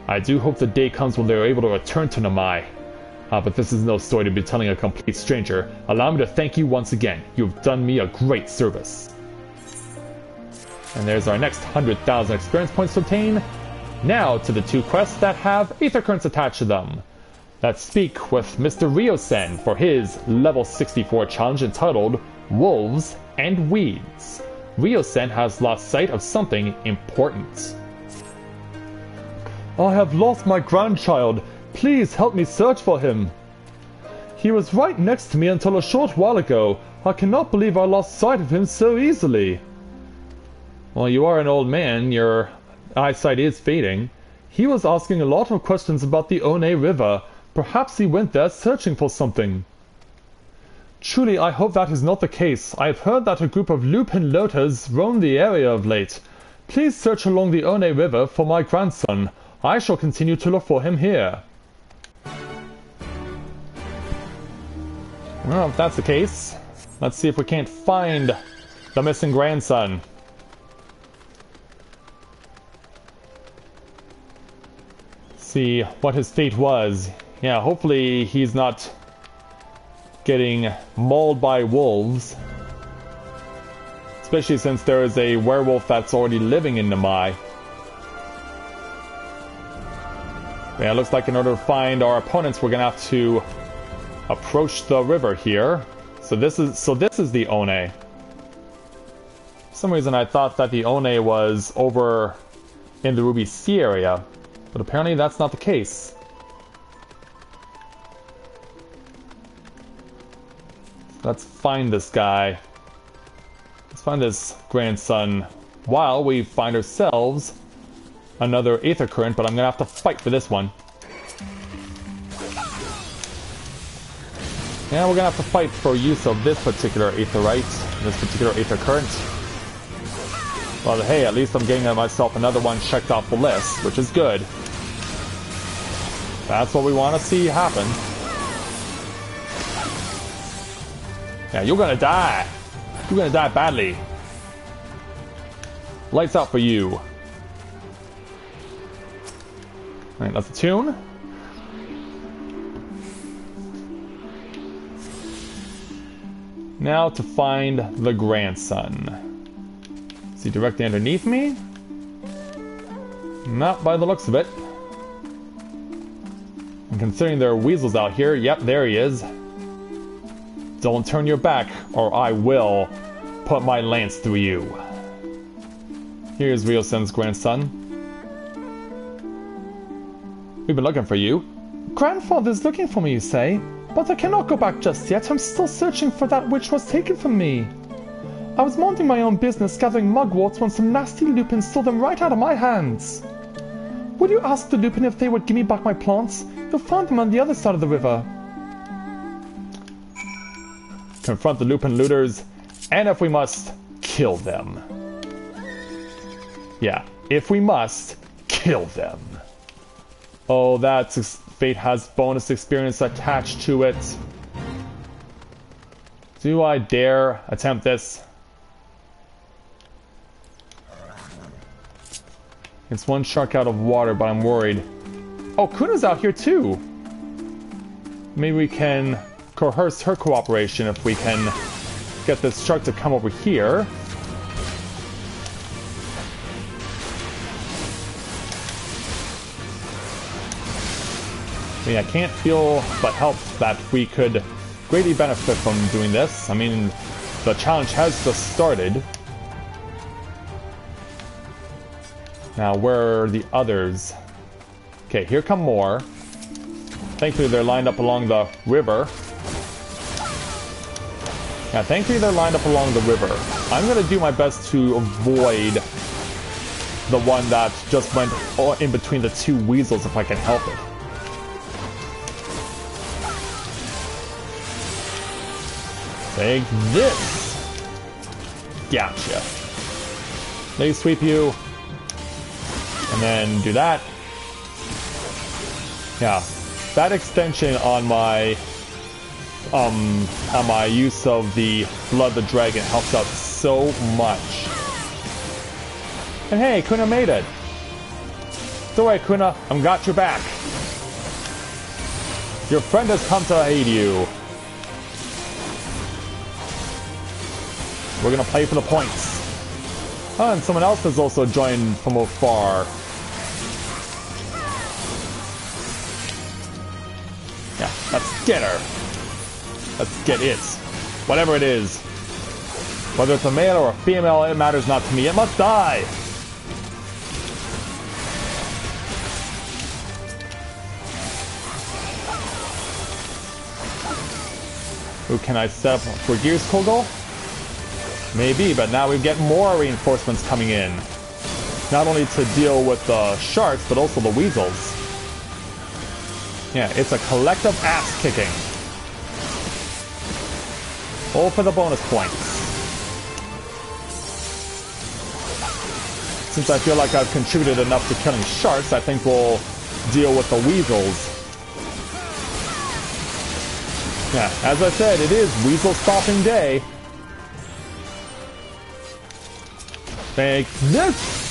S1: I do hope the day comes when they are able to return to Namai. But this is no story to be telling a complete stranger. Allow me to thank you once again. You have done me a great service. And there's our next 100,000 experience points to obtain. Now to the 2 quests that have Aether Currents attached to them. Let's speak with Mr. Ryosen for his level 64 challenge entitled Wolves and Weeds. Ryosen has lost sight of something important.
S8: I have lost my grandchild. Please help me search for him. He was right next to me until a short while ago. I cannot believe I lost sight of him so easily.
S1: Well, you are an old man. Your eyesight is fading.
S8: He was asking a lot of questions about the One River. Perhaps he went there searching for something. Truly, I hope that is not the case. I have heard that a group of lupin lotas roam the area of late. Please search along the One River for my grandson. I shall continue to look for him here. Well, if that's the case, let's see if we can't find the missing grandson. See what his fate was. Yeah, hopefully he's not getting mauled by wolves. Especially since there is a werewolf that's already living in Namai. Yeah, it looks like in order to find our opponents, we're gonna have to approach the river here. So this is the One. For some reason I thought that the One was over in the Ruby Sea area, but apparently that's not the case. Let's find this guy. Let's find this grandson while we find ourselves another Aether Current, but I'm gonna have to fight for this one. Yeah, we're gonna have to fight for use of this particular Aetherite, this particular Aether Current. Well, hey, at least I'm getting myself another one checked off the list, which is good. That's what we want to see happen. Yeah, you're gonna die. You're gonna die badly. Lights out for you. Alright, that's the tune. Now to find the grandson. Is he directly underneath me? Not by the looks of it. And considering there are weasels out here, yep, there he is. Don't turn your back, or I will put my lance through you. Here's Ryosen's grandson. We've been looking for you. Grandfather's looking for me, you say? But I cannot go back just yet. I'm still searching for that which was taken from me. I was minding my own business gathering mugworts when some nasty lupins stole them right out of my hands. Would you ask the lupin if they would give me back my plants? You'll find them on the other side of the river.
S1: Confront the lupin looters, and if we must, kill them. Yeah, if we must, kill them. Oh, that fate has bonus experience attached to it. Do I dare attempt this? It's one shark out of water, but I'm worried. Oh, Kuna's out here too! Maybe we can coerce her cooperation if we can get this shark to come over here. I mean, I can't feel but help that we could greatly benefit from doing this. I mean, the challenge has just started. Now, where are the others? Okay, here come more. Thankfully, they're lined up along the river. Yeah, thankfully they're lined up along the river. I'm going to do my best to avoid the one that just went in between the two weasels if I can help it. Take this! Gotcha. They sweep you. And then do that. Yeah. That extension on my use of the Blood the Dragon helps out so much. And hey, Kuna made it. Don't worry, Kuna, I've got your back. Your friend has come to aid you. We're gonna play for the points. Oh, and someone else has also joined from afar. Yeah, let's get her. Let's get it. Whatever it is. Whether it's a male or a female, it matters not to me. It must die! Who can I set up for Gears Kogel? Maybe, but now we get more reinforcements coming in. Not only to deal with the sharks, but also the weasels. Yeah, it's a collective ass kicking. All for the bonus points. since I feel like I've contributed enough to killing sharks, I think we'll deal with the weasels. Yeah, as I said, it is weasel stopping day. Take this!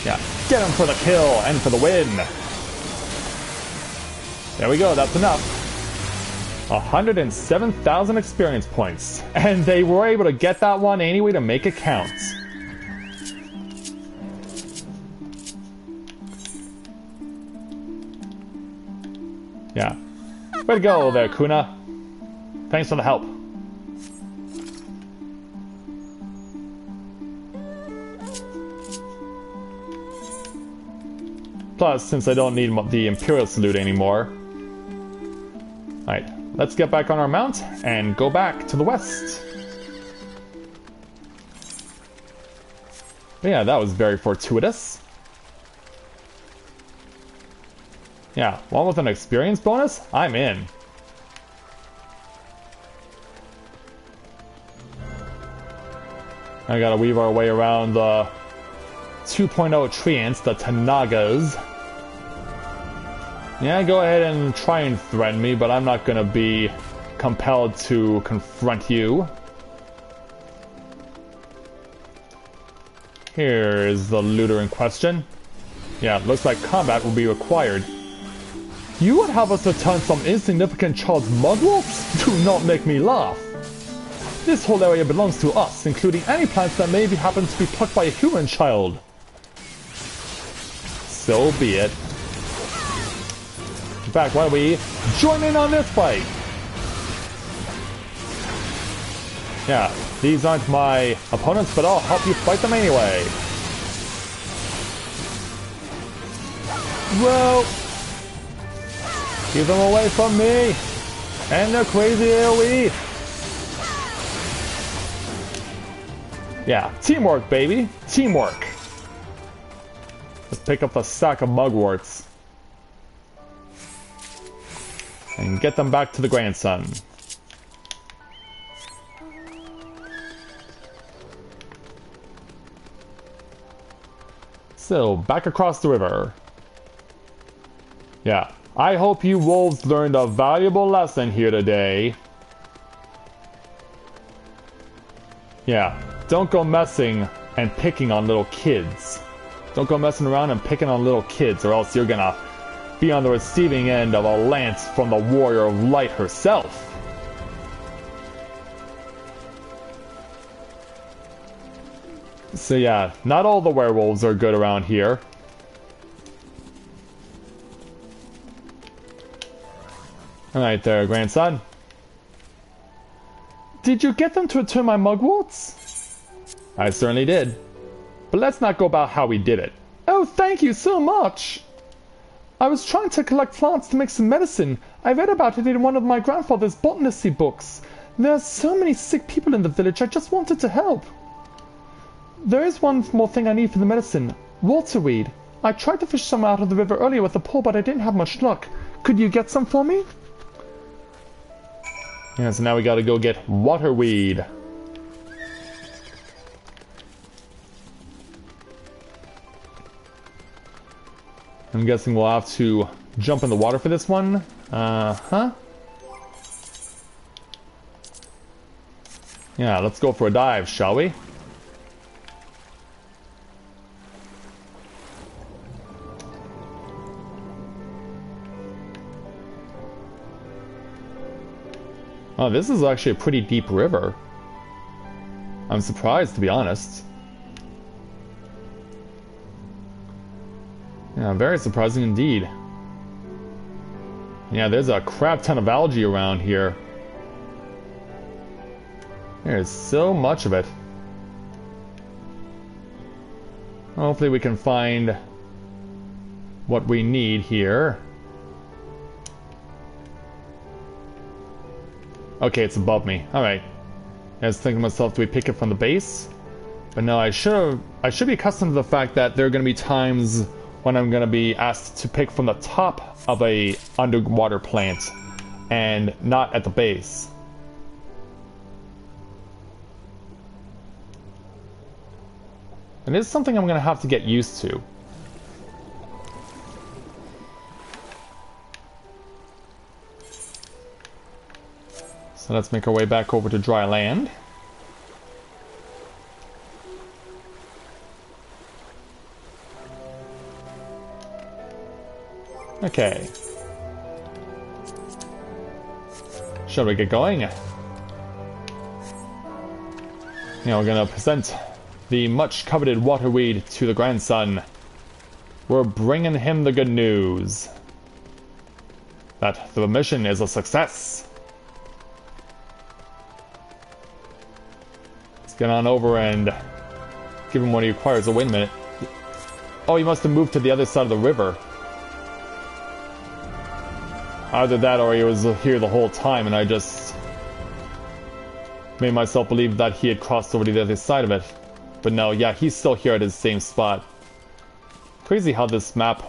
S1: Yeah, get him for the kill and for the win. There we go, that's enough. 107,000 experience points. And they were able to get that one anyway to make it count. Yeah. Way to go there, Kuna. Thanks for the help. Plus, since I don't need the Imperial Salute anymore. Alright, let's get back on our mount and go back to the west. Yeah, that was very fortuitous. Yeah, one with an experience bonus? I'm in. I gotta weave our way around the 2.0 treants, the Tanagas. Yeah, go ahead and try and threaten me, but I'm not gonna be compelled to confront you. Here is the looter in question. Yeah, looks like combat will be required. You would have us return some insignificant child's mugworts? Do not make me laugh. This whole area belongs to us, including any plants that maybe happen to be plucked by a human child. So be it. In fact, why don't we join in on this fight? Yeah, these aren't my opponents, but I'll help you fight them anyway. Well, keep them away from me and their crazy AoE. Yeah, teamwork, baby. Teamwork. Let's pick up the sack of mugworts. And get them back to the grandson. So, back across the river. Yeah, I hope you wolves learned a valuable lesson here today. Yeah, don't go messing and picking on little kids. Don't go messing around and picking on little kids, or else you're gonna be on the receiving end of a lance from the Warrior of Light herself. So yeah, not all the werewolves are good around here. Alright there, grandson. Did you get them to return my mugworts? I certainly did. But let's not go about how we did it. Oh, thank you so much! I was trying to collect plants to make some medicine. I read about it in one of my grandfather's botanistry books. There are so many sick people in the village, I just wanted to help. There is one more thing I need for the medicine. Waterweed. I tried to fish some out of the river earlier with the pole, but I didn't have much luck. Could you get some for me? Yeah, so now we gotta go get waterweed. I'm guessing we'll have to jump in the water for this one. Huh? Yeah, let's go for a dive, shall we? Oh, this is actually a pretty deep river. I'm surprised, to be honest. Yeah, very surprising indeed. Yeah, there's a crap ton of algae around here. There's so much of it. Hopefully we can find what we need here. Okay, it's above me. Alright. I was thinking to myself, do we pick it from the base? But no, I should be accustomed to the fact that there are going to be times when I'm going to be asked to pick from the top of a underwater plant and not at the base. And it's something I'm going to have to get used to. So let's make our way back over to dry land. Okay. Shall we get going? Now we're gonna present the much coveted waterweed to the grandson. We're bringing him the good news that the mission is a success. Let's get on over and give him what he requires. Oh, wait a minute. Oh, he must have moved to the other side of the river. Either that or he was here the whole time and I just made myself believe that he had crossed over to the other side of it. But no, yeah, he's still here at his same spot. Crazy how this map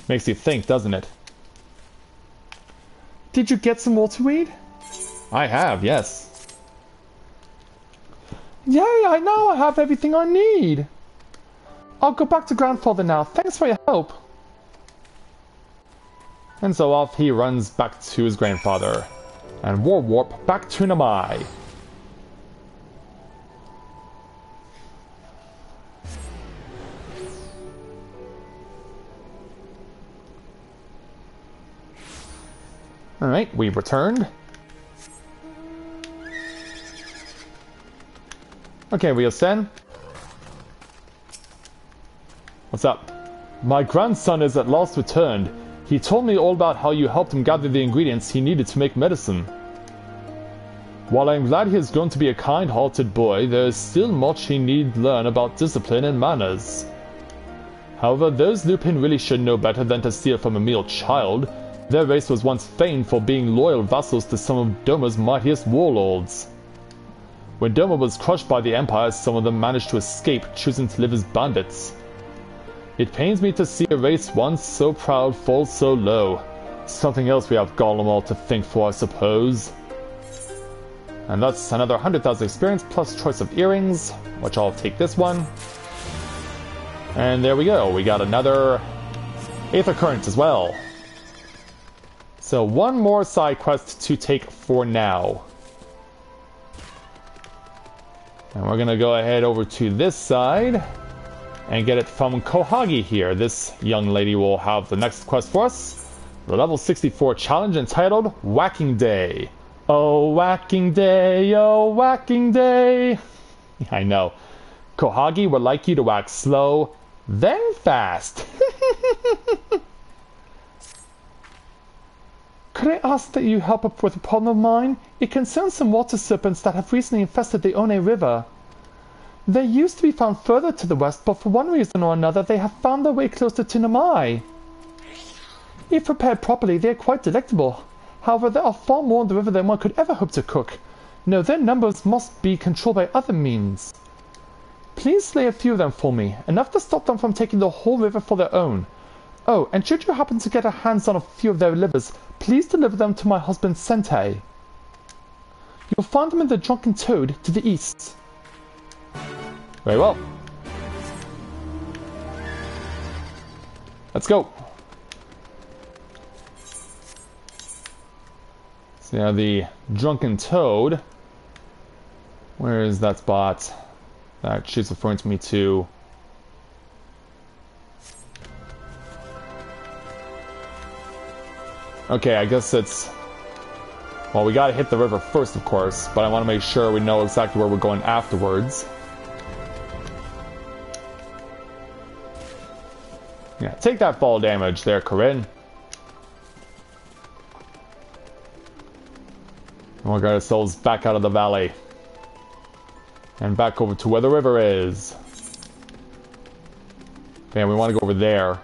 S1: makes you think, doesn't it?
S8: Did you get some waterweed?
S1: I have, yes.
S8: Yay, I now have everything I need. I'll go back to grandfather now. Thanks for your help.
S1: And so off he runs back to his grandfather. And warp back to Namai. Alright, we've returned. Okay, we ascend. What's up?
S8: My grandson is at last returned. He told me all about how you helped him gather the ingredients he needed to make medicine. While I'm glad he has grown to be a kind-hearted boy, there is still much he need learn about discipline and manners. However, those Lupin really should know better than to steal from a mere child. Their race was once famed for being loyal vassals to some of Doma's mightiest warlords. When Doma was crushed by the Empire, some of them managed to escape, choosing to live as bandits. It pains me to see a race once so proud fall so low. Something else we have Garlemald to thank for, I suppose. And that's another 100,000 experience plus choice of earrings, which I'll take this one. And there we go, we got another Aether Current as well. So one more side quest to take for now. And we're gonna go ahead over to this side and get it from Kohagi here. This young lady will have the next quest for us. The level 64 challenge entitled Whacking Day. Oh, whacking day, oh, whacking day. I know. Kohagi would like you to whack slow, then fast. Could I ask that you help up with a problem of mine? It concerns some water serpents that have recently infested the One River. They used to be found further to the west, but for one reason or another they have found their way closer to Namai. If prepared properly, they are quite delectable. However, there are far more in the river than one could ever hope to cook. No, their numbers must be controlled by other means. Please slay a few of them for me, enough to stop them from taking the whole river for their own. Oh, and should you happen to get a hands on a few of their livers, please deliver them to my husband Sentei. You'll find them in the Drunken Toad to the east.
S1: Very well. Let's go. So yeah, the Drunken Toad. Where is that spot that she's referring to me to? Okay, I guess it's... Well, we gotta hit the river first, of course, but I want to make sure we know exactly where we're going afterwards. Yeah, take that fall damage there, Corinne. And we'll get ourselves back out of the valley. And back over to where the river is. Okay, we want to go over there.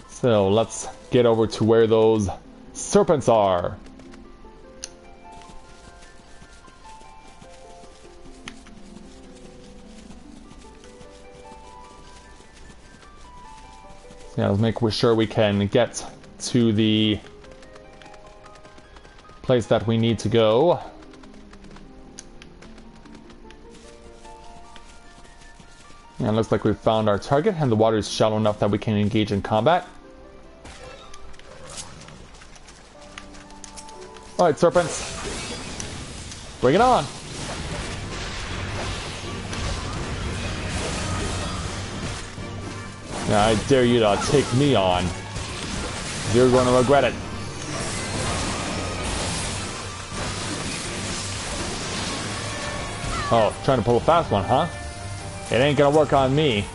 S1: So let's get over to where those serpents are. Yeah, let's make sure we can get to the place that we need to go. And it looks like we've found our target, and the water is shallow enough that we can engage in combat. Alright, serpents. Bring it on! Now, I dare you to take me on. You're going to regret it. Oh, trying to pull a fast one, huh? It ain't gonna work on me.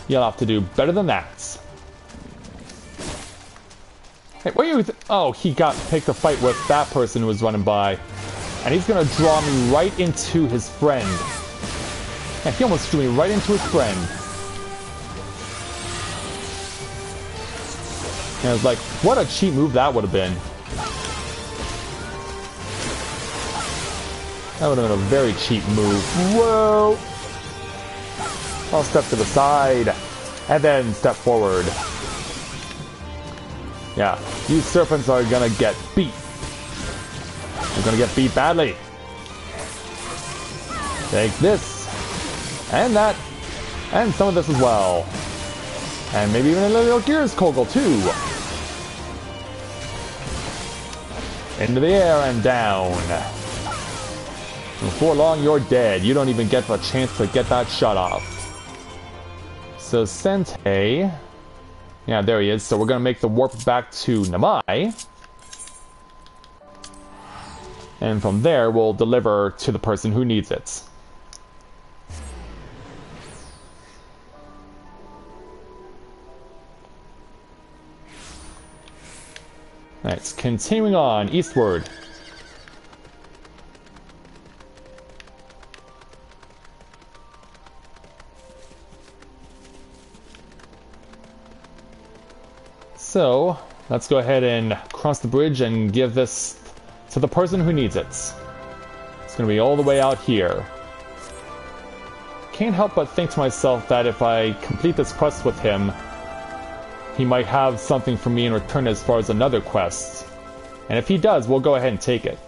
S1: You'll have to do better than that. Hey, what are you... Oh, he got picked a fight with that person who was running by. And he's gonna draw me right into his friend. Yeah, he almost drew me right into his friend. And I was like, what a cheap move that would have been. That would have been a very cheap move. Whoa! I'll step to the side. And then step forward. Yeah, these serpents are gonna get beat. They're gonna get beat badly. Take this. And that. And some of this as well. And maybe even a little Gears Kogel too. Into the air and down. Before long, you're dead. You don't even get a chance to get that shot off. So Sente... Yeah, there he is. So we're going to make the warp back to Namai. And from there, we'll deliver to the person who needs it. Alright, continuing on, eastward. So, let's go ahead and cross the bridge and give this to the person who needs it. It's going to be all the way out here. Can't help but think to myself that if I complete this quest with him, he might have something for me in return as far as another quest. And if he does, we'll go ahead and take it.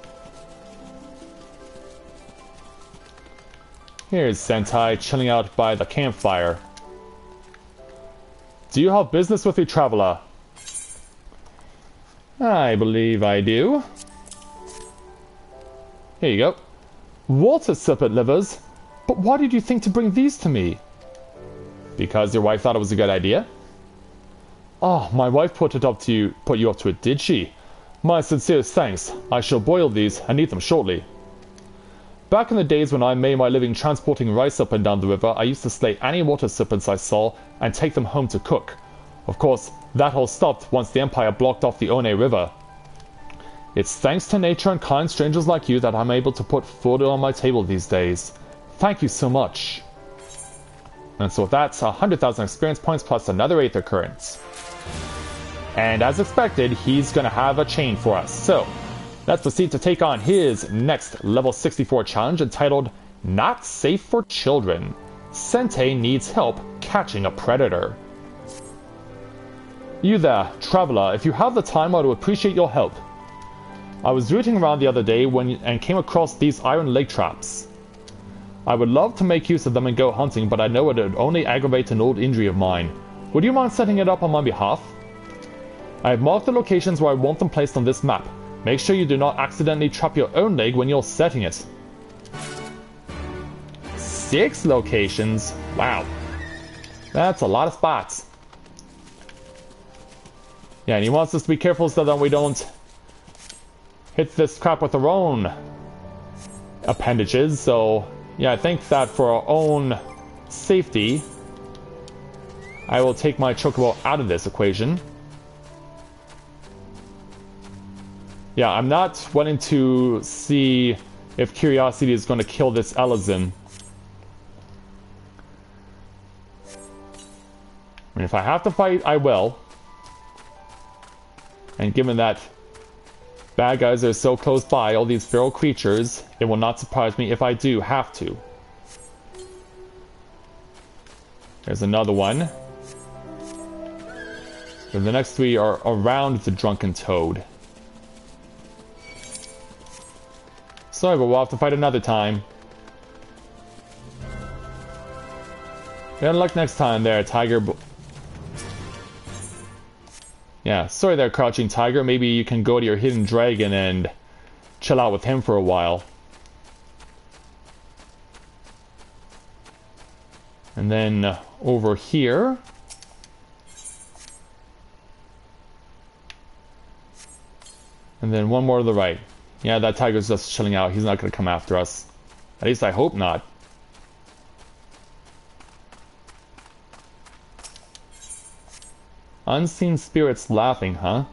S1: Here's Sentai chilling out by the campfire. Do you have business with me, traveler? I believe I do. Here you go. Water serpent livers? But why did you think to bring these to me? Because your wife thought it was a good idea? Oh, my wife put you up to it, did she? My sincerest thanks. I shall boil these and eat them shortly. Back in the days when I made my living transporting rice up and down the river, I used to slay any water serpents I saw and take them home to cook. Of course, that all stopped once the Empire blocked off the One River. It's thanks to nature and kind strangers like you that I'm able to put food on my table these days. Thank you so much. And so that's 100,000 experience points plus another 8th occurrence. And as expected, he's going to have a chain for us. So, let's proceed to take on his next level 64 challenge entitled Not Safe for Children. Sente needs help catching a predator. You there, traveler, if you have the time, I would appreciate your help. I was rooting around the other day and came across these iron leg traps. I would love to make use of them and go hunting, but I know it would only aggravate an old injury of mine. Would you mind setting it up on my behalf? I have marked the locations where I want them placed on this map. Make sure you do not accidentally trap your own leg when you're setting it. 6 locations? Wow. That's a lot of spots. Yeah, and he wants us to be careful so that we don't hit this crap with our own appendages. So, yeah, I think that for our own safety, I will take my chocobo out of this equation. Yeah, I'm not wanting to see if curiosity is going to kill this Elizin. I mean, if I have to fight, I will. And given that bad guys are so close by, all these feral creatures, it will not surprise me if I do have to. There's another one. And the next 3 are around the drunken toad. Sorry, but we'll have to fight another time. Good luck next time there, Tiger. Yeah, sorry there, Crouching Tiger. Maybe you can go to your hidden dragon and chill out with him for a while. And then over here. And then one more to the right. Yeah, that tiger's just chilling out. He's not going to come after us. At least I hope not. Unseen spirits laughing, huh?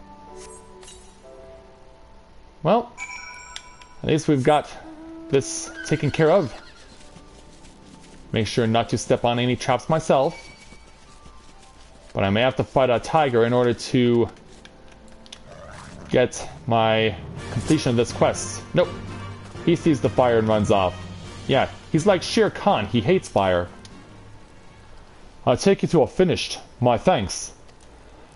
S1: Well, at least we've got this taken care of. Make sure not to step on any traps myself. But I may have to fight a tiger in order to get my completion of this quest. Nope. He sees the fire and runs off. Yeah, he's like Shere Khan. He hates fire. I'll take you to a finished. My thanks.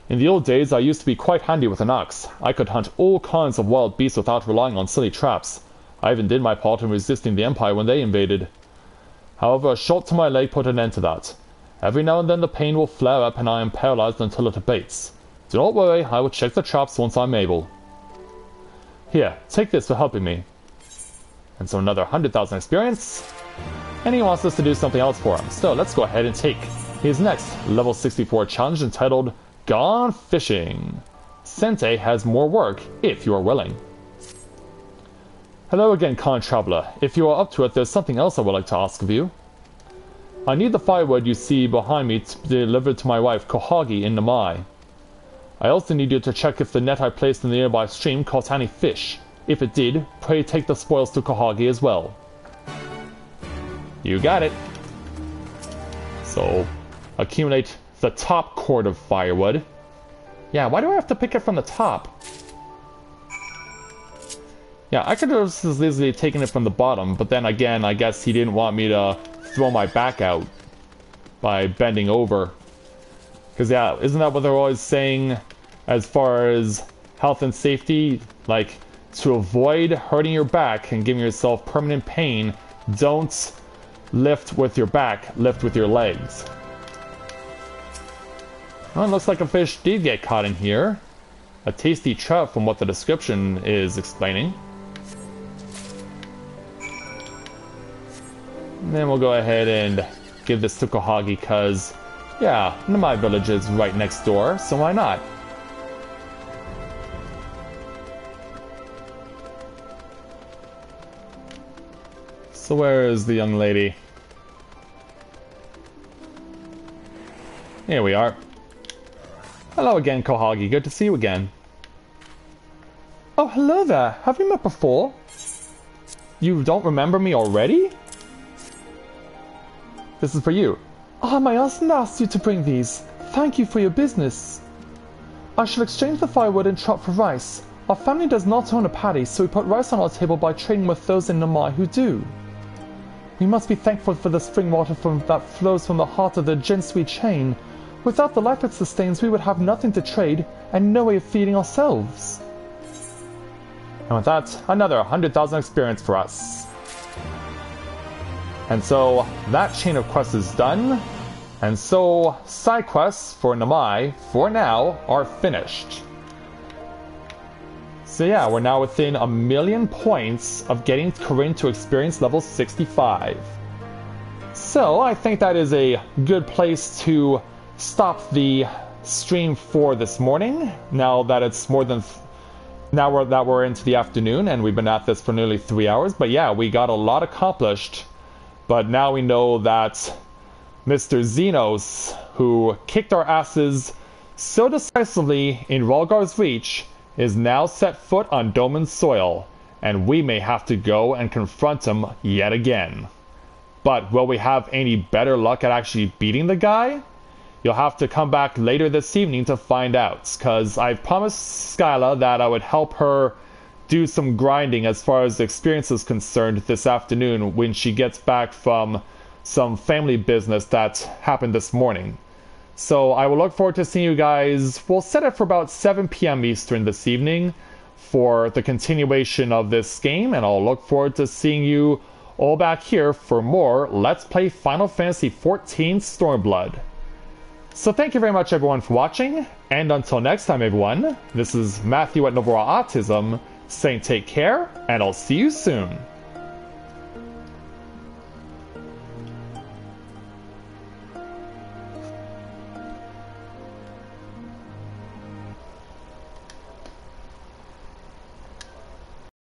S1: In the old days, I used to be quite handy with an axe. I could hunt all kinds of wild beasts without relying on silly traps. I even did my part in resisting the Empire when they invaded. However, a shot to my leg put an end to that. Every now and then the pain will flare up and I am paralyzed until it abates. Do not worry, I will check the traps once I'm able. Here, take this for helping me. And so another 100,000 experience. And he wants us to do something else for him. So let's go ahead and take his next level 64 challenge entitled Gone Fishing. Sensei has more work, if you are willing. Hello again, Khan Traveler. If you are up to it, there's something else I would like to ask of you. I need the firewood you see behind me to be delivered to my wife, Kohagi, in Namai. I also need you to check if the net I placed in the nearby stream caught any fish. If it did, pray take the spoils to Kohagi as well. You got it. So, accumulate the top cord of firewood. Yeah, why do I have to pick it from the top? Yeah, I could have just easily taken it from the bottom, but then again, I guess he didn't want me to throw my back out by bending over. Because yeah, isn't that what they're always saying as far as health and safety? Like, to avoid hurting your back and giving yourself permanent pain, don't lift with your back, lift with your legs. Well, it looks like a fish did get caught in here. A tasty trout from what the description is explaining. And then we'll go ahead and give this to Kohagi because, yeah, my village is right next door, so why not? So where is the young lady? Here we are. Hello again, Kohagi. Good to see you again. Oh, hello there. Have we met before? You don't remember me already? This is for you. Ah, my husband asked you to bring these. Thank you for your business. I shall exchange the firewood and trout for rice. Our family does not own a paddy, so we put rice on our table by trading with those in Namai who do. We must be thankful for the spring water that flows from the heart of the Jinsui chain. Without the life it sustains, we would have nothing to trade and no way of feeding ourselves. And with that, another 100,000 experience for us. And so, that chain of quests is done. And so, side quests for Namai, for now, are finished. So yeah, we're now within 1,000,000 points of getting Corinne to experience level 65. So, I think that is a good place to stop the stream for this morning. Now that it's more than... that we're into the afternoon, and we've been at this for nearly 3 hours. But yeah, we got a lot accomplished. But now we know that Mr. Xenos, who kicked our asses so decisively in Rhalgar's Reach, is now set foot on Doman's soil, and we may have to go and confront him yet again. But will we have any better luck at actually beating the guy? You'll have to come back later this evening to find out, because I've promised Skyla that I would help her do some grinding as far as the experience is concerned this afternoon when she gets back from some family business that happened this morning. So I will look forward to seeing you guys. We'll set it for about 7 p.m. Eastern this evening for the continuation of this game, and I'll look forward to seeing you all back here for more Let's Play Final Fantasy XIV Stormblood. So thank you very much everyone for watching, and until next time everyone, this is Matthew at Novaura Autism, saying take care, and I'll see you soon.